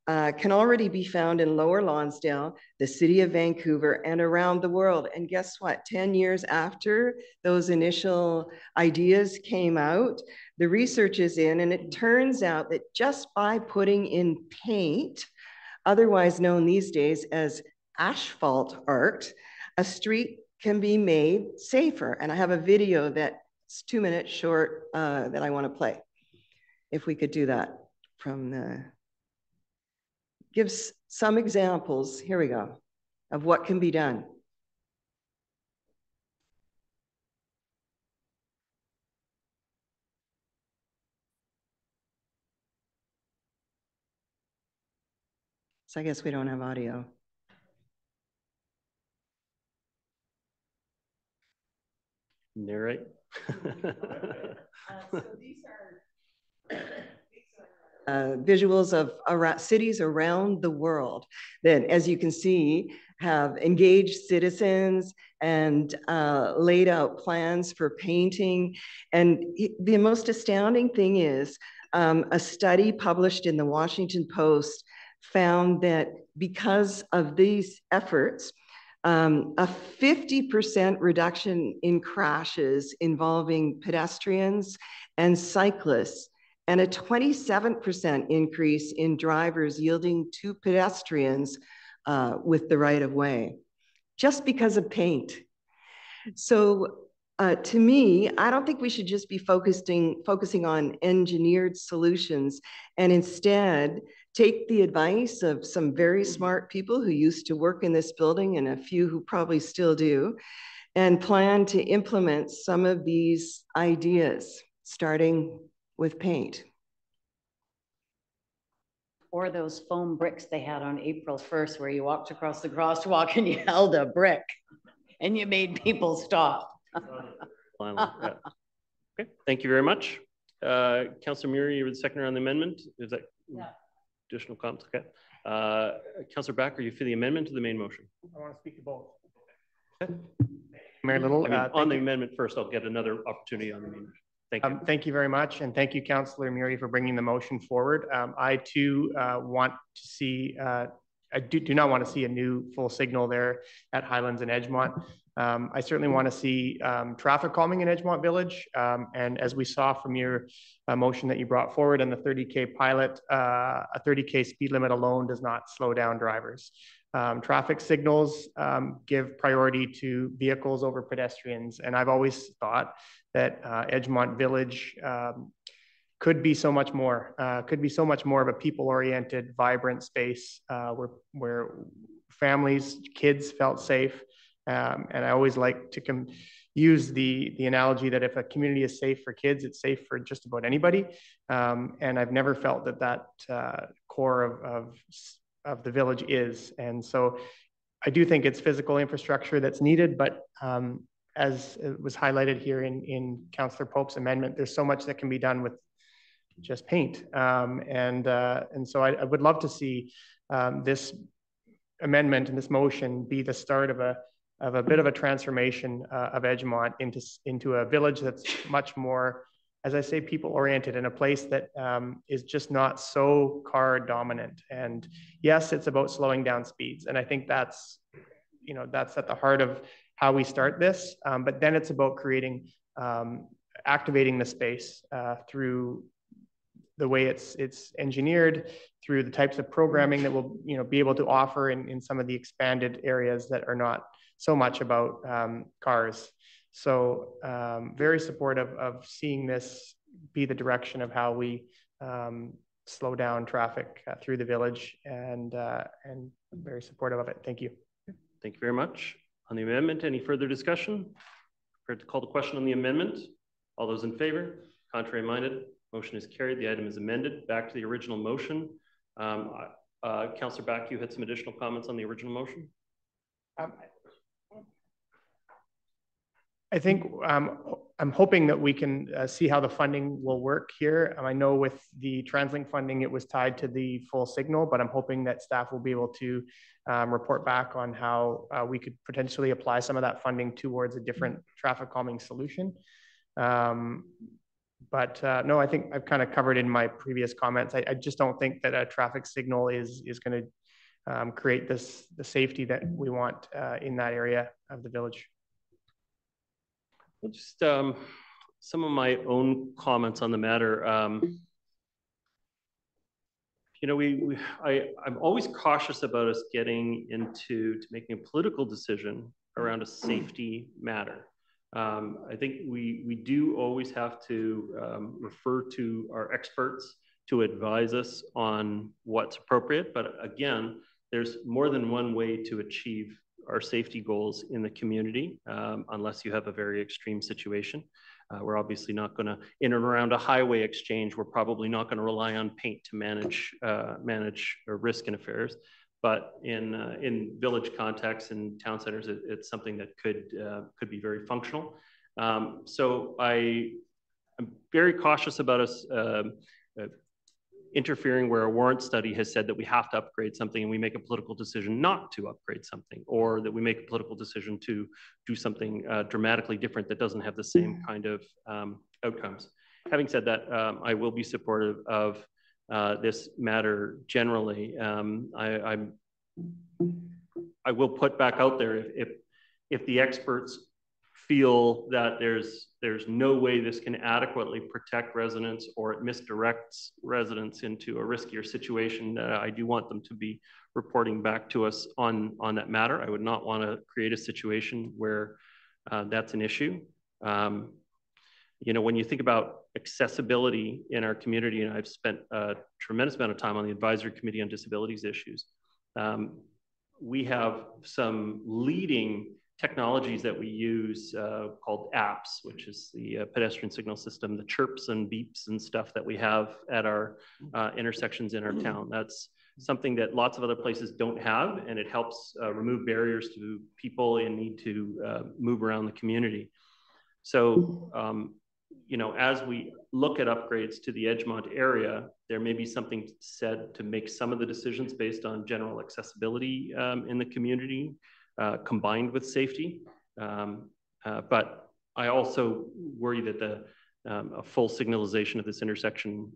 can already be found in Lower Lonsdale, the city of Vancouver, and around the world. And guess what? 10 years after those initial ideas came out, the research is in, and it turns out that just by putting in paint, otherwise known these days as asphalt art, a street can be made safer. And I have a video that's 2 minutes short that I want to play. If we could do that from the, gives some examples, here we go, of what can be done. So I guess we don't have audio. Narrate. So these are visuals of cities around the world that, as you can see, have engaged citizens and laid out plans for painting. And the most astounding thing is a study published in the Washington Post found that because of these efforts, a 50% reduction in crashes involving pedestrians and cyclists, and a 27% increase in drivers yielding to pedestrians with the right of way, just because of paint. So to me, I don't think we should just be focusing on engineered solutions, and instead take the advice of some very smart people who used to work in this building and a few who probably still do, and plan to implement some of these ideas, starting with paint. Or those foam bricks they had on April 1st where you walked across the crosswalk and you held a brick and you made people stop. Island. Yeah. Okay, thank you very much. Councillor Murray, you're the seconder on the amendment. Is that additional comments? Okay. Councillor Back, are you for the amendment or the main motion? I want to speak to both. Okay. Mayor Little, on the amendment first, I'll get another opportunity on the main motion. Thank you. Thank you very much, and thank you, Councillor Murray, for bringing the motion forward. I too want to see. I do not want to see a new full signal there at Highlands and Edgemont. I certainly want to see traffic calming in Edgemont Village. And as we saw from your motion that you brought forward and the 30K pilot, a 30K speed limit alone does not slow down drivers. Traffic signals give priority to vehicles over pedestrians. And I've always thought that Edgemont Village could be so much more, of a people-oriented, vibrant space where families, kids felt safe. And I always like to use the analogy that if a community is safe for kids, it's safe for just about anybody. And I've never felt that core of the village is. And so I do think it's physical infrastructure that's needed, but as it was highlighted here in Councillor Pope's amendment, there's so much that can be done with just paint. And so I would love to see this amendment and this motion be the start of a bit of a transformation of Edgemont into a village that's much more, as I say, people-oriented, in a place that is just not so car-dominant. And yes, it's about slowing down speeds. And I think that's at the heart of how we start this. But then it's about creating, activating the space through the way it's engineered, through the types of programming that we'll be able to offer in some of the expanded areas that are not so much about cars. So very supportive of seeing this be the direction of how we slow down traffic through the village, and very supportive of it. Thank you. Thank you very much. On the amendment, any further discussion? Prepared to call the question on the amendment. All those in favor? Contrary minded? Motion is carried. The item is amended. Back to the original motion. Councillor Back, you had some additional comments on the original motion? I think I'm hoping that we can see how the funding will work here. I know with the TransLink funding, it was tied to the full signal, but I'm hoping that staff will be able to report back on how we could potentially apply some of that funding towards a different traffic calming solution. But no, I think I've kind of covered in my previous comments. I just don't think that a traffic signal is going to create the safety that we want in that area of the village. Well, just some of my own comments on the matter. I'm always cautious about us getting into making a political decision around a safety matter. I think we do always have to refer to our experts to advise us on what's appropriate. But again, there's more than one way to achieve our safety goals in the community, unless you have a very extreme situation. We're obviously not going to, in and around a highway exchange, we're probably not going to rely on paint to manage risk in affairs. But in village contexts and town centers, it's something that could be very functional. So I'm very cautious about us interfering where a warrant study has said that we have to upgrade something and we make a political decision not to upgrade something, or that we make a political decision to do something dramatically different that doesn't have the same kind of outcomes. Having said that, I will be supportive of this matter generally. I will put back out there, if the experts feel that there's no way this can adequately protect residents, or it misdirects residents into a riskier situation, I do want them to be reporting back to us on that matter. I would not want to create a situation where that's an issue. When you think about accessibility in our community, and I've spent a tremendous amount of time on the advisory committee on disabilities issues, we have some leading technologies that we use called apps, which is the pedestrian signal system, the chirps and beeps and stuff that we have at our intersections in our town. That's something that lots of other places don't have, and it helps remove barriers to people in need to move around the community. So, you know, as we look at upgrades to the Edgemont area, there may be something said to make some of the decisions based on general accessibility in the community, combined with safety. But I also worry that a full signalization of this intersection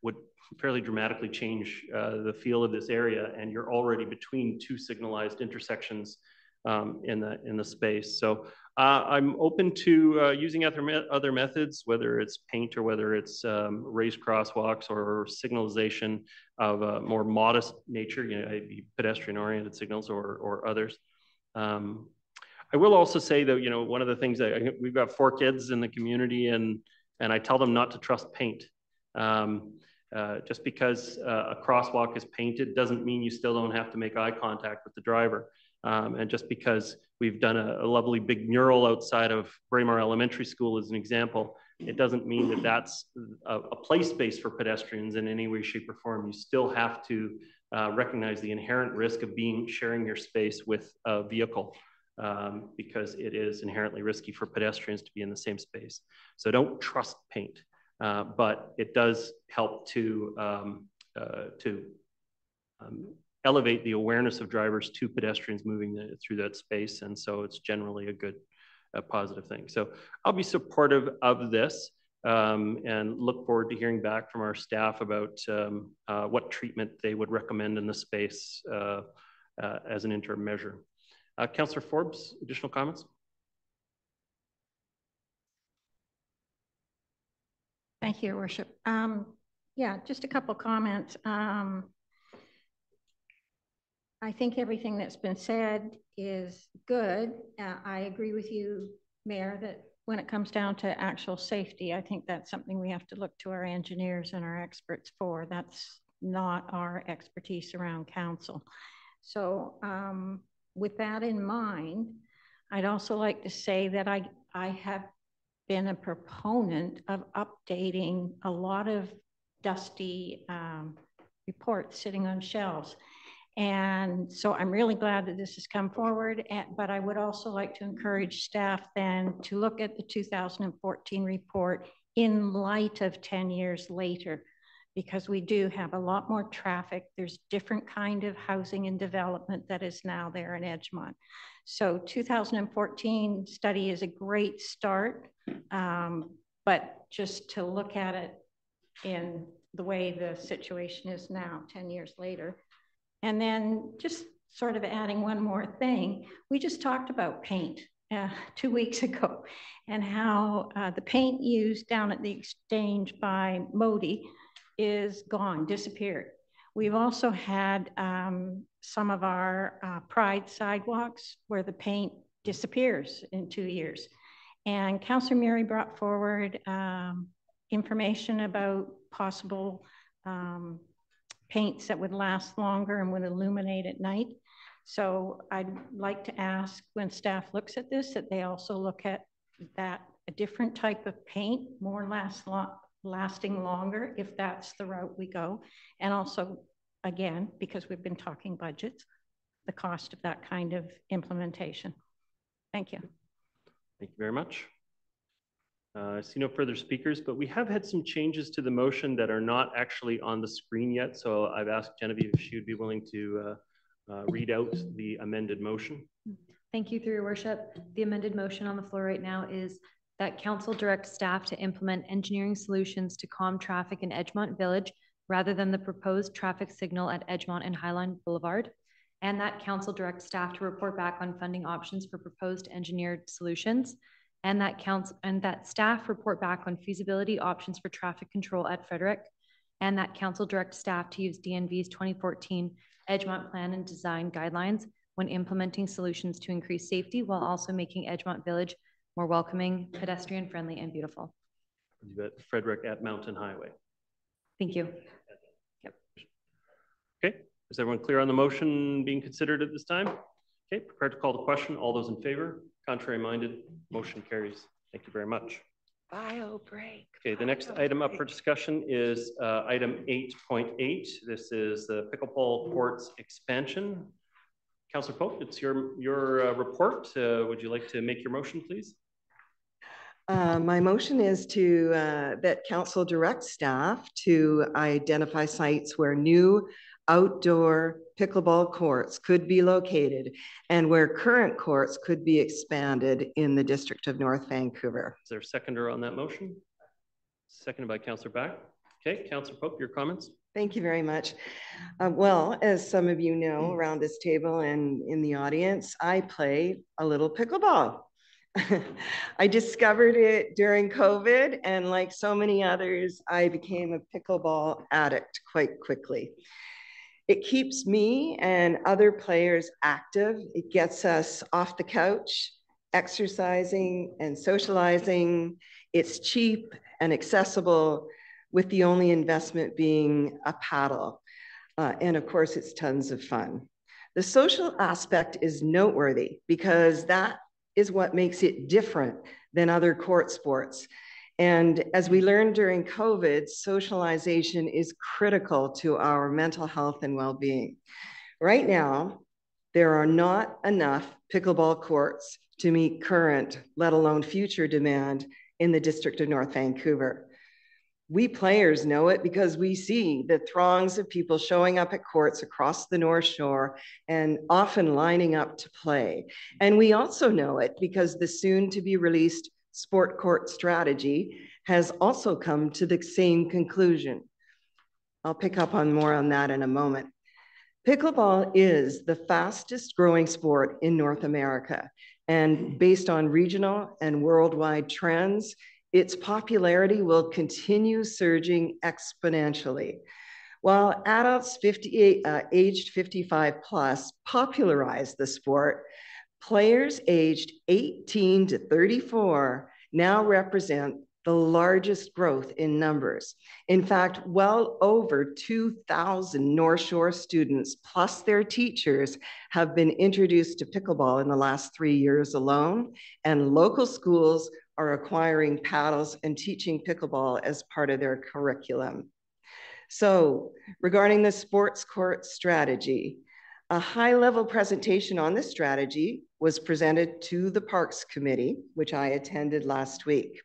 would fairly dramatically change the feel of this area, and you're already between two signalized intersections in the space. So I'm open to using other methods, whether it's paint or whether it's raised crosswalks or signalization of a more modest nature, you know, pedestrian-oriented signals or others. I will also say that, you know, one of the things that we've got 4 kids in the community, and I tell them not to trust paint. Just because a crosswalk is painted doesn't mean you still don't have to make eye contact with the driver. And just because we've done a lovely big mural outside of Braemar Elementary School as an example, it doesn't mean that that's a play space for pedestrians in any way, shape, or form. You still have to recognize the inherent risk of sharing your space with a vehicle, because it is inherently risky for pedestrians to be in the same space. So don't trust paint, but it does help to elevate the awareness of drivers to pedestrians moving through that space. And so it's generally a positive thing. So I'll be supportive of this and look forward to hearing back from our staff about what treatment they would recommend in the space as an interim measure. Councillor Forbes, additional comments? Thank you, Your Worship. Yeah, just a couple comments. I think everything that's been said is good. I agree with you, Mayor, that when it comes down to actual safety, I think that's something we have to look to our engineers and our experts for. That's not our expertise around council. So with that in mind, I'd also like to say that I have been a proponent of updating a lot of dusty reports sitting on shelves. And so I'm really glad that this has come forward, but I would also like to encourage staff then to look at the 2014 report in light of 10 years later, because we do have a lot more traffic. There's different kind of housing and development that is now there in Edgemont. So 2014 study is a great start, but just to look at it in the way the situation is now, 10 years later. And then just sort of adding one more thing, we just talked about paint 2 weeks ago and how the paint used down at the exchange by Modi is gone, disappeared. We've also had some of our Pride sidewalks where the paint disappears in 2 years. And Councillor Murray brought forward information about possible paints that would last longer and would illuminate at night. So I'd like to ask when staff looks at this, that they also look at that, a different type of paint, more lasting longer, if that's the route we go. And also, again, because we've been talking budgets, the cost of that kind of implementation. Thank you. Thank you very much. I see no further speakers, but we have had some changes to the motion that are not actually on the screen yet. So I've asked Genevieve if she would be willing to read out the amended motion. Thank you, through your worship. The amended motion on the floor right now is that council direct staff to implement engineering solutions to calm traffic in Edgemont Village rather than the proposed traffic signal at Edgemont and Highline Boulevard, and that council direct staff to report back on funding options for proposed engineered solutions, and that staff report back on feasibility options for traffic control at Frederick, and that council direct staff to use DNV's 2014 Edgemont Plan and Design Guidelines when implementing solutions to increase safety while also making Edgemont Village more welcoming, pedestrian friendly, and beautiful. Frederick at Mountain Highway. Thank you. Yep. Okay, is everyone clear on the motion being considered at this time? Okay, prepared to call the question. All those in favor? Contrary minded? Motion carries. Thank you very much. Bio break. Okay, the next item up for discussion is item 8.8. This is the Pickleball Courts expansion. Councillor Pope, it's your report. Would you like to make your motion, please? My motion is to that council direct staff to identify sites where new outdoor pickleball courts could be located and where current courts could be expanded in the District of North Vancouver. Is there a seconder on that motion? Seconded by Councillor Back. Okay, Councillor Pope, your comments? Thank you very much. Well, as some of you know around this table and in the audience, I play a little pickleball. I discovered it during COVID, and like so many others, I became a pickleball addict quite quickly. It keeps me and other players active. It gets us off the couch, exercising and socializing. It's cheap and accessible, with the only investment being a paddle. And of course, it's tons of fun. The social aspect is noteworthy because that is what makes it different than other court sports. And as we learned during COVID, socialization is critical to our mental health and well-being. Right now, there are not enough pickleball courts to meet current, let alone future demand in the District of North Vancouver. We players know it because we see the throngs of people showing up at courts across the North Shore and often lining up to play. And we also know it because the soon to be released sport court strategy has also come to the same conclusion. I'll pick up on more on that in a moment. Pickleball is the fastest growing sport in North America. And based on regional and worldwide trends, its popularity will continue surging exponentially. While adults aged 55 plus popularize the sport, players aged 18 to 34 now represent the largest growth in numbers. In fact, well over 2,000 North Shore students plus their teachers have been introduced to pickleball in the last 3 years alone, and local schools are acquiring paddles and teaching pickleball as part of their curriculum. So regarding the sports court strategy, a high-level presentation on this strategy was presented to the Parks Committee, which I attended last week.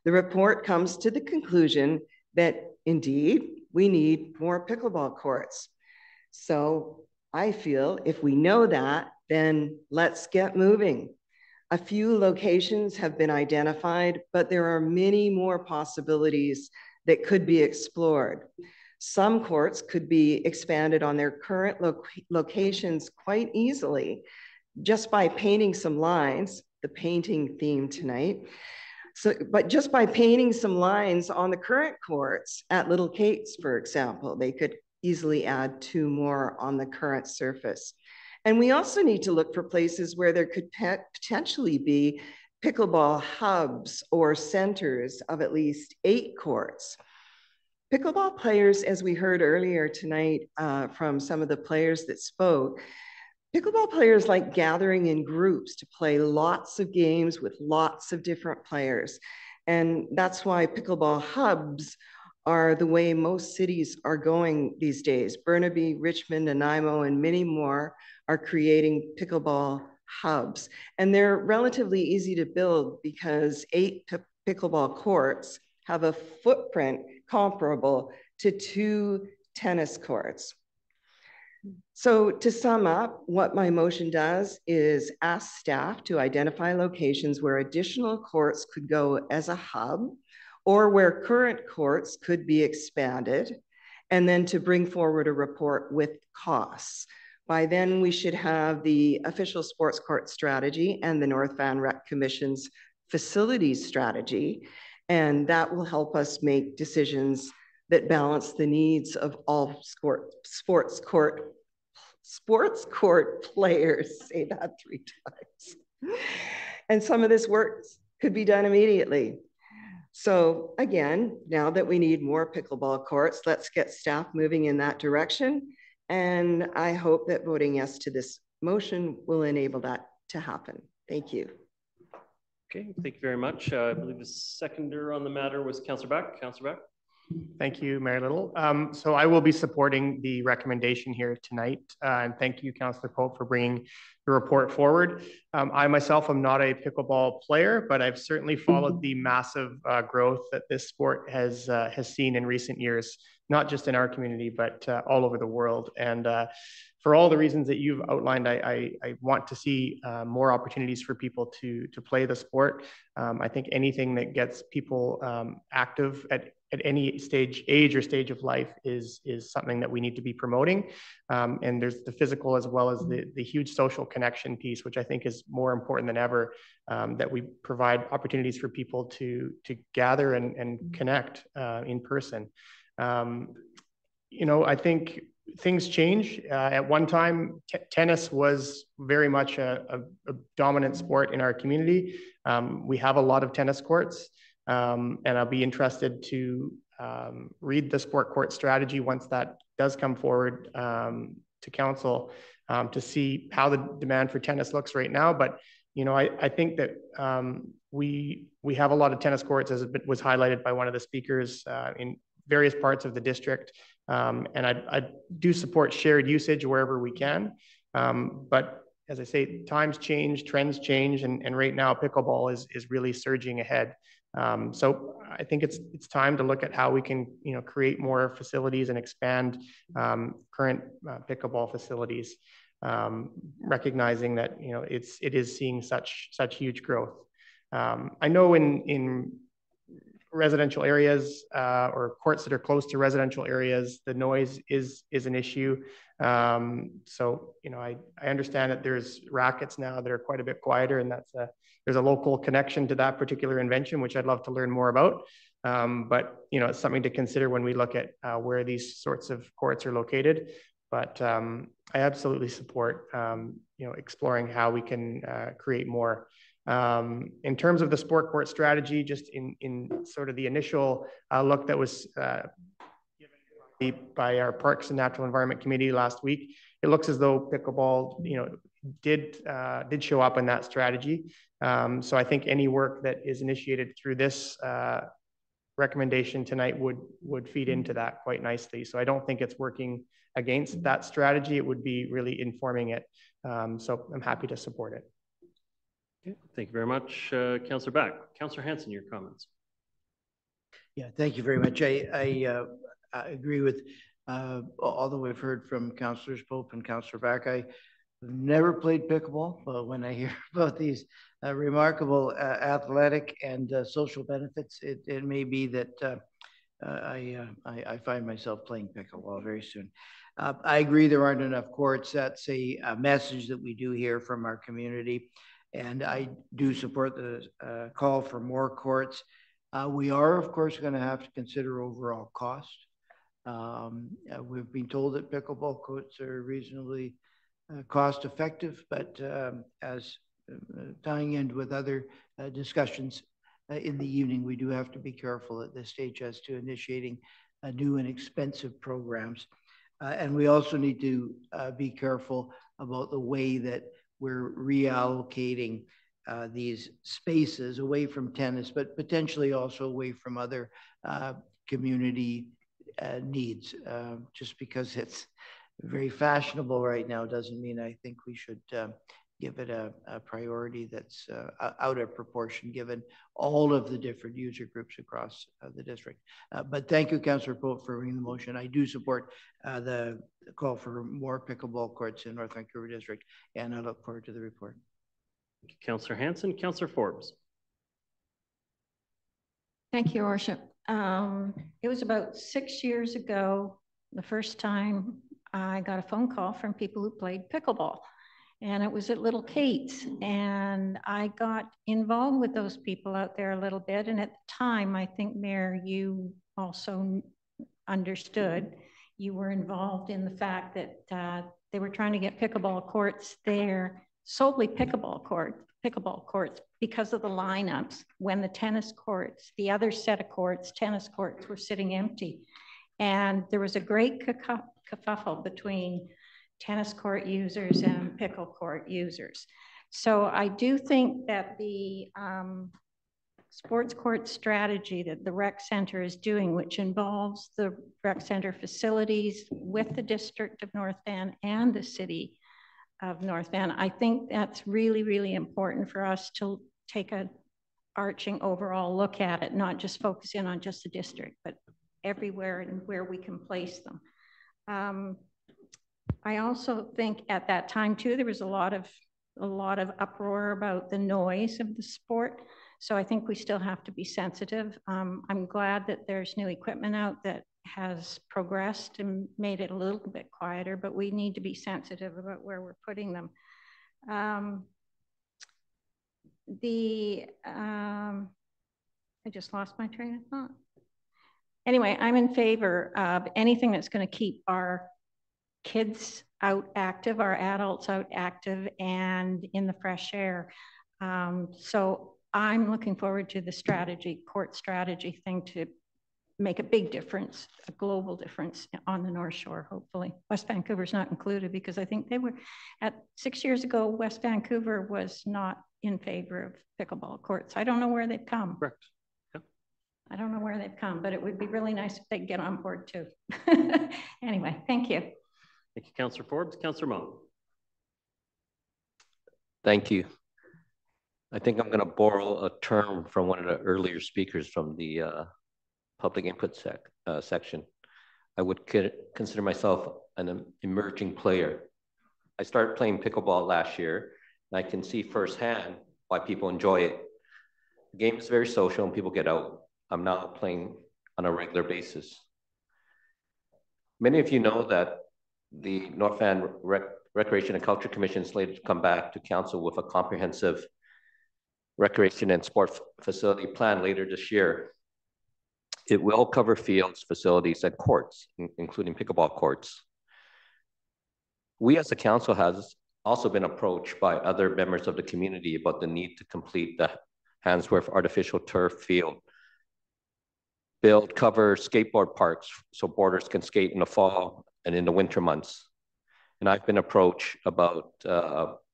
The report comes to the conclusion that indeed we need more pickleball courts. So I feel if we know that, then let's get moving. A few locations have been identified, but there are many more possibilities that could be explored. Some courts could be expanded on their current locations quite easily just by painting some lines, the painting theme tonight. But just by painting some lines on the current courts at Little Kate's, for example, they could easily add 2 more on the current surface. And we also need to look for places where there could potentially be pickleball hubs or centers of at least 8 courts. Pickleball players, as we heard earlier tonight from some of the players that spoke, pickleball players like gathering in groups to play lots of games with lots of different players. And that's why pickleball hubs are the way most cities are going these days. Burnaby, Richmond, Nanaimo, and many more are creating pickleball hubs. And they're relatively easy to build because 8 pickleball courts have a footprint comparable to 2 tennis courts. So to sum up, what my motion does is ask staff to identify locations where additional courts could go as a hub or where current courts could be expanded, and then to bring forward a report with costs. By then, we should have the official sports court strategy and the North Van Rec Commission's facilities strategy, and that will help us make decisions that balance the needs of all sports court players. Say that 3 times. And some of this work could be done immediately. So again, now that we need more pickleball courts, let's get staff moving in that direction. And I hope that voting yes to this motion will enable that to happen. Thank you. Okay, thank you very much. I believe the seconder on the matter was Councillor Back. Councillor Back. Thank you, Mayor Little. So I will be supporting the recommendation here tonight. And thank you, Councillor Pope, for bringing the report forward. I myself am not a pickleball player, but I've certainly followed the massive growth that this sport has seen in recent years, not just in our community, but all over the world. And for all the reasons that you've outlined, I want to see more opportunities for people to play the sport. I think anything that gets people active at any age or stage of life is something that we need to be promoting. And there's the physical as well as the huge social connection piece, which I think is more important than ever, that we provide opportunities for people to gather and connect in person. You know, I think things change. At one time, tennis was very much a dominant sport in our community. We have a lot of tennis courts. And I'll be interested to read the sport court strategy once that does come forward to council to see how the demand for tennis looks right now. But, you know, I think that we have a lot of tennis courts, as it was highlighted by one of the speakers, in various parts of the district. And I do support shared usage wherever we can. But as I say, times change, trends change, and right now pickleball is really surging ahead. So I think it's time to look at how we can, you know, create more facilities and expand current pickleball facilities, recognizing that, you know, it is seeing such huge growth. I know in residential areas or courts that are close to residential areas, the noise is an issue. So, you know, I understand that there's rackets now that are quite a bit quieter, and there's a local connection to that particular invention, which I'd love to learn more about. But, you know, it's something to consider when we look at where these sorts of courts are located. But I absolutely support, you know, exploring how we can create more. In terms of the sport court strategy, just in sort of the initial look that was given by our Parks and Natural Environment Committee last week, it looks as though pickleball, you know, did show up in that strategy. So I think any work that is initiated through this recommendation tonight would feed into that quite nicely. So I don't think it's working against that strategy. It would be really informing it. So I'm happy to support it. Okay, thank you very much, Councillor Back. Councillor Hanson, your comments. Yeah, thank you very much. I agree with all that we've heard from Councillors Pope and Councillor Back. I've never played pickleball, but when I hear about these remarkable athletic and social benefits, it may be that I find myself playing pickleball very soon. I agree there aren't enough courts. That's a message that we do hear from our community. And I do support the call for more courts. We are, of course, going to have to consider overall cost. We've been told that pickleball courts are reasonably cost effective, but as tying in with other discussions in the evening, we do have to be careful at this stage as to initiating new and expensive programs. And we also need to be careful about the way that we're reallocating these spaces away from tennis, but potentially also away from other community needs. Just because it's very fashionable right now doesn't mean I think we should give it a priority that's out of proportion given all of the different user groups across the district. But thank you, Councillor Pope, for bringing the motion. I do support the call for more pickleball courts in North Vancouver District, and I look forward to the report. Thank you, Councillor Hanson. Councillor Forbes. Thank you, Your Worship. It was about 6 years ago, the first time I got a phone call from people who played pickleball. And it was at Little Kate's, and I got involved with those people out there a little bit. And at the time, I think, Mayor, you also understood, you were involved in the fact that they were trying to get pickleball courts there, solely pickleball courts, because of the lineups when the tennis courts, the other set of courts, tennis courts were sitting empty. And there was a great kerfuffle between tennis court users and pickle court users. So I do think that the sports court strategy that the rec center is doing, which involves the rec center facilities with the District of North Van and the City of North Van. I think that's really, really important for us to take a arching overall look at it, not just focus in on just the district, but everywhere and where we can place them. I also think at that time too, there was a lot of uproar about the noise of the sport. So I think we still have to be sensitive. I'm glad that there's new equipment out that has progressed and made it a little bit quieter, but we need to be sensitive about where we're putting them. I just lost my train of thought. Anyway, I'm in favor of anything that's going to keep our kids out active, our adults out active and in the fresh air. So I'm looking forward to the court strategy thing to make a big difference, a global difference on the North Shore, hopefully. West Vancouver's not included because I think they were, 6 years ago, West Vancouver was not in favor of pickleball courts. I don't know where they've come. Correct. Yep. I don't know where they've come, but it would be really nice if they could get on board too. Anyway, thank you. Thank you, Councillor Forbes. Councillor Mo. Thank you. I think I'm going to borrow a term from one of the earlier speakers from the public input section. I would consider myself an emerging player. I started playing pickleball last year, and I can see firsthand why people enjoy it. The game is very social and people get out. I'm now playing on a regular basis. Many of you know that the North Van Recreation and Culture Commission is slated to come back to council with a comprehensive recreation and sport facility plan later this year. It will cover fields, facilities, and courts, including pickleball courts. We as a council has also been approached by other members of the community about the need to complete the Handsworth artificial turf field. Cover skateboard parks so boarders can skate in the fall and in the winter months. And I've been approached about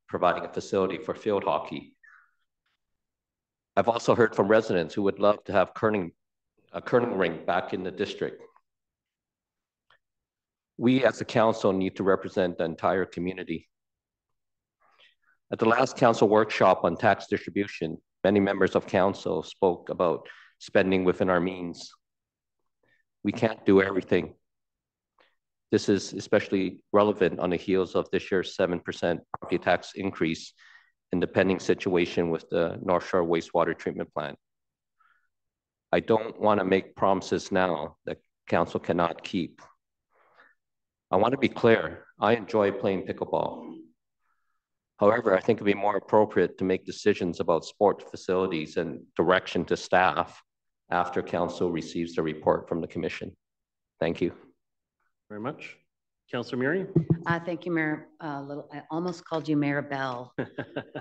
providing a facility for field hockey. I've also heard from residents who would love to have a curling ring back in the district. We as a council need to represent the entire community. At the last council workshop on tax distribution, many members of council spoke about spending within our means. We can't do everything. This is especially relevant on the heels of this year's 7% property tax increase and the pending situation with the North Shore wastewater treatment plant. I don't want to make promises now that council cannot keep. I want to be clear, I enjoy playing pickleball. However, I think it'd be more appropriate to make decisions about sport facilities and direction to staff after council receives the report from the commission. Thank you. Very much. Councillor Murray. Thank you, Mayor. I almost called you Mayor Bell.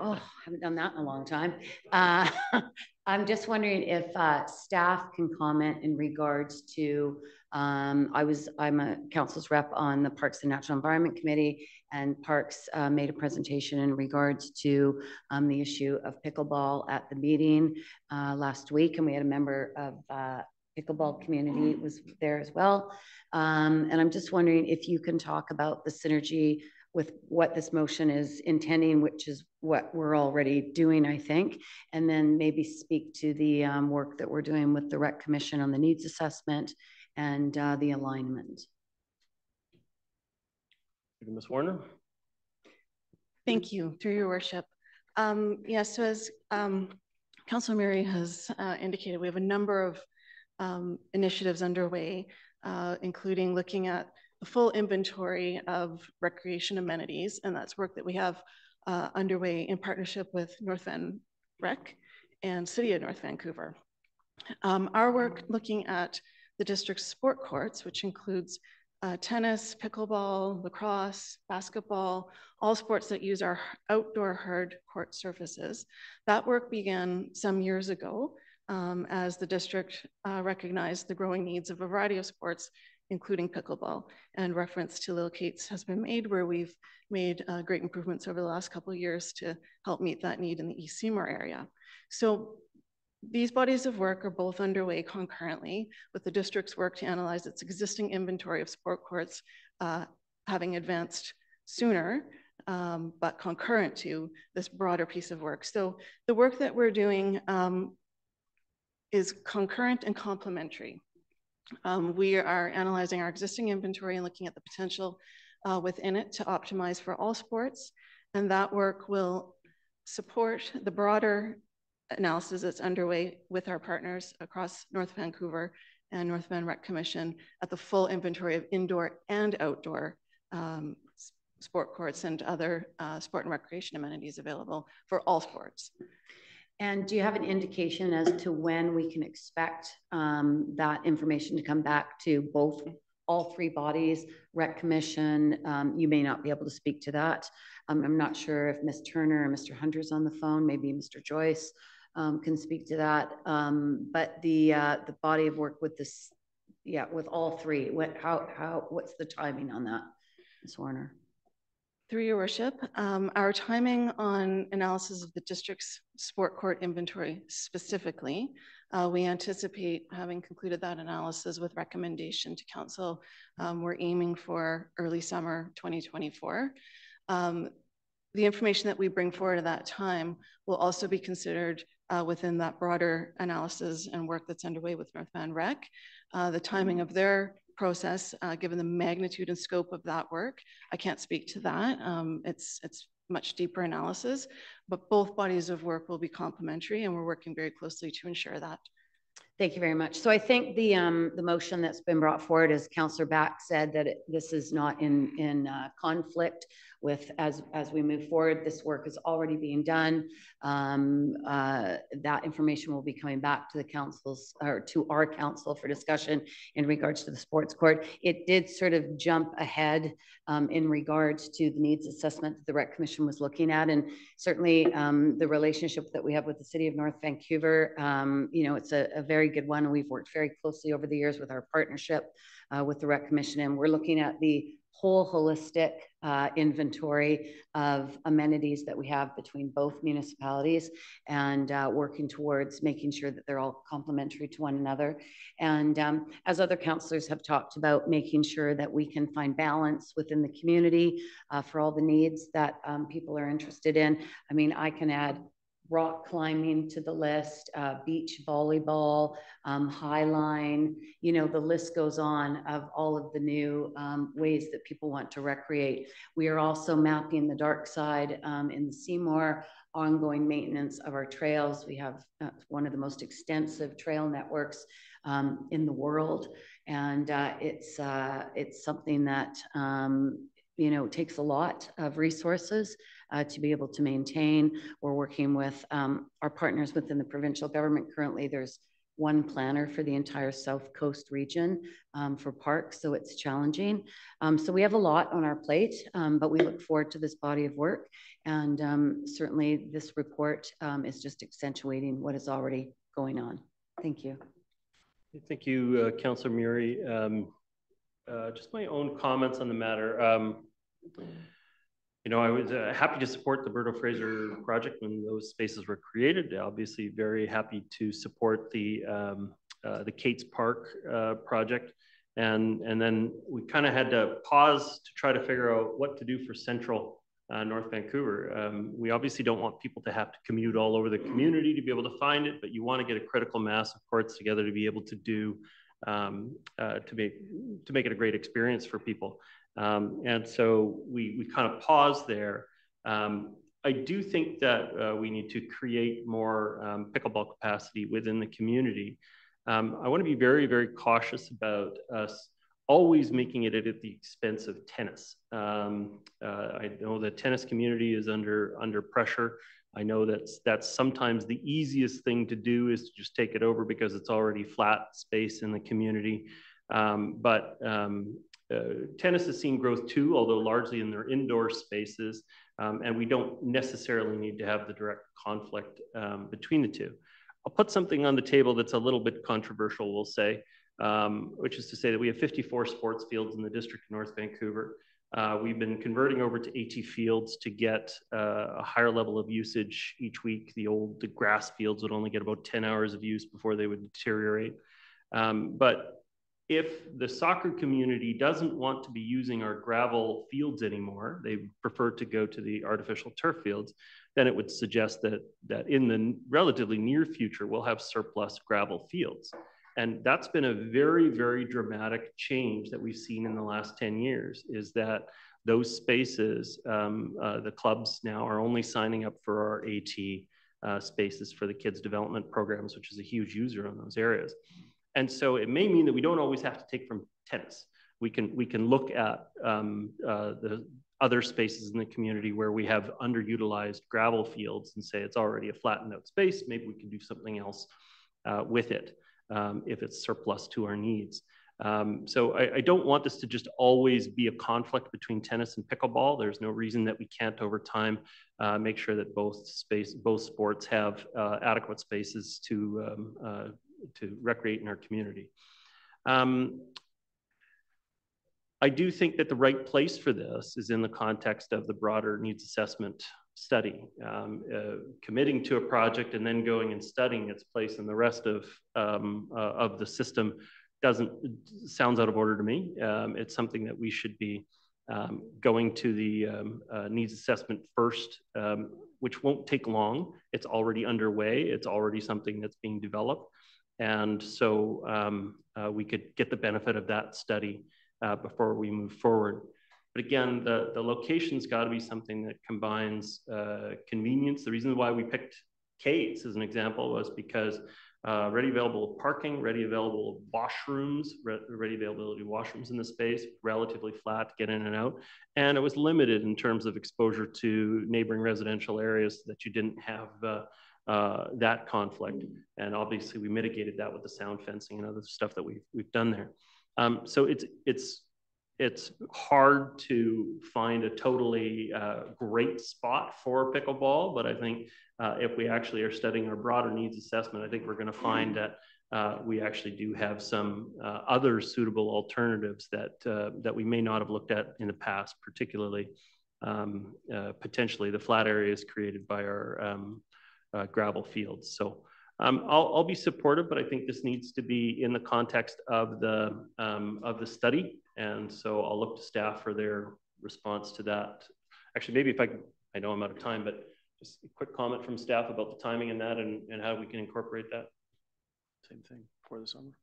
Oh, I haven't done that in a long time. I'm just wondering if staff can comment in regards to, I'm a council's rep on the Parks and Natural Environment Committee, and Parks made a presentation in regards to the issue of pickleball at the meeting last week, and we had a member of pickleball community was there as well. And I'm just wondering if you can talk about the synergy with what this motion is intending, which is what we're already doing, I think, and then maybe speak to the work that we're doing with the Rec Commission on the needs assessment and the alignment. Ms. Warner. Thank you, through your worship. Yes, so as Councilor Murray has indicated, we have a number of initiatives underway, including looking at the full inventory of recreation amenities, and that's work that we have underway in partnership with North Van Rec and City of North Vancouver. Our work looking at the district's sport courts, which includes tennis, pickleball, lacrosse, basketball, all sports that use our outdoor hard court surfaces. That work began some years ago as the district recognized the growing needs of a variety of sports, including pickleball, and reference to Lil Kate's has been made, where we've made great improvements over the last couple of years to help meet that need in the East Seymour area. So These bodies of work are both underway concurrently with the district's work to analyze its existing inventory of sport courts, having advanced sooner, but concurrent to this broader piece of work. So the work that we're doing is concurrent and complementary. We are analyzing our existing inventory and looking at the potential within it to optimize for all sports. And that work will support the broader analysis that's underway with our partners across North Vancouver and North Van Rec Commission at the full inventory of indoor and outdoor sport courts and other sport and recreation amenities available for all sports. And do you have an indication as to when we can expect that information to come back to all three bodies, Rec Commission? You may not be able to speak to that. I'm not sure if Ms. Turner or Mr. Hunter's on the phone, maybe Mr. Joyce can speak to that. But the body of work with this, with all three, what's the timing on that, Ms. Warner? Through your worship, our timing on analysis of the district's sport court inventory specifically, we anticipate having concluded that analysis with recommendation to council. We're aiming for early summer 2024. The information that we bring forward at that time will also be considered within that broader analysis and work that's underway with North Van Rec. The timing of their process, given the magnitude and scope of that work, I can't speak to that. It's much deeper analysis, but both bodies of work will be complementary, and we're working very closely to ensure that. Thank you very much. So I think the motion that's been brought forward, as Councillor Back said, that this is not in conflict with, as we move forward, this work is already being done. That information will be coming back to the councils, or to our council for discussion in regards to the sports court. It did sort of jump ahead in regards to the needs assessment that the Rec Commission was looking at. And certainly the relationship that we have with the City of North Vancouver, it's a very good one. And we've worked very closely over the years with our partnership with the Rec Commission. And we're looking at the whole holistic inventory of amenities that we have between both municipalities, and working towards making sure that they're all complementary to one another. And as other councillors have talked about, making sure that we can find balance within the community for all the needs that people are interested in. I mean, I can add rock climbing to the list, beach volleyball, highline, the list goes on of all of the new ways that people want to recreate. We are also mapping the dark side in the Seymour, ongoing maintenance of our trails. We have one of the most extensive trail networks in the world. And it's something that, takes a lot of resources to be able to maintain. We're working with our partners within the provincial government. Currently, there's one planner for the entire South Coast region for parks, so it's challenging. So we have a lot on our plate, but we look forward to this body of work. And certainly this report is just accentuating what is already going on. Thank you. Thank you, Councillor Murray. Just my own comments on the matter. I was happy to support the Berto Fraser project when those spaces were created. Obviously, very happy to support the Kate's Park project, and then we kind of had to pause to try to figure out what to do for central North Vancouver. We obviously don't want people to have to commute all over the community to be able to find it, but you want to get a critical mass of courts together to be able to do to make it a great experience for people. And so we kind of paused there. I do think that we need to create more pickleball capacity within the community. I want to be very, very cautious about us always making it at the expense of tennis. I know the tennis community is under pressure. I know that's sometimes the easiest thing to do is to just take it over because it's already flat space in the community. But tennis has seen growth too, although largely in their indoor spaces, and we don't necessarily need to have the direct conflict between the two. I'll put something on the table that's a little bit controversial, we'll say, which is to say that we have 54 sports fields in the District of North Vancouver. We've been converting over to AT fields to get a higher level of usage each week. The grass fields would only get about 10 hours of use before they would deteriorate. But if the soccer community doesn't want to be using our gravel fields anymore, they prefer to go to the artificial turf fields, then it would suggest that in the relatively near future, we'll have surplus gravel fields. And that's been a very, very dramatic change that we've seen in the last 10 years, is that those spaces, the clubs now are only signing up for our AT spaces for the kids' development programs, which is a huge user on those areas. And so it may mean that we don't always have to take from tennis. We can look at the other spaces in the community where we have underutilized gravel fields and say it's already a flattened out space. Maybe we can do something else with it if it's surplus to our needs. So I don't want this to just always be a conflict between tennis and pickleball. There's no reason that we can't over time make sure that both sports have adequate spaces to recreate in our community. I do think that the right place for this is in the context of the broader needs assessment study. Committing to a project and then going and studying its place in the rest of the system sounds out of order to me. It's something that we should be going to the needs assessment first, which won't take long. It's already underway. It's already something that's being developed. And so we could get the benefit of that study before we move forward. But again, the location's got to be something that combines convenience. The reason why we picked Kate's as an example was because ready available parking, ready available washrooms, ready availability of washrooms in the space, relatively flat to get in and out. And it was limited in terms of exposure to neighboring residential areas so that you didn't have that conflict. And obviously we mitigated that with the sound fencing and other stuff that we've done there. So it's hard to find a totally great spot for pickleball, but I think if we actually are studying our broader needs assessment, I think we're going to find that we actually do have some other suitable alternatives that we may not have looked at in the past, particularly potentially the flat areas created by our gravel fields. So I'll be supportive, but I think this needs to be in the context of the study. And so I'll look to staff for their response to that. Actually, maybe if I know I'm out of time, but just a quick comment from staff about the timing in that and how we can incorporate that. Same thing for the summer.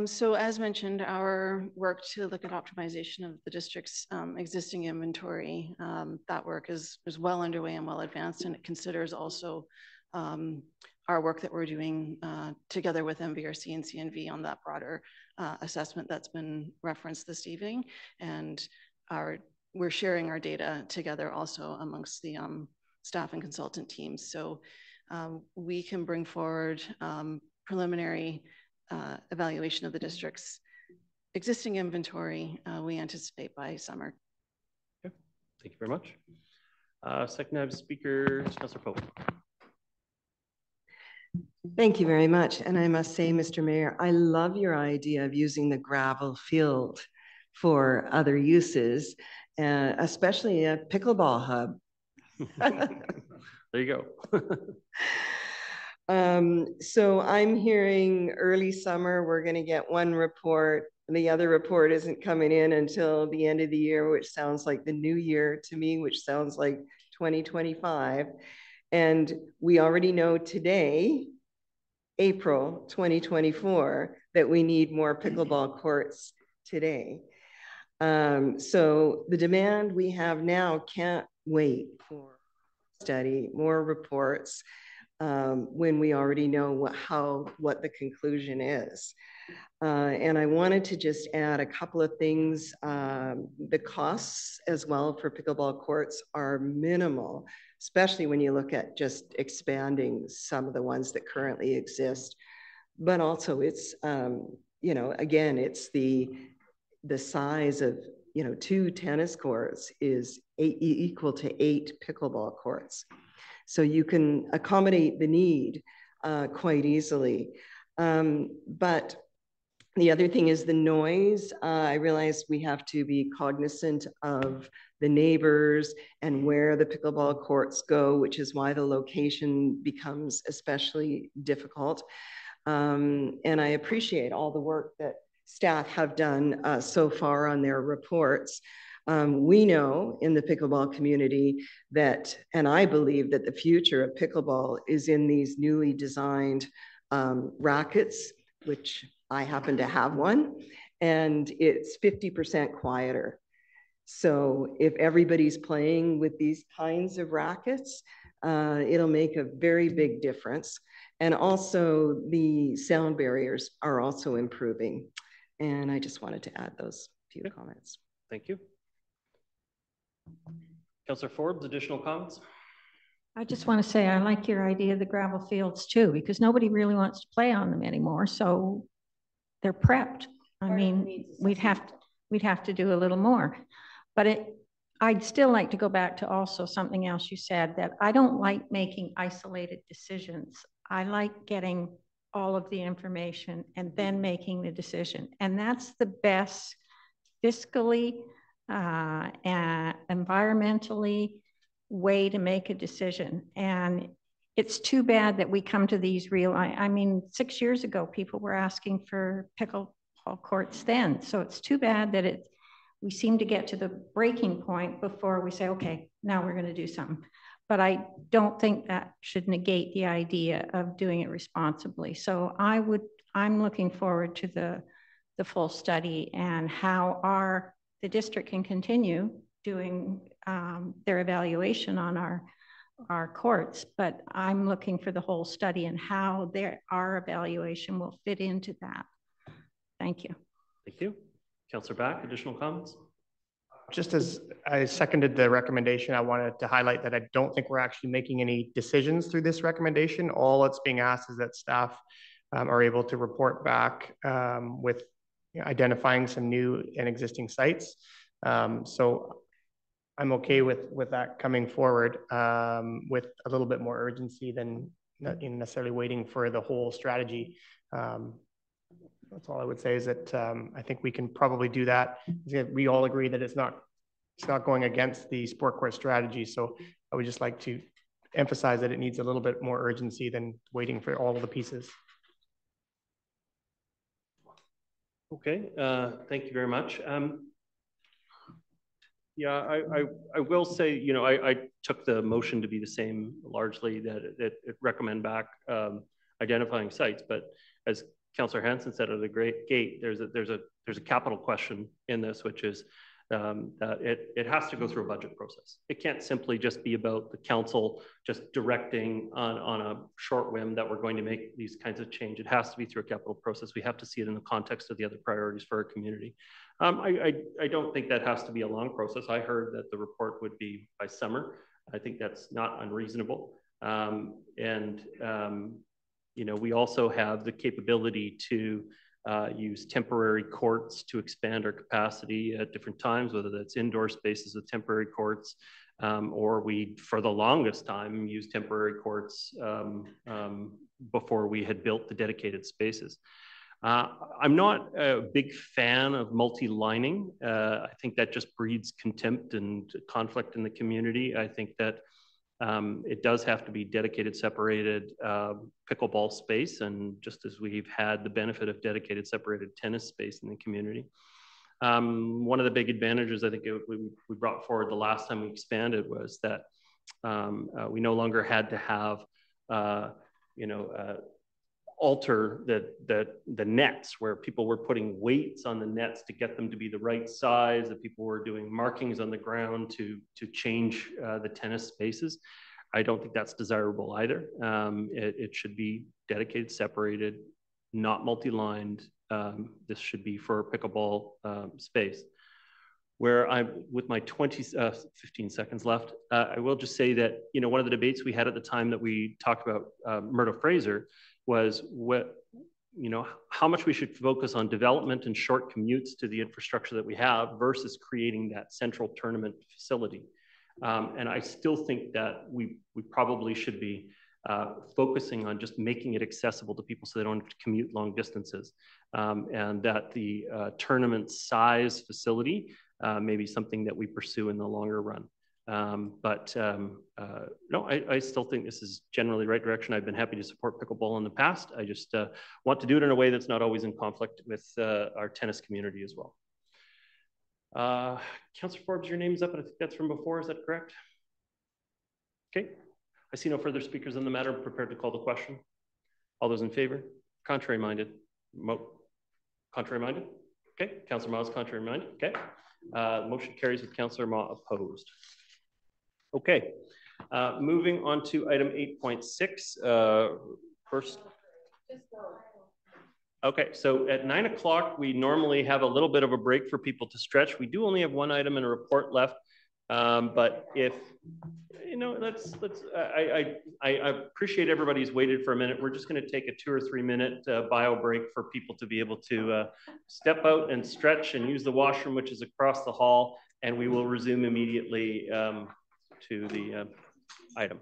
So as mentioned, our work to look at optimization of the district's existing inventory, that work is well underway and well advanced, and it considers also our work that we're doing together with MVRC and CNV on that broader assessment that's been referenced this evening. And we're sharing our data together also amongst the staff and consultant teams. So we can bring forward preliminary evaluation of the district's existing inventory, we anticipate by summer. Okay. Thank you very much. Second speaker, Councillor Pope. Thank you very much. And I must say, Mr. Mayor, I love your idea of using the gravel field for other uses, especially a pickleball hub. There you go. So I'm hearing early summer, we're going to get one report. And the other report isn't coming in until the end of the year, which sounds like the new year to me, which sounds like 2025. And we already know today, April 2024, that we need more pickleball courts today. So the demand we have now can't wait for study, more reports, when we already know what the conclusion is. And I wanted to just add a couple of things. The costs as well for pickleball courts are minimal, especially when you look at just expanding some of the ones that currently exist. But also it's, you know, again, it's the size of, you know, 2 tennis courts is equal to 8 pickleball courts. So you can accommodate the need quite easily. But The other thing is the noise. I realize we have to be cognizant of the neighbors and where the pickleball courts go, which is why the location becomes especially difficult. And I appreciate all the work that staff have done so far on their reports. We know in the pickleball community that, and I believe that the future of pickleball is in these newly designed rackets, which I happen to have one, and it's 50% quieter. So if everybody's playing with these kinds of rackets, it'll make a very big difference. And also the sound barriers are also improving. And I just wanted to add those few comments. Thank you. Councillor Forbes, additional comments? I just want to say I like your idea of the gravel fields too, because nobody really wants to play on them anymore. So they're prepped. I mean, we'd have to do a little more. But I'd still like to go back to also something else you said, that I don't like making isolated decisions. I like getting all of the information and then making the decision. And that's the best fiscally and environmentally way to make a decision. And it's too bad that we come to these I mean, 6 years ago, people were asking for pickleball courts then. So it's too bad that we seem to get to the breaking point before we say, okay, now we're going to do something. But I don't think that should negate the idea of doing it responsibly. So I'm looking forward to the full study and how the district can continue doing their evaluation on our courts, but I'm looking for the whole study and how our evaluation will fit into that. Thank you. Thank you. Councillor Back, additional comments? Just as I seconded the recommendation, I wanted to highlight that I don't think we're actually making any decisions through this recommendation. All that's being asked is that staff are able to report back with identifying some new and existing sites. So I'm okay with that coming forward with a little bit more urgency than not necessarily waiting for the whole strategy. That's all I would say is that I think we can probably do that. We all agree that it's not going against the sport court strategy. So I would just like to emphasize that it needs a little bit more urgency than waiting for all of the pieces. Okay, thank you very much. Yeah, I will say, you know, I took the motion to be the same largely, that it recommend back identifying sites, but as Councillor Hansen said at the gate, there's a capital question in this, which is that it has to go through a budget process. It can't simply just be about the council just directing on a short whim that we're going to make these kinds of change. It has to be through a capital process. We have to see it in the context of the other priorities for our community. I don't think that has to be a long process. I heard that the report would be by summer. I think that's not unreasonable. You know, we also have the capability to use temporary courts to expand our capacity at different times, whether that's indoor spaces with temporary courts, or we, for the longest time, used temporary courts before we had built the dedicated spaces. I'm not a big fan of multi-lining. I think that just breeds contempt and conflict in the community. I think that it does have to be dedicated, separated pickleball space, and just as we've had the benefit of dedicated, separated tennis space in the community. One of the big advantages I think we brought forward the last time we expanded was that we no longer had to have, alter the nets, where people were putting weights on the nets to get them to be the right size, that people were doing markings on the ground to change the tennis spaces. I don't think that's desirable either. It should be dedicated, separated, not multi-lined. This should be for pickleball space. Where I'm, with my 15 seconds left, I will just say that, you know, one of the debates we had at the time that we talked about Murdo Fraser was how much we should focus on development and short commutes to the infrastructure that we have versus creating that central tournament facility. And I still think that we probably should be focusing on just making it accessible to people so they don't have to commute long distances. and that the tournament size facility may be something that we pursue in the longer run. No, I still think this is generally the right direction. I've been happy to support pickleball in the past. I just want to do it in a way that's not always in conflict with our tennis community as well. Councillor Forbes, your name's up, and I think that's from before. Is that correct? Okay. I see no further speakers on the matter. I'm prepared to call the question. All those in favor? Contrary minded? Contrary minded? Okay. Councillor Ma is contrary minded. Okay. Motion carries with Councillor Ma opposed. Okay. Moving on to item 8.6. First. Okay, so at 9 o'clock, we normally have a little bit of a break for people to stretch. We do only have one item in a report left, but if, you know, I appreciate everybody's waited for a minute. We're just gonna take a 2 or 3 minute bio break for people to be able to step out and stretch and use the washroom, which is across the hall, and we will resume immediately to the item.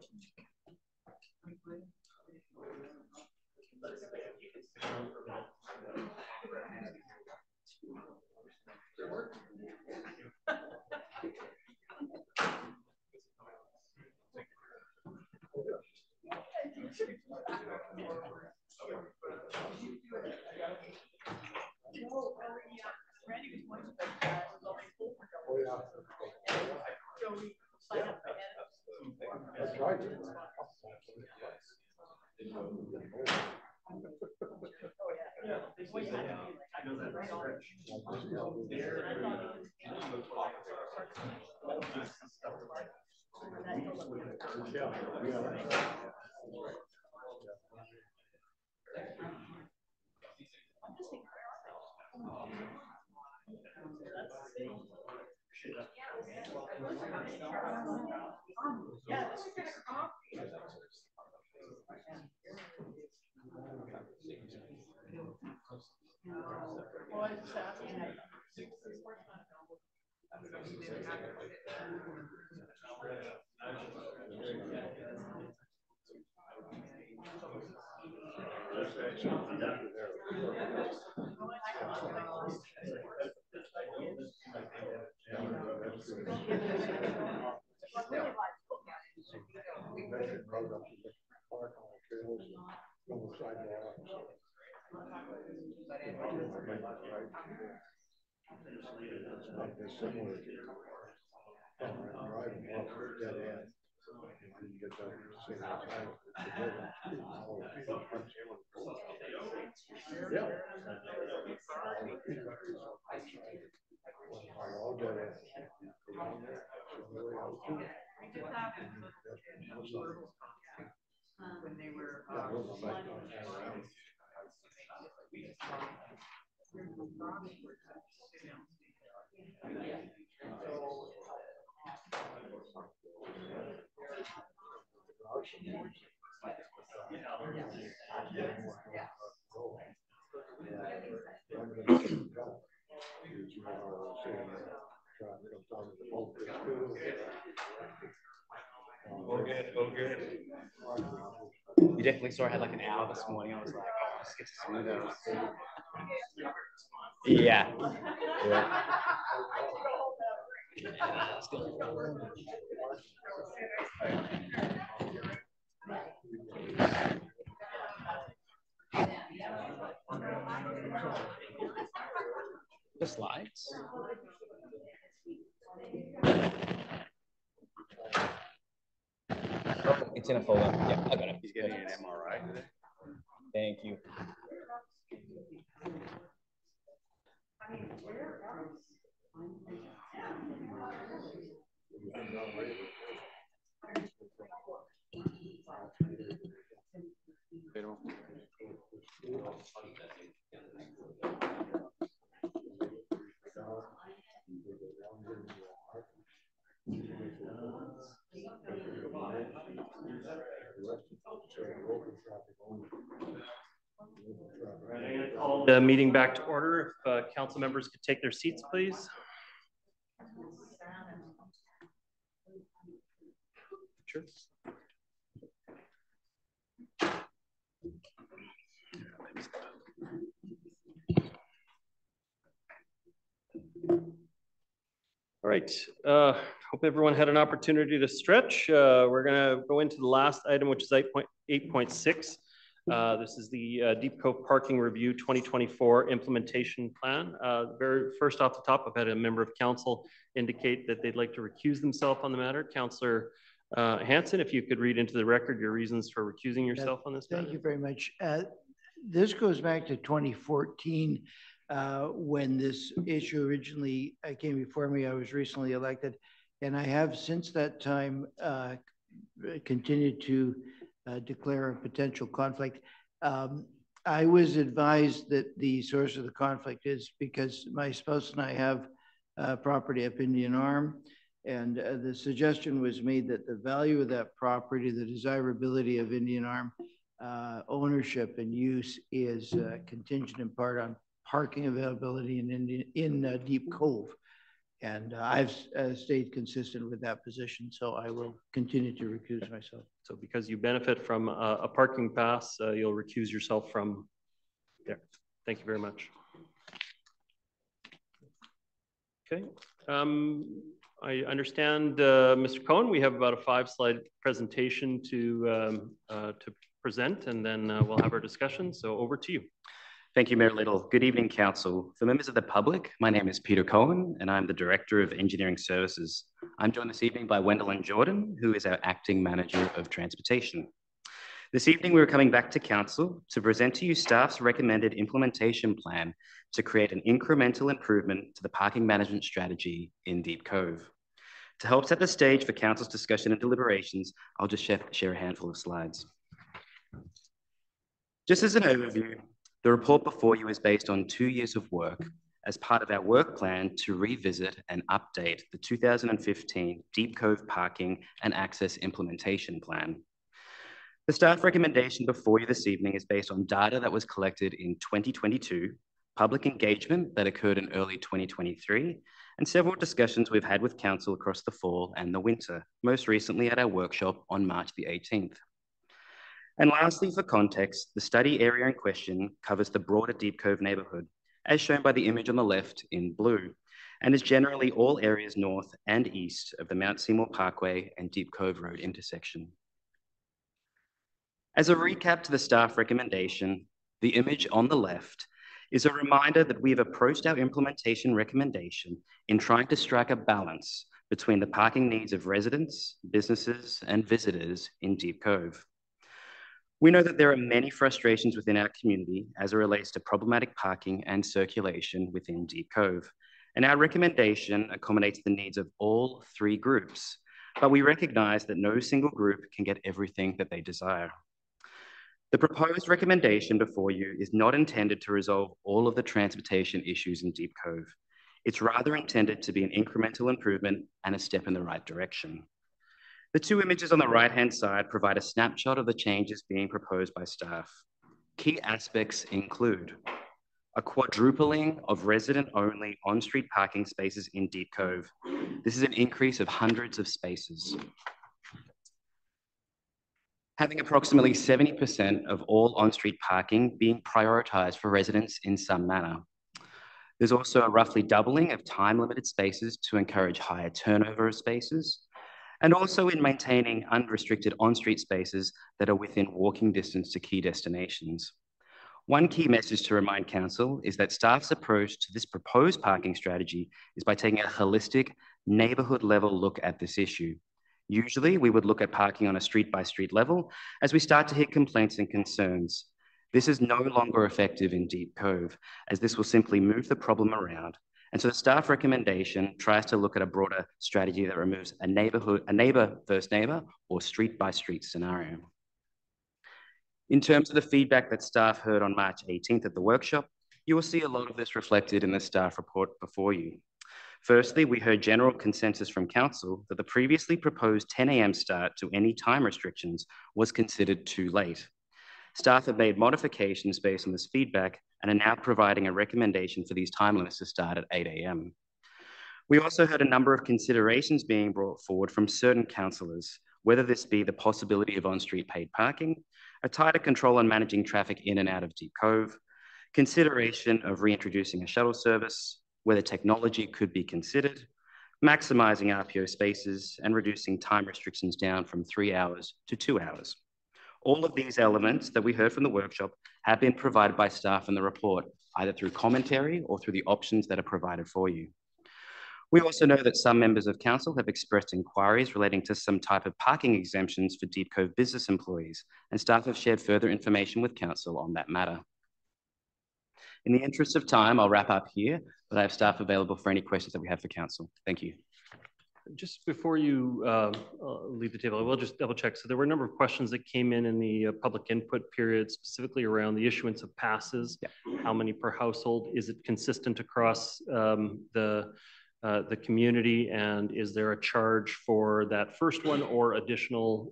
You definitely saw I had like an hour this morning. I was like, oh, let's get to smooth out. Yeah. The slides. It's in a folder. Yeah, I got it. He's getting an MRI today. Thank you. Right, I'm going to call the meeting back to order. If council members could take their seats, please. Sure. All right. Hope everyone had an opportunity to stretch. We're going to go into the last item, which is 8.6. This is the Deep Cove Parking Review 2024 Implementation Plan. Very first off the top, I've had a member of council indicate that they'd like to recuse themselves on the matter. Councillor Hanson, if you could read into the record your reasons for recusing yourself on this matter. Thank you very much. This goes back to 2014 when this issue originally came before me. I was recently elected, and I have since that time continued to declare a potential conflict. I was advised that the source of the conflict is because my spouse and I have property up Indian Arm, and the suggestion was made that the value of that property, the desirability of Indian Arm ownership and use is contingent in part on parking availability in Deep Cove. And I've stayed consistent with that position, so I will continue to recuse myself. So because you benefit from a parking pass, you'll recuse yourself from there. Thank you very much. Okay. I understand, Mr. Cohen, we have about a 5-slide presentation to present, and then we'll have our discussion. So over to you. Thank you, Mayor Little. Good evening, Council. For members of the public, my name is Peter Cohen, and I'm the Director of Engineering Services. I'm joined this evening by Wendelin Jordan, who is our Acting Manager of Transportation. This evening, we're coming back to Council to present to you staff's recommended implementation plan to create an incremental improvement to the parking management strategy in Deep Cove. To help set the stage for Council's discussion and deliberations, I'll just share a handful of slides. Just as an overview, the report before you is based on 2 years of work as part of our work plan to revisit and update the 2015 Deep Cove Parking and Access Implementation Plan. The staff recommendation before you this evening is based on data that was collected in 2022, public engagement that occurred in early 2023, and several discussions we've had with Council across the fall and the winter, most recently at our workshop on March the 18th. And lastly, for context, the study area in question covers the broader Deep Cove neighbourhood, as shown by the image on the left in blue, and is generally all areas north and east of the Mount Seymour Parkway and Deep Cove Road intersection. As a recap to the staff recommendation, the image on the left is a reminder that we've approached our implementation recommendation in trying to strike a balance between the parking needs of residents, businesses, and visitors in Deep Cove. We know that there are many frustrations within our community as it relates to problematic parking and circulation within Deep Cove, and our recommendation accommodates the needs of all 3 groups, but we recognize that no single group can get everything that they desire. The proposed recommendation before you is not intended to resolve all of the transportation issues in Deep Cove. It's rather intended to be an incremental improvement and a step in the right direction. The 2 images on the right-hand side provide a snapshot of the changes being proposed by staff. Key aspects include a quadrupling of resident-only on-street parking spaces in Deep Cove. This is an increase of hundreds of spaces. Having approximately 70% of all on-street parking being prioritized for residents in some manner. There's also a roughly doubling of time-limited spaces to encourage higher turnover of spaces, and also in maintaining unrestricted on-street spaces that are within walking distance to key destinations. One key message to remind Council is that staff's approach to this proposed parking strategy is by taking a holistic, neighbourhood-level look at this issue. Usually, we would look at parking on a street-by-street level as we start to hear complaints and concerns. This is no longer effective in Deep Cove, as this will simply move the problem around. And so the staff recommendation tries to look at a broader strategy that removes a neighbor first neighbor or street by street scenario. In terms of the feedback that staff heard on March 18th at the workshop, you will see a lot of this reflected in the staff report before you. Firstly, we heard general consensus from Council that the previously proposed 10 a.m. start to any time restrictions was considered too late. Staff have made modifications based on this feedback and are now providing a recommendation for these time limits to start at 8 a.m. We also heard a number of considerations being brought forward from certain councillors, whether this be the possibility of on-street paid parking, a tighter control on managing traffic in and out of Deep Cove, consideration of reintroducing a shuttle service, whether technology could be considered, maximizing RPO spaces, and reducing time restrictions down from 3 hours to 2 hours. All of these elements that we heard from the workshop have been provided by staff in the report, either through commentary or through the options that are provided for you. We also know that some members of council have expressed inquiries relating to some type of parking exemptions for Deep Cove business employees, and staff have shared further information with council on that matter. In the interest of time, I'll wrap up here, but I have staff available for any questions that we have for council. Thank you. Just before you leave the table, I will just double check. So there were a number of questions that came in the public input period, specifically around the issuance of passes. Yeah. How many per household? Is it consistent across the community, and is there a charge for that first one or additional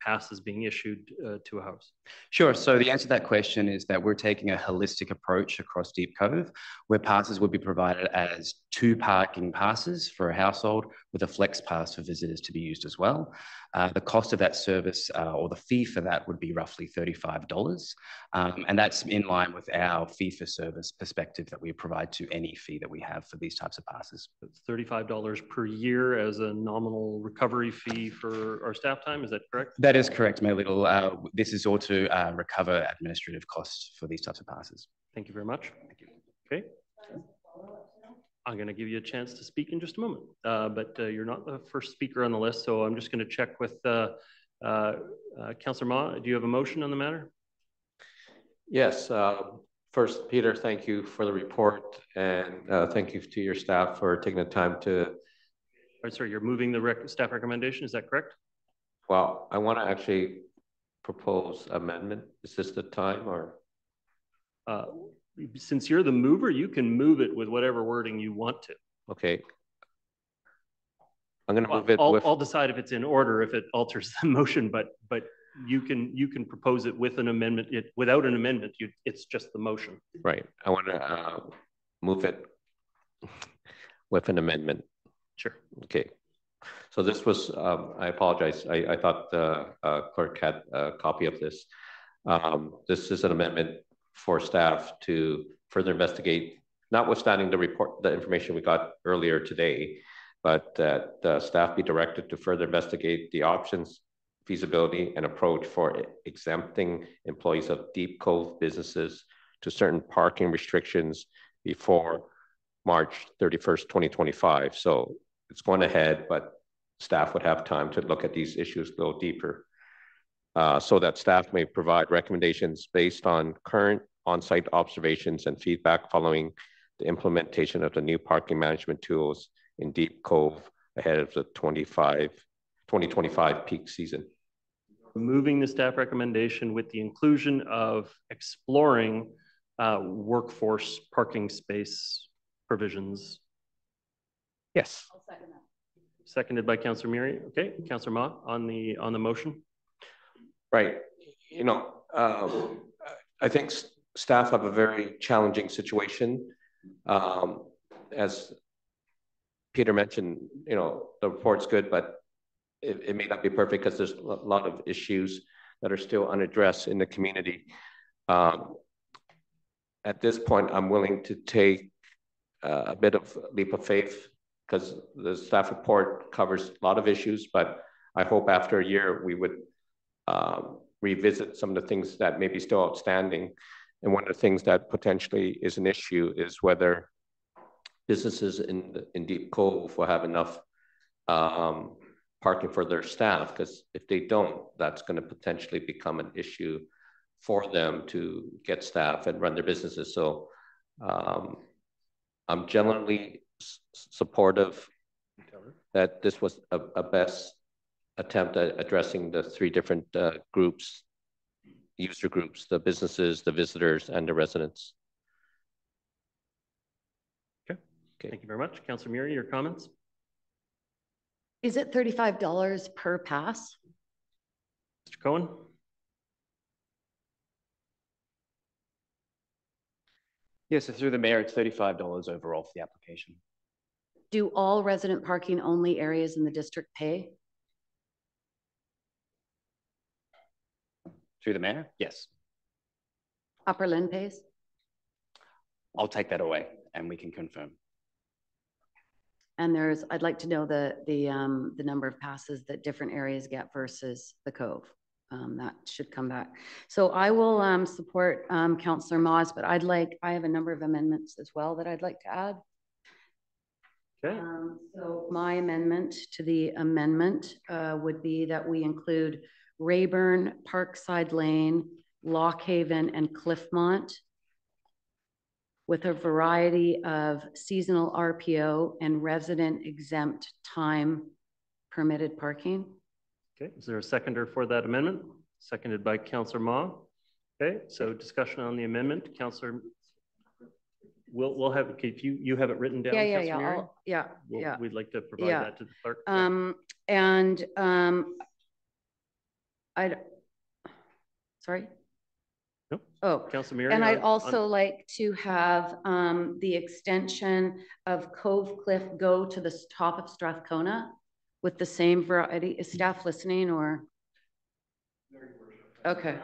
passes being issued to a house? Sure. So the answer to that question is that we're taking a holistic approach across Deep Cove, where passes would be provided as 2 parking passes for a household with a flex pass for visitors to be used as well. The cost of that service or the fee for that would be roughly $35. And that's in line with our fee for service perspective that we provide to any fee that we have for these types of passes. It's $35 per year as a nominal recovery fee for our staff time. Is that correct? That is correct, Mayor Little. This is all to recover administrative costs for these types of passes. Thank you very much. Thank you. Okay. I'm going to give you a chance to speak in just a moment, but you're not the first speaker on the list, so I'm just going to check with Councillor Ma. Do you have a motion on the matter? Yes. First, Peter, thank you for the report, and thank you to your staff for taking the time to... Sorry, you're moving the staff recommendation, is that correct? Well, I want to actually propose amendment. Is this the time, or...? Since you're the mover, you can move it with whatever wording you want to. Okay. I'm going to move it I'll decide if it's in order, if it alters the motion, but you can propose it with an amendment. Without an amendment, it's just the motion. Right. I want to move it with an amendment. Sure. Okay. So this was, I apologize. I thought the clerk had a copy of this. This is an amendment for staff to further investigate, notwithstanding the information we got earlier today, but that staff be directed to further investigate the options, feasibility, and approach for exempting employees of Deep Cove businesses to certain parking restrictions before March 31st, 2025. So it's going ahead, but staff would have time to look at these issues a little deeper. So that staff may provide recommendations based on current on-site observations and feedback following the implementation of the new parking management tools in Deep Cove ahead of the 2025 peak season. Moving the staff recommendation with the inclusion of exploring workforce parking space provisions. Yes. I'll second that. Seconded by Councillor Miri. Okay, Councillor Ma on the motion. Right. You know, I think staff have a very challenging situation. As Peter mentioned, you know, the report's good, but it may not be perfect because there's a lot of issues that are still unaddressed in the community. At this point, I'm willing to take a bit of leap of faith because the staff report covers a lot of issues, but I hope after a year we would revisit some of the things that may be still outstanding. And one of the things that potentially is an issue is whether businesses in Deep Cove will have enough parking for their staff, because if they don't, that's going to potentially become an issue for them to get staff and run their businesses. So I'm generally supportive that this was a best attempt at addressing the 3 different groups, user groups, the businesses, the visitors, and the residents. Okay. Thank you very much. Councillor Miri, your comments? Is it $35 per pass? Mr. Cohen? Yes, so through the mayor, it's $35 overall for the application. Do all resident parking only areas in the district pay? Through the mayor? Yes. Upper Lynn pays? I'll take that away and we can confirm. And I'd like to know the number of passes that different areas get versus the Cove. That should come back. So I will support Councillor Moss, but I have a number of amendments as well that I'd like to add. Okay. So my amendment to the amendment would be that we include Rayburn, Parkside Lane, Lockhaven, and Cliffmont with a variety of seasonal RPO and resident exempt time permitted parking. Okay, is there a seconder for that amendment? Seconded by Councillor Ma. Okay, so discussion on the amendment. Councillor, we'll have, okay, if you have it written down, we'd like to provide that to the clerk. Sorry? Nope. Oh, Councillor Miri, and I'd also like to have the extension of Cove Cliff go to the top of Strathcona with the same variety. Is staff listening or? Okay.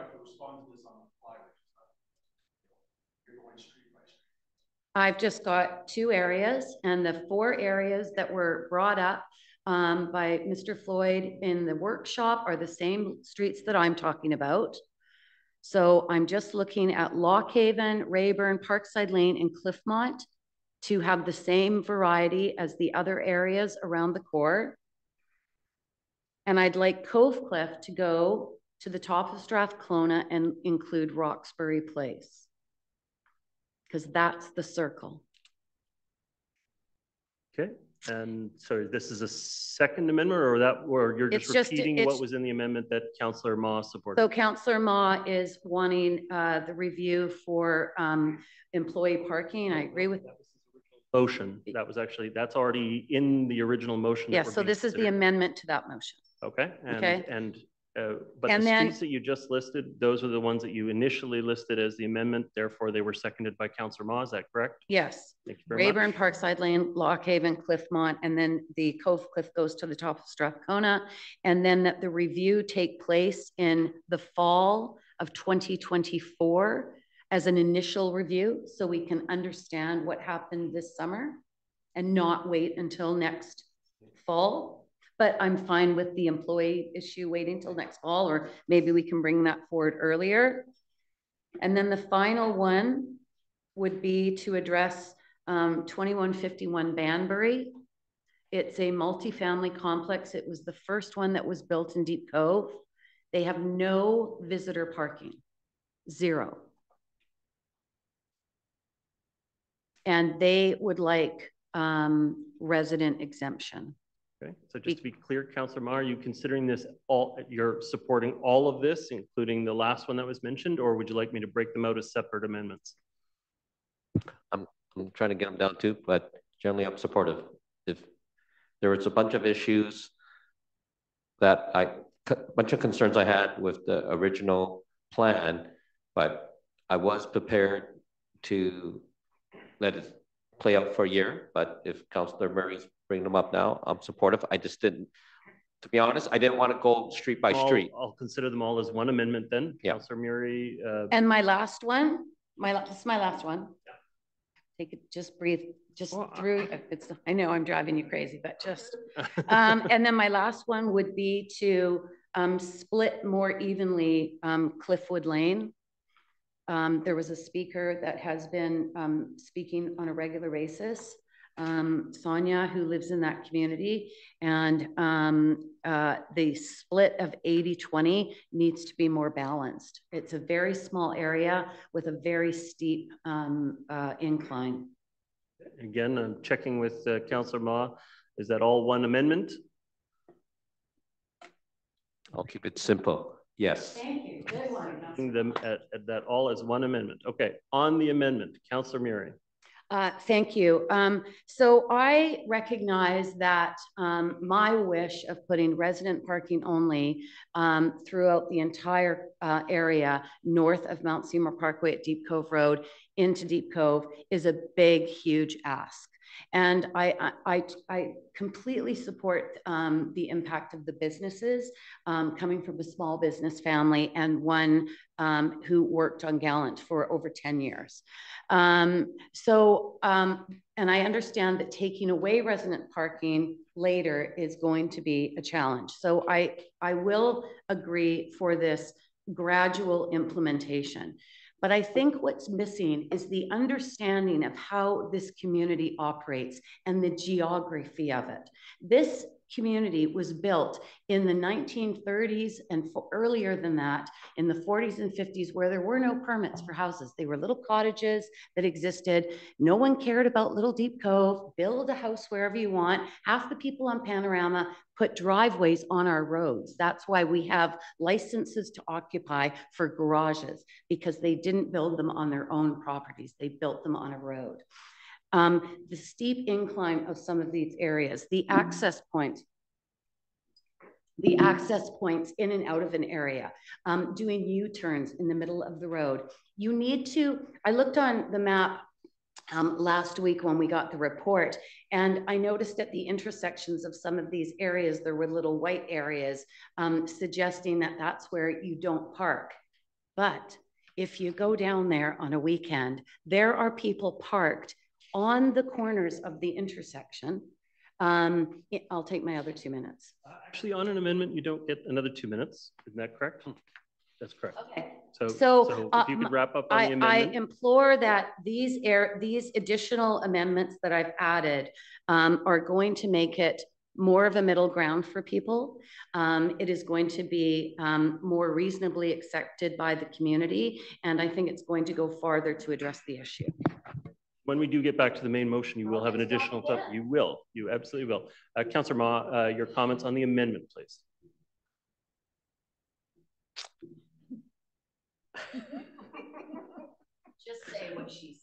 I've just got 2 areas, and the 4 areas that were brought up by Mr. Floyd in the workshop are the same streets that I'm talking about. So I'm just looking at Lockhaven, Rayburn, Parkside Lane, and Cliffmont to have the same variety as the other areas around the core. And I'd like Cove Cliff to go to the top of Strathcona and include Roxbury Place, because that's the circle. Okay, and so this is a second amendment, or you're just repeating what was in the amendment that Councillor Ma supported? So Councillor Ma is wanting the review for employee parking. I agree with that. Motion. That was actually, that's already in the original motion. Yes, so this is the amendment to that motion. Okay. But and the then, streets that you just listed, those are the ones that you initially listed as the amendment. Therefore, they were seconded by Councillor Ma. Is that correct? Yes. Thank you very much. Rayburn, Parkside Lane, Lockhaven, Cliffmont, and then the Cove Cliff goes to the top of Strathcona. And then that the review take place in the fall of 2024 as an initial review, so we can understand what happened this summer and not wait until next fall. But I'm fine with the employee issue waiting till next fall, or maybe we can bring that forward earlier. And then the final one would be to address 2151 Banbury. It's a multifamily complex. It was the first one that was built in Deep Cove. They have no visitor parking, 0. And they would like resident exemption. Okay, so just to be clear, Councillor Ma, are you considering this you're supporting all of this, including the last one that was mentioned, or would you like me to break them out as separate amendments? I'm trying to get them down too, but generally I'm supportive. If there was a bunch of issues a bunch of concerns I had with the original plan, but I was prepared to let it play out for a year. But if Councillor Murray's bringing them up now, I'm supportive. I just didn't, to be honest, I didn't want to go street by street. I'll consider them all as one amendment then. Yeah. Councillor Murray. And my last one, this is my last one. Yeah. Take it, just breathe, just through. I know I'm driving you crazy, but just. And then my last one would be to split more evenly Cliffwood Lane. There was a speaker that has been speaking on a regular basis, Sonia, who lives in that community, and the split of 80-20 needs to be more balanced. It's a very small area with a very steep incline. Again, I'm checking with Councillor Ma. Is that all one amendment? I'll keep it simple. Yes. Thank you. Good one. Them at that all as one amendment. Okay, on the amendment, Councillor Murray. Thank you. So I recognize that my wish of putting resident parking only throughout the entire area north of Mount Seymour Parkway at Deep Cove Road into Deep Cove is a big, huge ask. And I completely support the impact of the businesses coming from a small business family and one who worked on Gallant for over 10 years. And I understand that taking away resident parking later is going to be a challenge. So I will agree for this gradual implementation. But I think what's missing is the understanding of how this community operates and the geography of it. This community was built in the 1930s and earlier than that, in the 40s and 50s, where there were no permits for houses. They were little cottages that existed. No one cared about Little Deep Cove. Build a house wherever you want. Half the people on Panorama put driveways on our roads. That's why we have licenses to occupy for garages, because they didn't build them on their own properties. They built them on a road. The steep incline of some of these areas, the access points in and out of an area, doing U-turns in the middle of the road. You need to, I looked on the map last week when we got the report, and I noticed at the intersections of some of these areas, there were little white areas suggesting that that's where you don't park. But if you go down there on a weekend, there are people parked on the corners of the intersection. I'll take my other 2 minutes. Actually, on an amendment, you don't get another 2 minutes. Isn't that correct? That's correct. Okay. So if you could wrap up on the amendment. I implore that these additional amendments that I've added are going to make it more of a middle ground for people. It is going to be more reasonably accepted by the community, and I think it's going to go farther to address the issue. When we do get back to the main motion, you will have an additional stuff. You will. You absolutely will. Councillor Ma, your comments on the amendment, please. Just say what she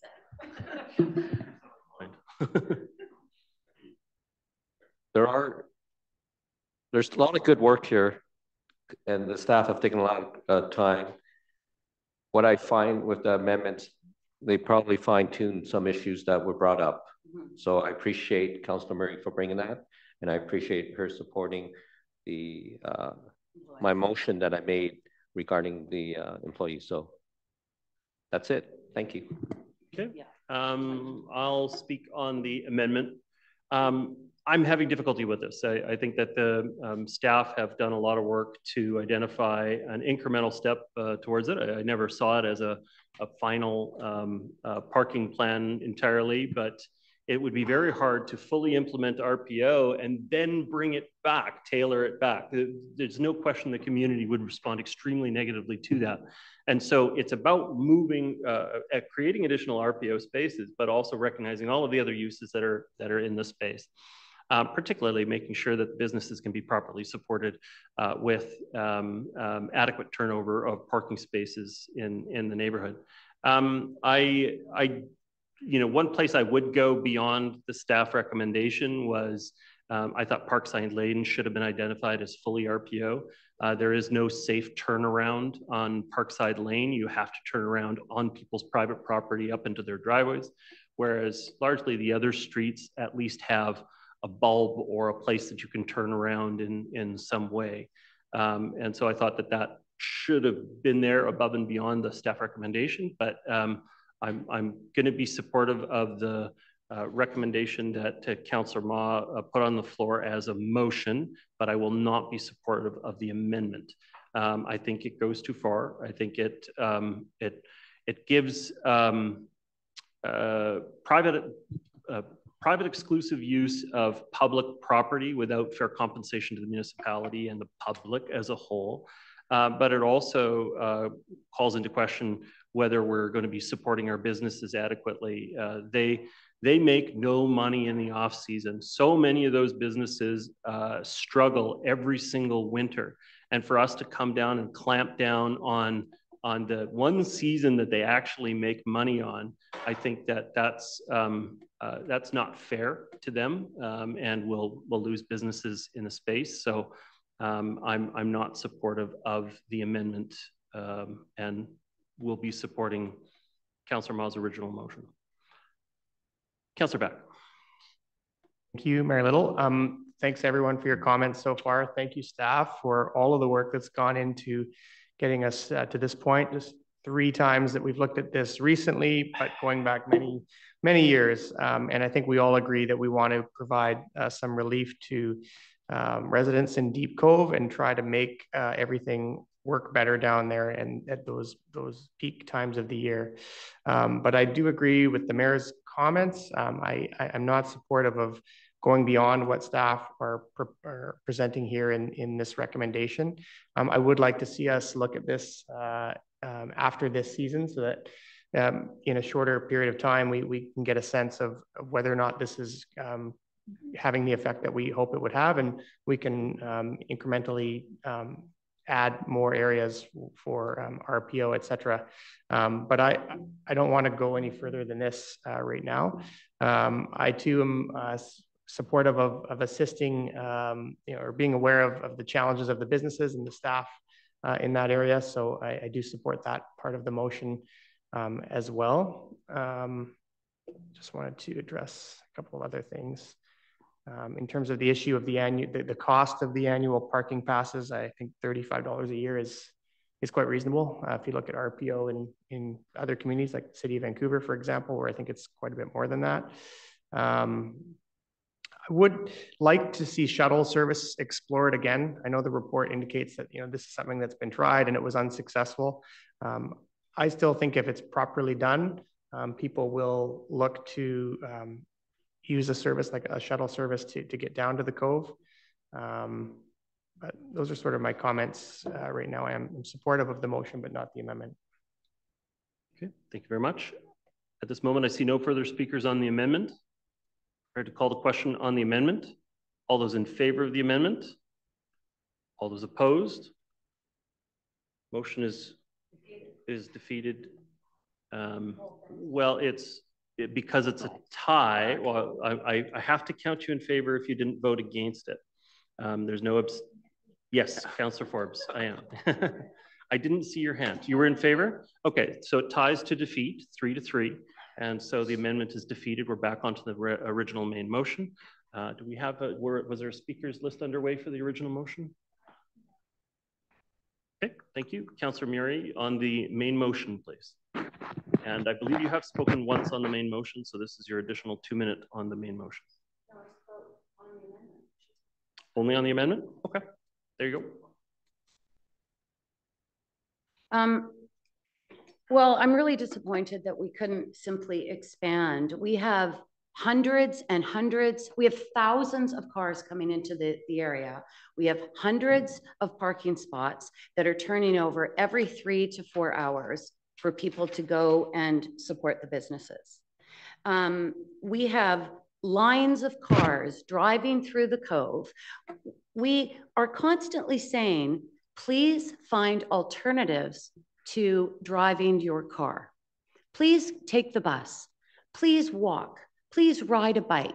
said. There's a lot of good work here, and the staff have taken a lot of time. What I find with the amendments, they probably fine-tuned some issues that were brought up. So I appreciate Councillor Murray for bringing that, and I appreciate her supporting the my motion that I made regarding the employees. So that's it. Thank you. Okay. I'll speak on the amendment. I'm having difficulty with this. I think that the staff have done a lot of work to identify an incremental step towards it. I never saw it as a final parking plan entirely, but it would be very hard to fully implement RPO and then bring it back, tailor it back. There's no question the community would respond extremely negatively to that. And so it's about moving, creating additional RPO spaces, but also recognizing all of the other uses that are in the space. Particularly making sure that businesses can be properly supported with adequate turnover of parking spaces in the neighborhood. One place I would go beyond the staff recommendation was I thought Parkside Lane should have been identified as fully RPO. There is no safe turnaround on Parkside Lane. You have to turn around on people's private property up into their driveways, whereas largely the other streets at least have a bulb or a place that you can turn around in some way. And so I thought that should have been there above and beyond the staff recommendation, but I'm going to be supportive of the recommendation that Councillor Ma put on the floor as a motion, but I will not be supportive of the amendment. I think it goes too far. I think it gives private exclusive use of public property without fair compensation to the municipality and the public as a whole. But it also calls into question whether we're going to be supporting our businesses adequately. They make no money in the off season. So many of those businesses struggle every single winter. And for us to come down and clamp down on the one season that they actually make money on, I think that's not fair to them, and we'll lose businesses in the space. So I'm not supportive of the amendment, and will be supporting Councillor Ma's original motion. Councillor Beck. Thank you, Mayor Little. Thanks everyone for your comments so far. Thank you, staff, for all of the work that's gone into getting us to this point. Just 3 times that we've looked at this recently, but going back many years. And I think we all agree that we want to provide some relief to residents in Deep Cove and try to make everything work better down there and at those peak times of the year. But I do agree with the mayor's comments. I'm not supportive of going beyond what staff are presenting here in this recommendation. I would like to see us look at this after this season so that in a shorter period of time, we can get a sense of whether or not this is having the effect that we hope it would have, and we can incrementally add more areas for RPO, et cetera. But I don't want to go any further than this right now. I too am supportive of assisting or being aware of the challenges of the businesses and the staff in that area. So I do support that part of the motion as well. Just wanted to address a couple of other things. In terms of the issue of the cost of the annual parking passes, I think $35 a year is quite reasonable. If you look at RPO in other communities like the city of Vancouver, for example, where I think it's quite a bit more than that. I would like to see shuttle service explored again. I know the report indicates that this is something that's been tried and it was unsuccessful. I still think if it's properly done, people will look to use a service like a shuttle service to get down to the Cove. But those are sort of my comments right now. I'm supportive of the motion, but not the amendment. Okay, thank you very much. At this moment, I see no further speakers on the amendment. Ready to call the question on the amendment. All those in favor of the amendment? All those opposed? Motion is defeated. Well, because it's a tie. Well, I have to count you in favor if you didn't vote against it. There's no yes, Councillor Forbes, I am. I didn't see your hand. You were in favor? Okay, so it ties to defeat, 3-3. And so the amendment is defeated. We're back onto the original main motion. Do we have was there a speakers list underway for the original motion? Okay, thank you. Councillor Murray, on the main motion, please. And I believe you have spoken once on the main motion, so this is your additional 2-minute on the main motion. No, I spoke on the amendment. Only on the amendment? Okay, there you go. Well, I'm really disappointed that we couldn't simply expand. We have hundreds and hundreds, we have thousands of cars coming into the area. We have hundreds of parking spots that are turning over every 3 to 4 hours for people to go and support the businesses. We have lines of cars driving through the Cove. We are constantly saying, please find alternatives to driving your car. Please take the bus. Please walk. Please ride a bike,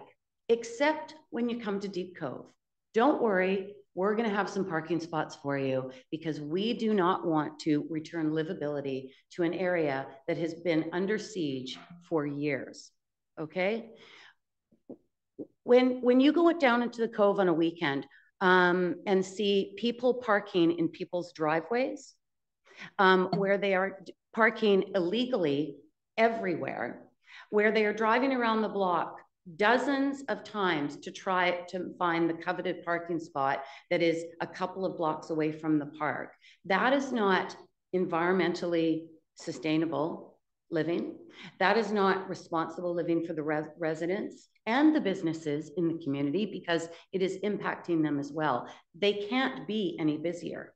except when you come to Deep Cove. Don't worry, we're going to have some parking spots for you because we do not want to return livability to an area that has been under siege for years, okay? When you go down into the Cove on a weekend and see people parking in people's driveways, where they are parking illegally everywhere, where they are driving around the block dozens of times to try to find the coveted parking spot that is a couple of blocks away from the park. That is not environmentally sustainable living. That is not responsible living for the residents and the businesses in the community because it is impacting them as well. They can't be any busier.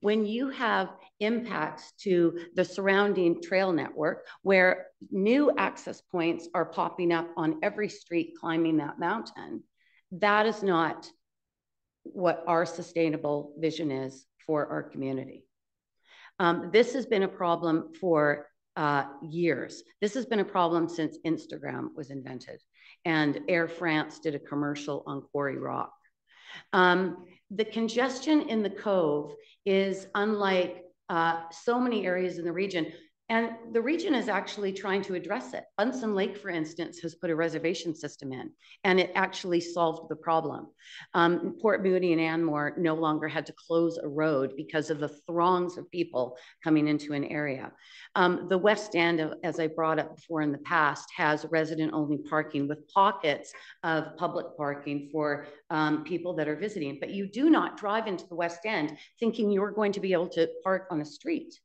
When you have impacts to the surrounding trail network where new access points are popping up on every street climbing that mountain, that is not what our sustainable vision is for our community. This has been a problem for years. This has been a problem since Instagram was invented and Air France did a commercial on Quarry Rock. The congestion in the Cove is unlike so many areas in the region. And the region is actually trying to address it. Bunsen Lake, for instance, has put a reservation system in, and it actually solved the problem. Port Moody and Anmore no longer had to close a road because of the throngs of people coming into an area. The West End, as I brought up before in the past, has resident-only parking with pockets of public parking for people that are visiting. But you do not drive into the West End thinking you're going to be able to park on a street.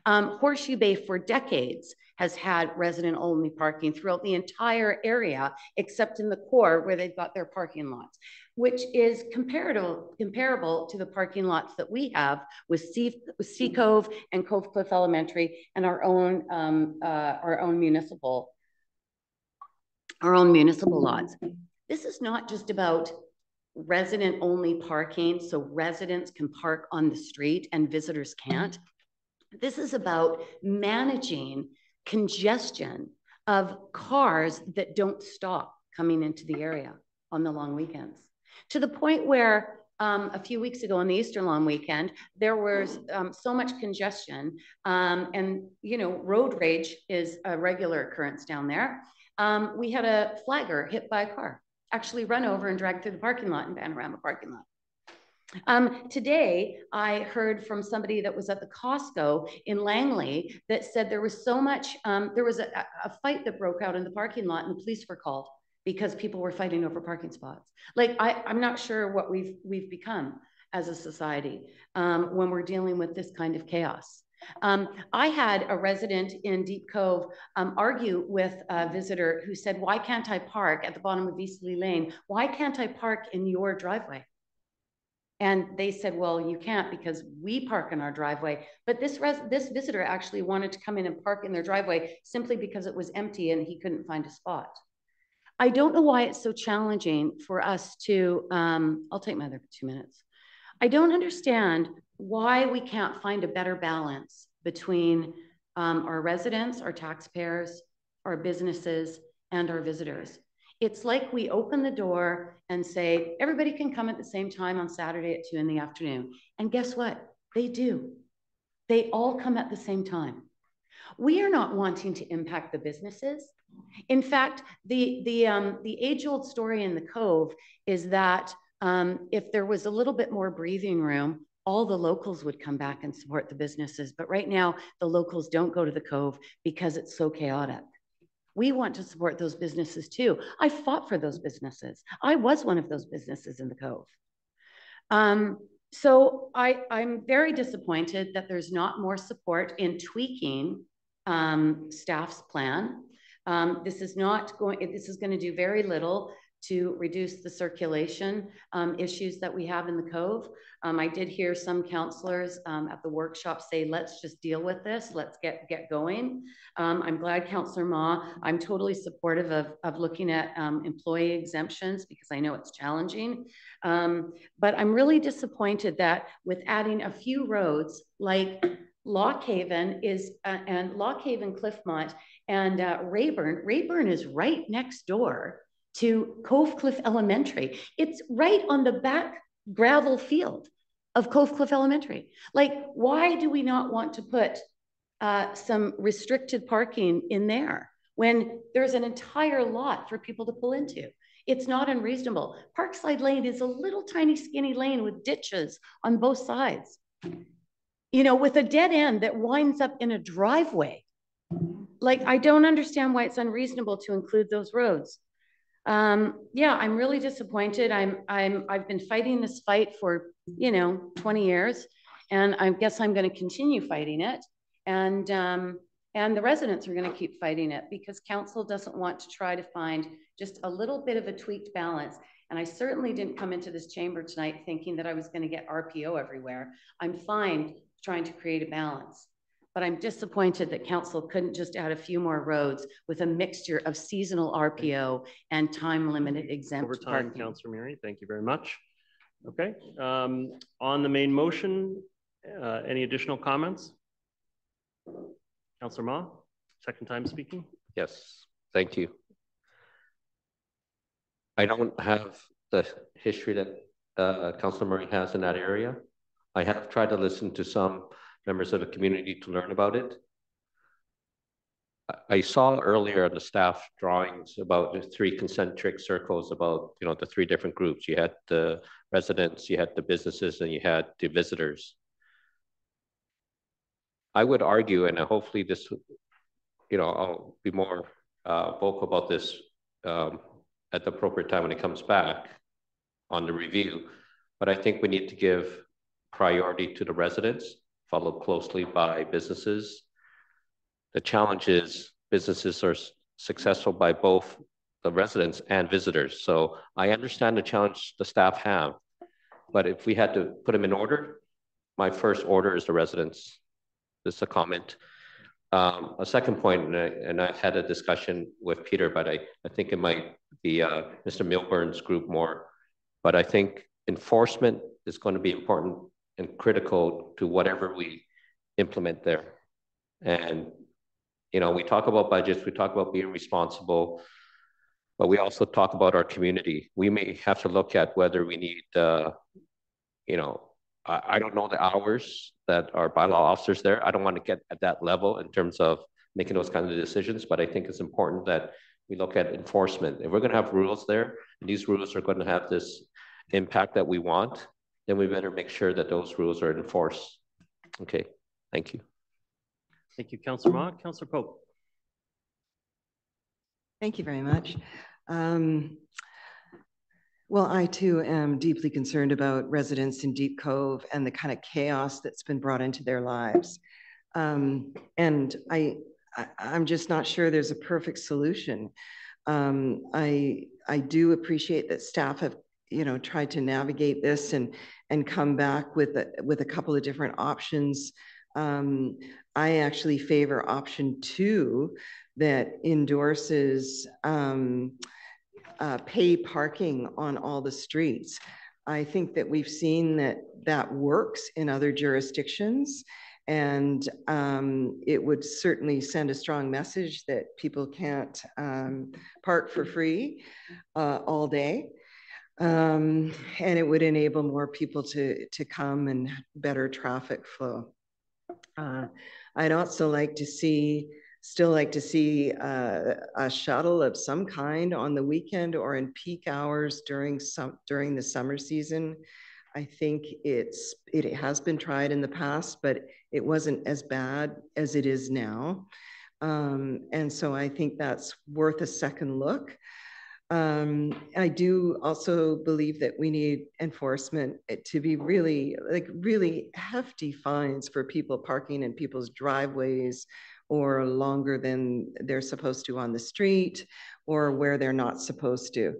Horseshoe Bay for decades has had resident-only parking throughout the entire area, except in the core where they've got their parking lots, which is comparable to the parking lots that we have with Sea Cove and Cove Cliff Elementary and our own municipal lots. This is not just about resident-only parking, so residents can park on the street and visitors can't. This is about managing congestion of cars that don't stop coming into the area on the long weekends, to the point where a few weeks ago on the Easter long weekend, there was so much congestion and, you know, road rage is a regular occurrence down there. We had a flagger hit by a car, actually run over and dragged through the parking lot in Panorama parking lot. Today, I heard from somebody that was at the Costco in Langley that said there was so much, there was a fight that broke out in the parking lot and the police were called because people were fighting over parking spots. Like, I'm not sure what we've become as a society when we're dealing with this kind of chaos. I had a resident in Deep Cove argue with a visitor who said, why can't I park at the bottom of Eastleigh Lane? Why can't I park in your driveway? And they said, well, you can't because we park in our driveway. But this visitor actually wanted to come in and park in their driveway simply because it was empty and he couldn't find a spot. I don't know why it's so challenging for us to, I'll take my other 2 minutes. I don't understand why we can't find a better balance between our residents, our taxpayers, our businesses, and our visitors. It's like we open the door and say, everybody can come at the same time on Saturday at 2 in the afternoon. And guess what? They do. They all come at the same time. We are not wanting to impact the businesses. In fact, the age-old story in the Cove is that if there was a little bit more breathing room, all the locals would come back and support the businesses. But right now, the locals don't go to the Cove because it's so chaotic. We want to support those businesses too. I fought for those businesses. I was one of those businesses in the Cove. So I'm very disappointed that there's not more support in tweaking staff's plan. This is going to do very little to reduce the circulation issues that we have in the Cove. I did hear some councillors at the workshop say, let's just deal with this. Let's get going. I'm glad Councillor Ma, I'm totally supportive of looking at employee exemptions because I know it's challenging. But I'm really disappointed that with adding a few roads like Lockhaven and Lockhaven, Cliffmont, and Rayburn is right next door to Cove Cliff Elementary. It's right on the back gravel field of Cove Cliff Elementary. Like, why do we not want to put some restricted parking in there when there's an entire lot for people to pull into? It's not unreasonable. Parkside Lane is a little tiny skinny lane with ditches on both sides, you know, with a dead end that winds up in a driveway. Like, I don't understand why it's unreasonable to include those roads. Yeah, I'm really disappointed. I've been fighting this fight for, 20 years, and I guess I'm going to continue fighting it. And the residents are going to keep fighting it because council doesn't want to try to find just a little bit of a tweaked balance. And I certainly didn't come into this chamber tonight thinking that I was going to get RPO everywhere. I'm fine trying to create a balance. But I'm disappointed that council couldn't just add a few more roads with a mixture of seasonal RPO and time-limited exempt parking. Councillor Mary, thank you very much. Okay, on the main motion, any additional comments? Councillor Ma, second time speaking. Yes, thank you. I don't have the history that Councillor Murray has in that area. I have tried to listen to some members of the community to learn about it. I saw earlier in the staff drawings about the 3 concentric circles about, you know, the 3 different groups. You had the residents, you had the businesses, and you had the visitors. I would argue, and hopefully this, you know, I'll be more vocal about this at the appropriate time when it comes back on the review, but I think we need to give priority to the residents, followed closely by businesses. The challenge is businesses are successful by both the residents and visitors. So I understand the challenge the staff have, but if we had to put them in order, my first order is the residents. This is a comment. A second point, and I've had a discussion with Peter, but I think it might be Mr. Milburn's group more, but I think enforcement is going to be important and critical to whatever we implement there. And you know, we talk about budgets, we talk about being responsible, but we also talk about our community. We may have to look at whether we need, you know, I don't know the hours that our bylaw officers there. I don't want to get at that level in terms of making those kinds of decisions, but I think it's important that we look at enforcement. If we're going to have rules there, and these rules are going to have this impact that we want, then we better make sure that those rules are enforced. Okay, thank you. Thank you, Councillor Mott. Councillor Pope. Thank you very much. Well, I too am deeply concerned about residents in Deep Cove and the kind of chaos that's been brought into their lives. And I'm just not sure there's a perfect solution. I do appreciate that staff have, you know, tried to navigate this and come back with a couple of different options. I actually favor option 2 that endorses pay parking on all the streets. I think that we've seen that works in other jurisdictions, and it would certainly send a strong message that people can't park for free all day. And it would enable more people to come and better traffic flow. I'd also still like to see a shuttle of some kind on the weekend or in peak hours during the summer season. I think it has been tried in the past, but it wasn't as bad as it is now. And so I think that's worth a second look. I do also believe that we need enforcement to be really hefty fines for people parking in people's driveways or longer than they're supposed to on the street or where they're not supposed to.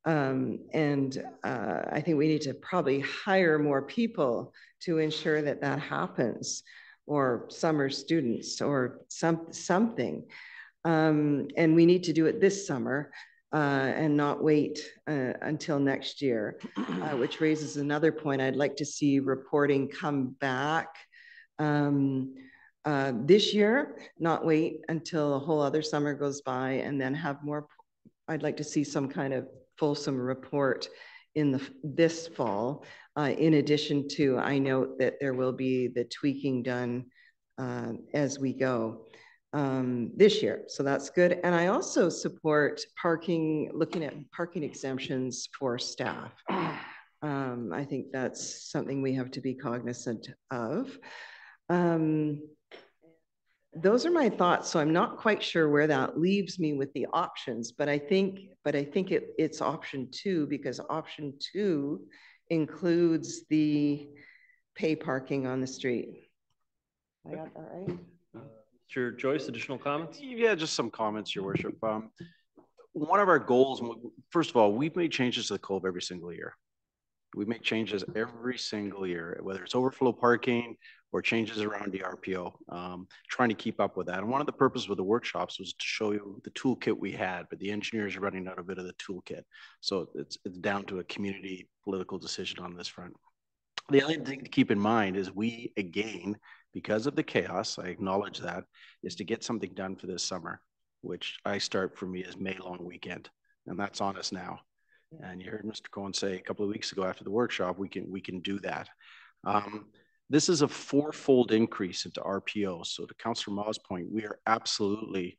I think we need to probably hire more people to ensure that that happens, or summer students or something. And we need to do it this summer and not wait until next year, which raises another point. I'd like to see reporting come back this year, not wait until a whole other summer goes by and then have more. I'd like to see some kind of fulsome report in this fall. In addition to, I note that there will be the tweaking done as we go this year. So that's good. And I also support looking at parking exemptions for staff. I think that's something we have to be cognizant of. Those are my thoughts. So I'm not quite sure where that leaves me with the options, but I think it's option 2, because option 2 includes the pay parking on the street. I got that right? Mr. Joyce, additional comments? Yeah, just some comments, Your Worship. One of our goals, first of all, we've made changes to the Cove every single year. We make changes every single year, whether it's overflow parking or changes around the RPO, trying to keep up with that. And one of the purposes of the workshops was to show you the toolkit we had, but the engineers are running out a bit of the toolkit. So it's down to a community political decision on this front. The other thing to keep in mind is we, again, because of the chaos, I acknowledge that, is to get something done for this summer, which I start for me as May long weekend. And that's on us now. And you heard Mr. Cohen say a couple of weeks ago after the workshop, we can do that. This is a fourfold increase into RPO. So to Councillor Ma's point, we are absolutely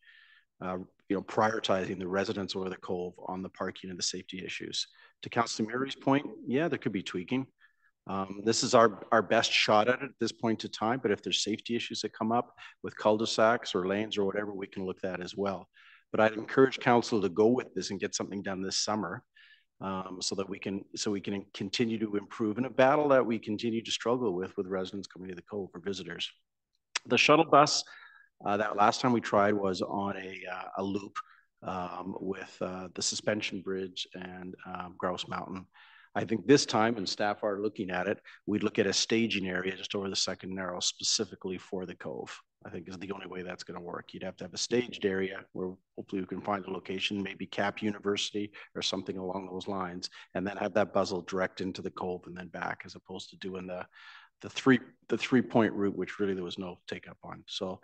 prioritizing the residents over the Cove on the parking and the safety issues. To Councillor Mary's point, yeah, there could be tweaking. This is our best shot at it at this point in time, but if there's safety issues that come up with cul-de-sacs or lanes or whatever, we can look at that as well. But I'd encourage council to go with this and get something done this summer, so we can continue to improve in a battle that we continue to struggle with residents coming to the Cove or visitors. The shuttle bus, that last time we tried was on a loop with the suspension bridge and Grouse Mountain. I think this time, and staff are looking at it, we'd look at a staging area just over the second narrow specifically for the Cove. I think is the only way that's going to work. You'd have to have a staged area where hopefully we can find a location, maybe Cap University or something along those lines, and then have that buzzle direct into the Cove and then back, as opposed to doing the three-point route, which really there was no take up on. So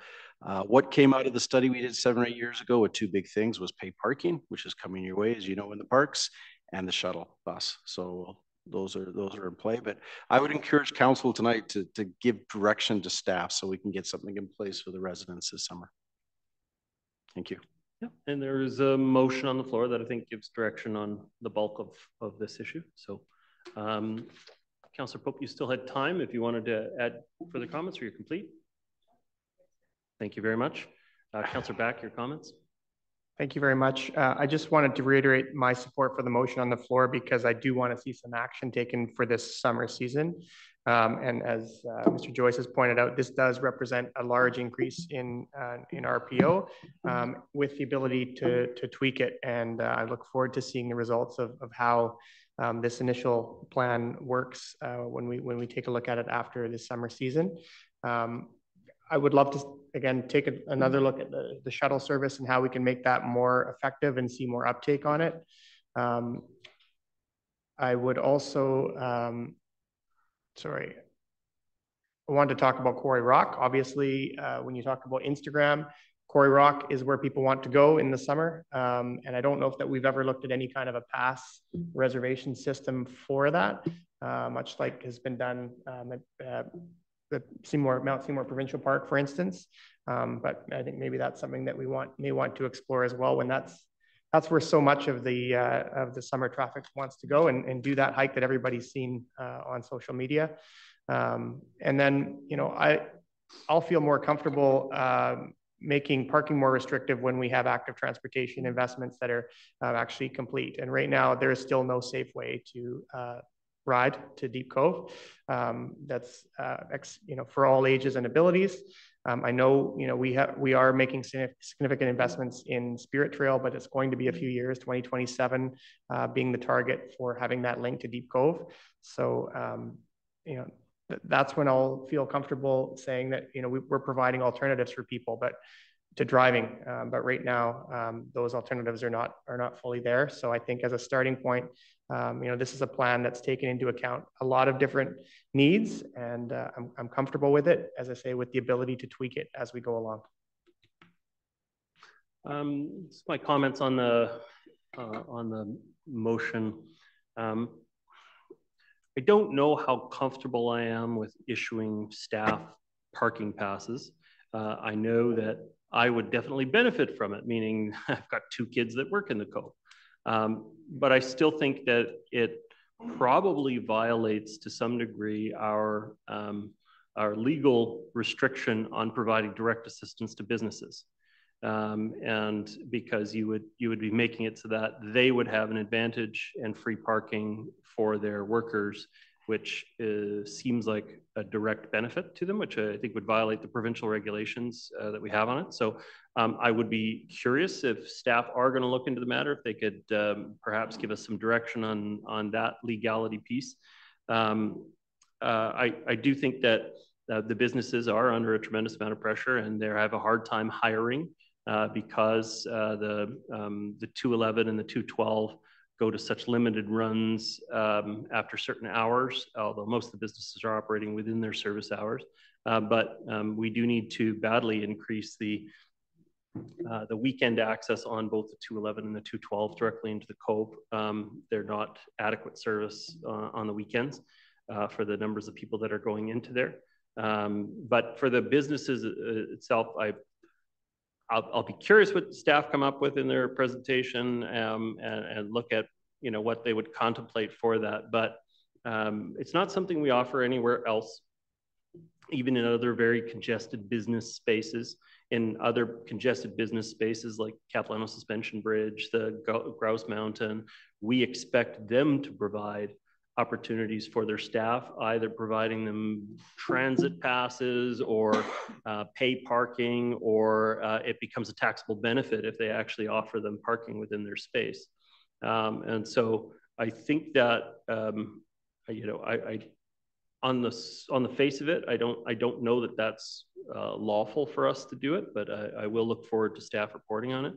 what came out of the study we did 7 or 8 years ago with two big things was pay parking, which is coming your way, as you know, in the parks, and the shuttle bus. So those are in play. But I would encourage council tonight to give direction to staff so we can get something in place for the residents this summer. Thank you. Yeah, and there is a motion on the floor that I think gives direction on the bulk of this issue. So Councillor Pope, you still had time if you wanted to add further comments, or you're complete. Thank you very much. Councillor Back, your comments. Thank you very much. I just wanted to reiterate my support for the motion on the floor because I do want to see some action taken for this summer season. And as Mr. Joyce has pointed out, this does represent a large increase in RPO with the ability to tweak it. And I look forward to seeing the results of how this initial plan works when we take a look at it after this summer season. I would love to, again, take another look at the shuttle service and how we can make that more effective and see more uptake on it. I would also, I wanted to talk about Quarry Rock. Obviously, when you talk about Instagram, Quarry Rock is where people want to go in the summer. And I don't know if that we've ever looked at any kind of a pass reservation system for that, much like has been done at the Mount Seymour Provincial Park, for instance. But I think maybe that's something that we may want to explore as well, when that's where so much of the summer traffic wants to go and do that hike that everybody's seen on social media. And then, I'll feel more comfortable making parking more restrictive when we have active transportation investments that are actually complete. And right now, there is still no safe way to ride to Deep Cove. That's for all ages and abilities. I know we are making significant investments in Spirit Trail, but it's going to be a few years, 2027 being the target for having that link to Deep Cove. So that's when I'll feel comfortable saying that we're providing alternatives for people, but to driving. But right now, those alternatives are not fully there. So I think as a starting point, this is a plan that's taken into account a lot of different needs, and I'm comfortable with it, as I say, with the ability to tweak it as we go along. My comments on the motion. I don't know how comfortable I am with issuing staff parking passes. I know that I would definitely benefit from it, meaning I've got 2 kids that work in the Cove. But I still think that it probably violates to some degree our legal restriction on providing direct assistance to businesses. And because you would be making it so that they would have an advantage and free parking for their workers, which seems like a direct benefit to them, which I think would violate the provincial regulations that we have on it. So I would be curious if staff are going to look into the matter, if they could perhaps give us some direction on that legality piece. I do think that the businesses are under a tremendous amount of pressure, and they have a hard time hiring because the 211 and the 212 go to such limited runs after certain hours, although most of the businesses are operating within their service hours. But we do need to badly increase the weekend access on both the 211 and the 212 directly into the Cove. They're not adequate service on the weekends for the numbers of people that are going into there. But for the businesses itself, I'll be curious what staff come up with in their presentation and look at what they would contemplate for that. But it's not something we offer anywhere else, even in other very congested business spaces. In other congested business spaces like Capilano Suspension Bridge, the Grouse Mountain, we expect them to provide opportunities for their staff, either providing them transit passes or pay parking, or it becomes a taxable benefit if they actually offer them parking within their space. And so I think that, on the face of it, I don't know that that's lawful for us to do it, but I will look forward to staff reporting on it.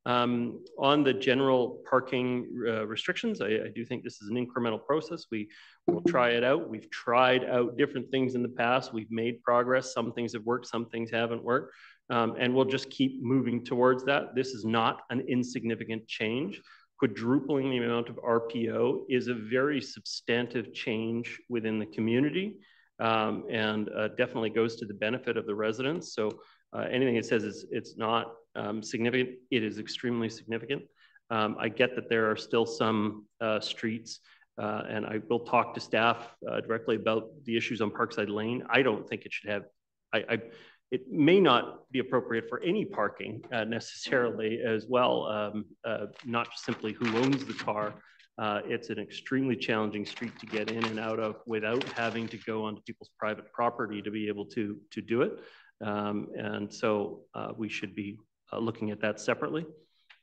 On the general parking restrictions, I do think this is an incremental process. We will try it out. We've tried out different things in the past. We've made progress. Some things have worked, some things haven't worked. And we'll just keep moving towards that. This is not an insignificant change. Quadrupling the amount of RPO is a very substantive change within the community, and definitely goes to the benefit of the residents. So anything that says it's not significant, it is extremely significant. I get that there are still some streets, and I will talk to staff directly about the issues on Parkside Lane. I don't think it should have, it may not be appropriate for any parking necessarily as well, not simply who owns the car. It's an extremely challenging street to get in and out of without having to go onto people's private property to be able to do it. And so we should be looking at that separately.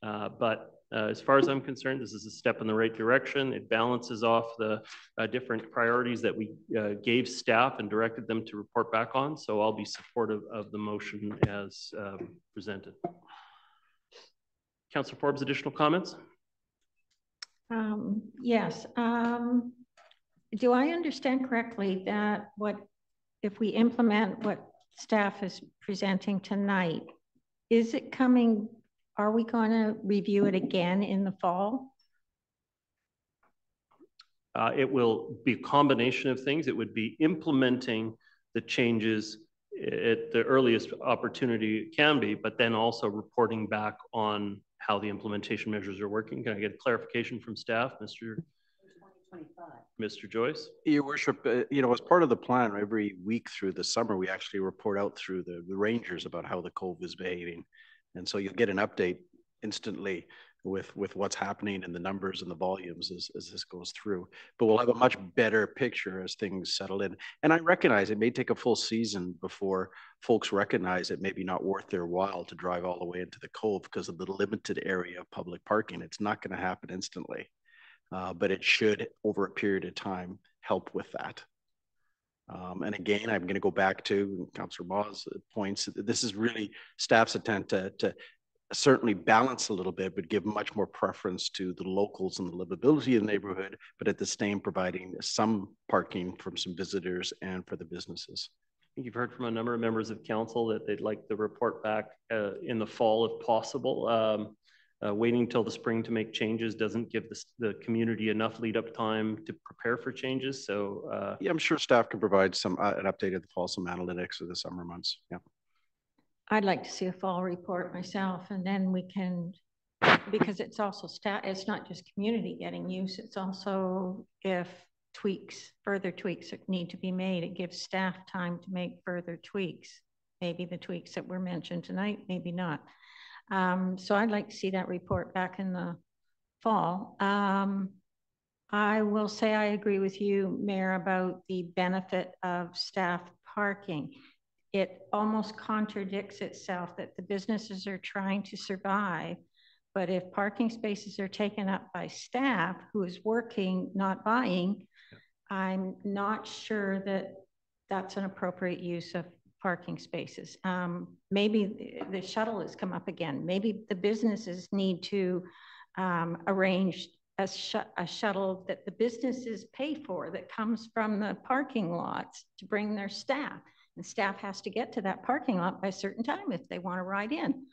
But as far as I'm concerned, this is a step in the right direction. It balances off the different priorities that we gave staff and directed them to report back on. So I'll be supportive of the motion as presented. Councillor Forbes, additional comments? Yes. Do I understand correctly that if we implement what staff is presenting tonight, is it coming, are we going to review it again in the fall? It will be a combination of things. It would be implementing the changes at the earliest opportunity it can be, but then also reporting back on how the implementation measures are working. Can I get clarification from staff, Mr. Joyce? Your Worship, as part of the plan, every week through the summer, we actually report out through the rangers about how the Cove is behaving. And so you'll get an update instantly with what's happening and the numbers and the volumes as this goes through. But we'll have a much better picture as things settle in. And I recognize it may take a full season before folks recognize it may be not worth their while to drive all the way into the Cove because of the limited area of public parking. It's not going to happen instantly, but it should, over a period of time, help with that. And again, I'm going to go back to Councillor Maw's points. This is really staff's attempt to certainly balance a little bit, but give much more preference to the locals and the livability of the neighborhood, but at the same providing some parking from some visitors and for the businesses. I think you've heard from a number of members of council that they'd like the report back in the fall if possible. Waiting till the spring to make changes doesn't give the community enough lead up time to prepare for changes. So yeah, I'm sure staff can provide some an update of the fall, some analytics of the summer months. Yeah. I'd like to see a fall report myself, and then we can, because it's also staff, it's not just community getting use, it's also if further tweaks need to be made, it gives staff time to make further tweaks. Maybe the tweaks that were mentioned tonight, maybe not. So I'd like to see that report back in the fall. I will say I agree with you, Mayor, about the benefit of staff parking. It almost contradicts itself that the businesses are trying to survive, but if parking spaces are taken up by staff who is working, not buying, I'm not sure that that's an appropriate use of parking spaces. Maybe the shuttle has come up again. Maybe the businesses need to arrange a shuttle that the businesses pay for that comes from the parking lots to bring their staff. And staff has to get to that parking lot by a certain time if they want to ride in.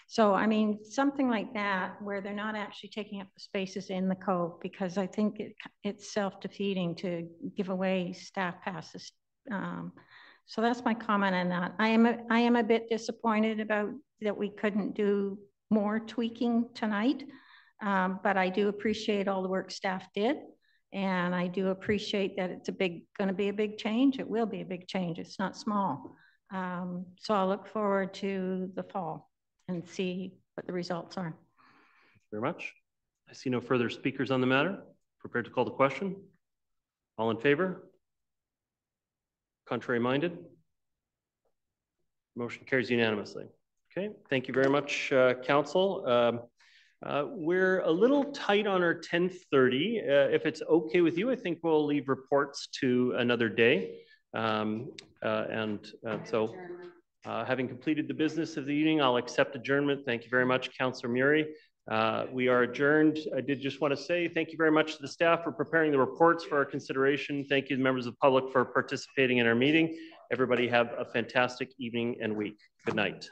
So, I mean, something like that where they're not actually taking up the spaces in the Cove, because I think it's self-defeating to give away staff passes. So that's my comment on that. I am a bit disappointed about that we couldn't do more tweaking tonight, but I do appreciate all the work staff did. And I do appreciate that it's going to be a big change. It will be a big change. It's not small. So I'll look forward to the fall and see what the results are. Thank you very much. I see no further speakers on the matter. Prepared to call the question. All in favor? Contrary minded? Motion carries unanimously. Okay, thank you very much, Council. We're a little tight on our 10:30. If it's okay with you, I think we'll leave reports to another day. Having completed the business of the evening, I'll accept adjournment. Thank you very much, Councillor Murray. We are adjourned. I did just want to say thank you very much to the staff for preparing the reports for our consideration. Thank you to members of the public for participating in our meeting. Everybody have a fantastic evening and week. Good night.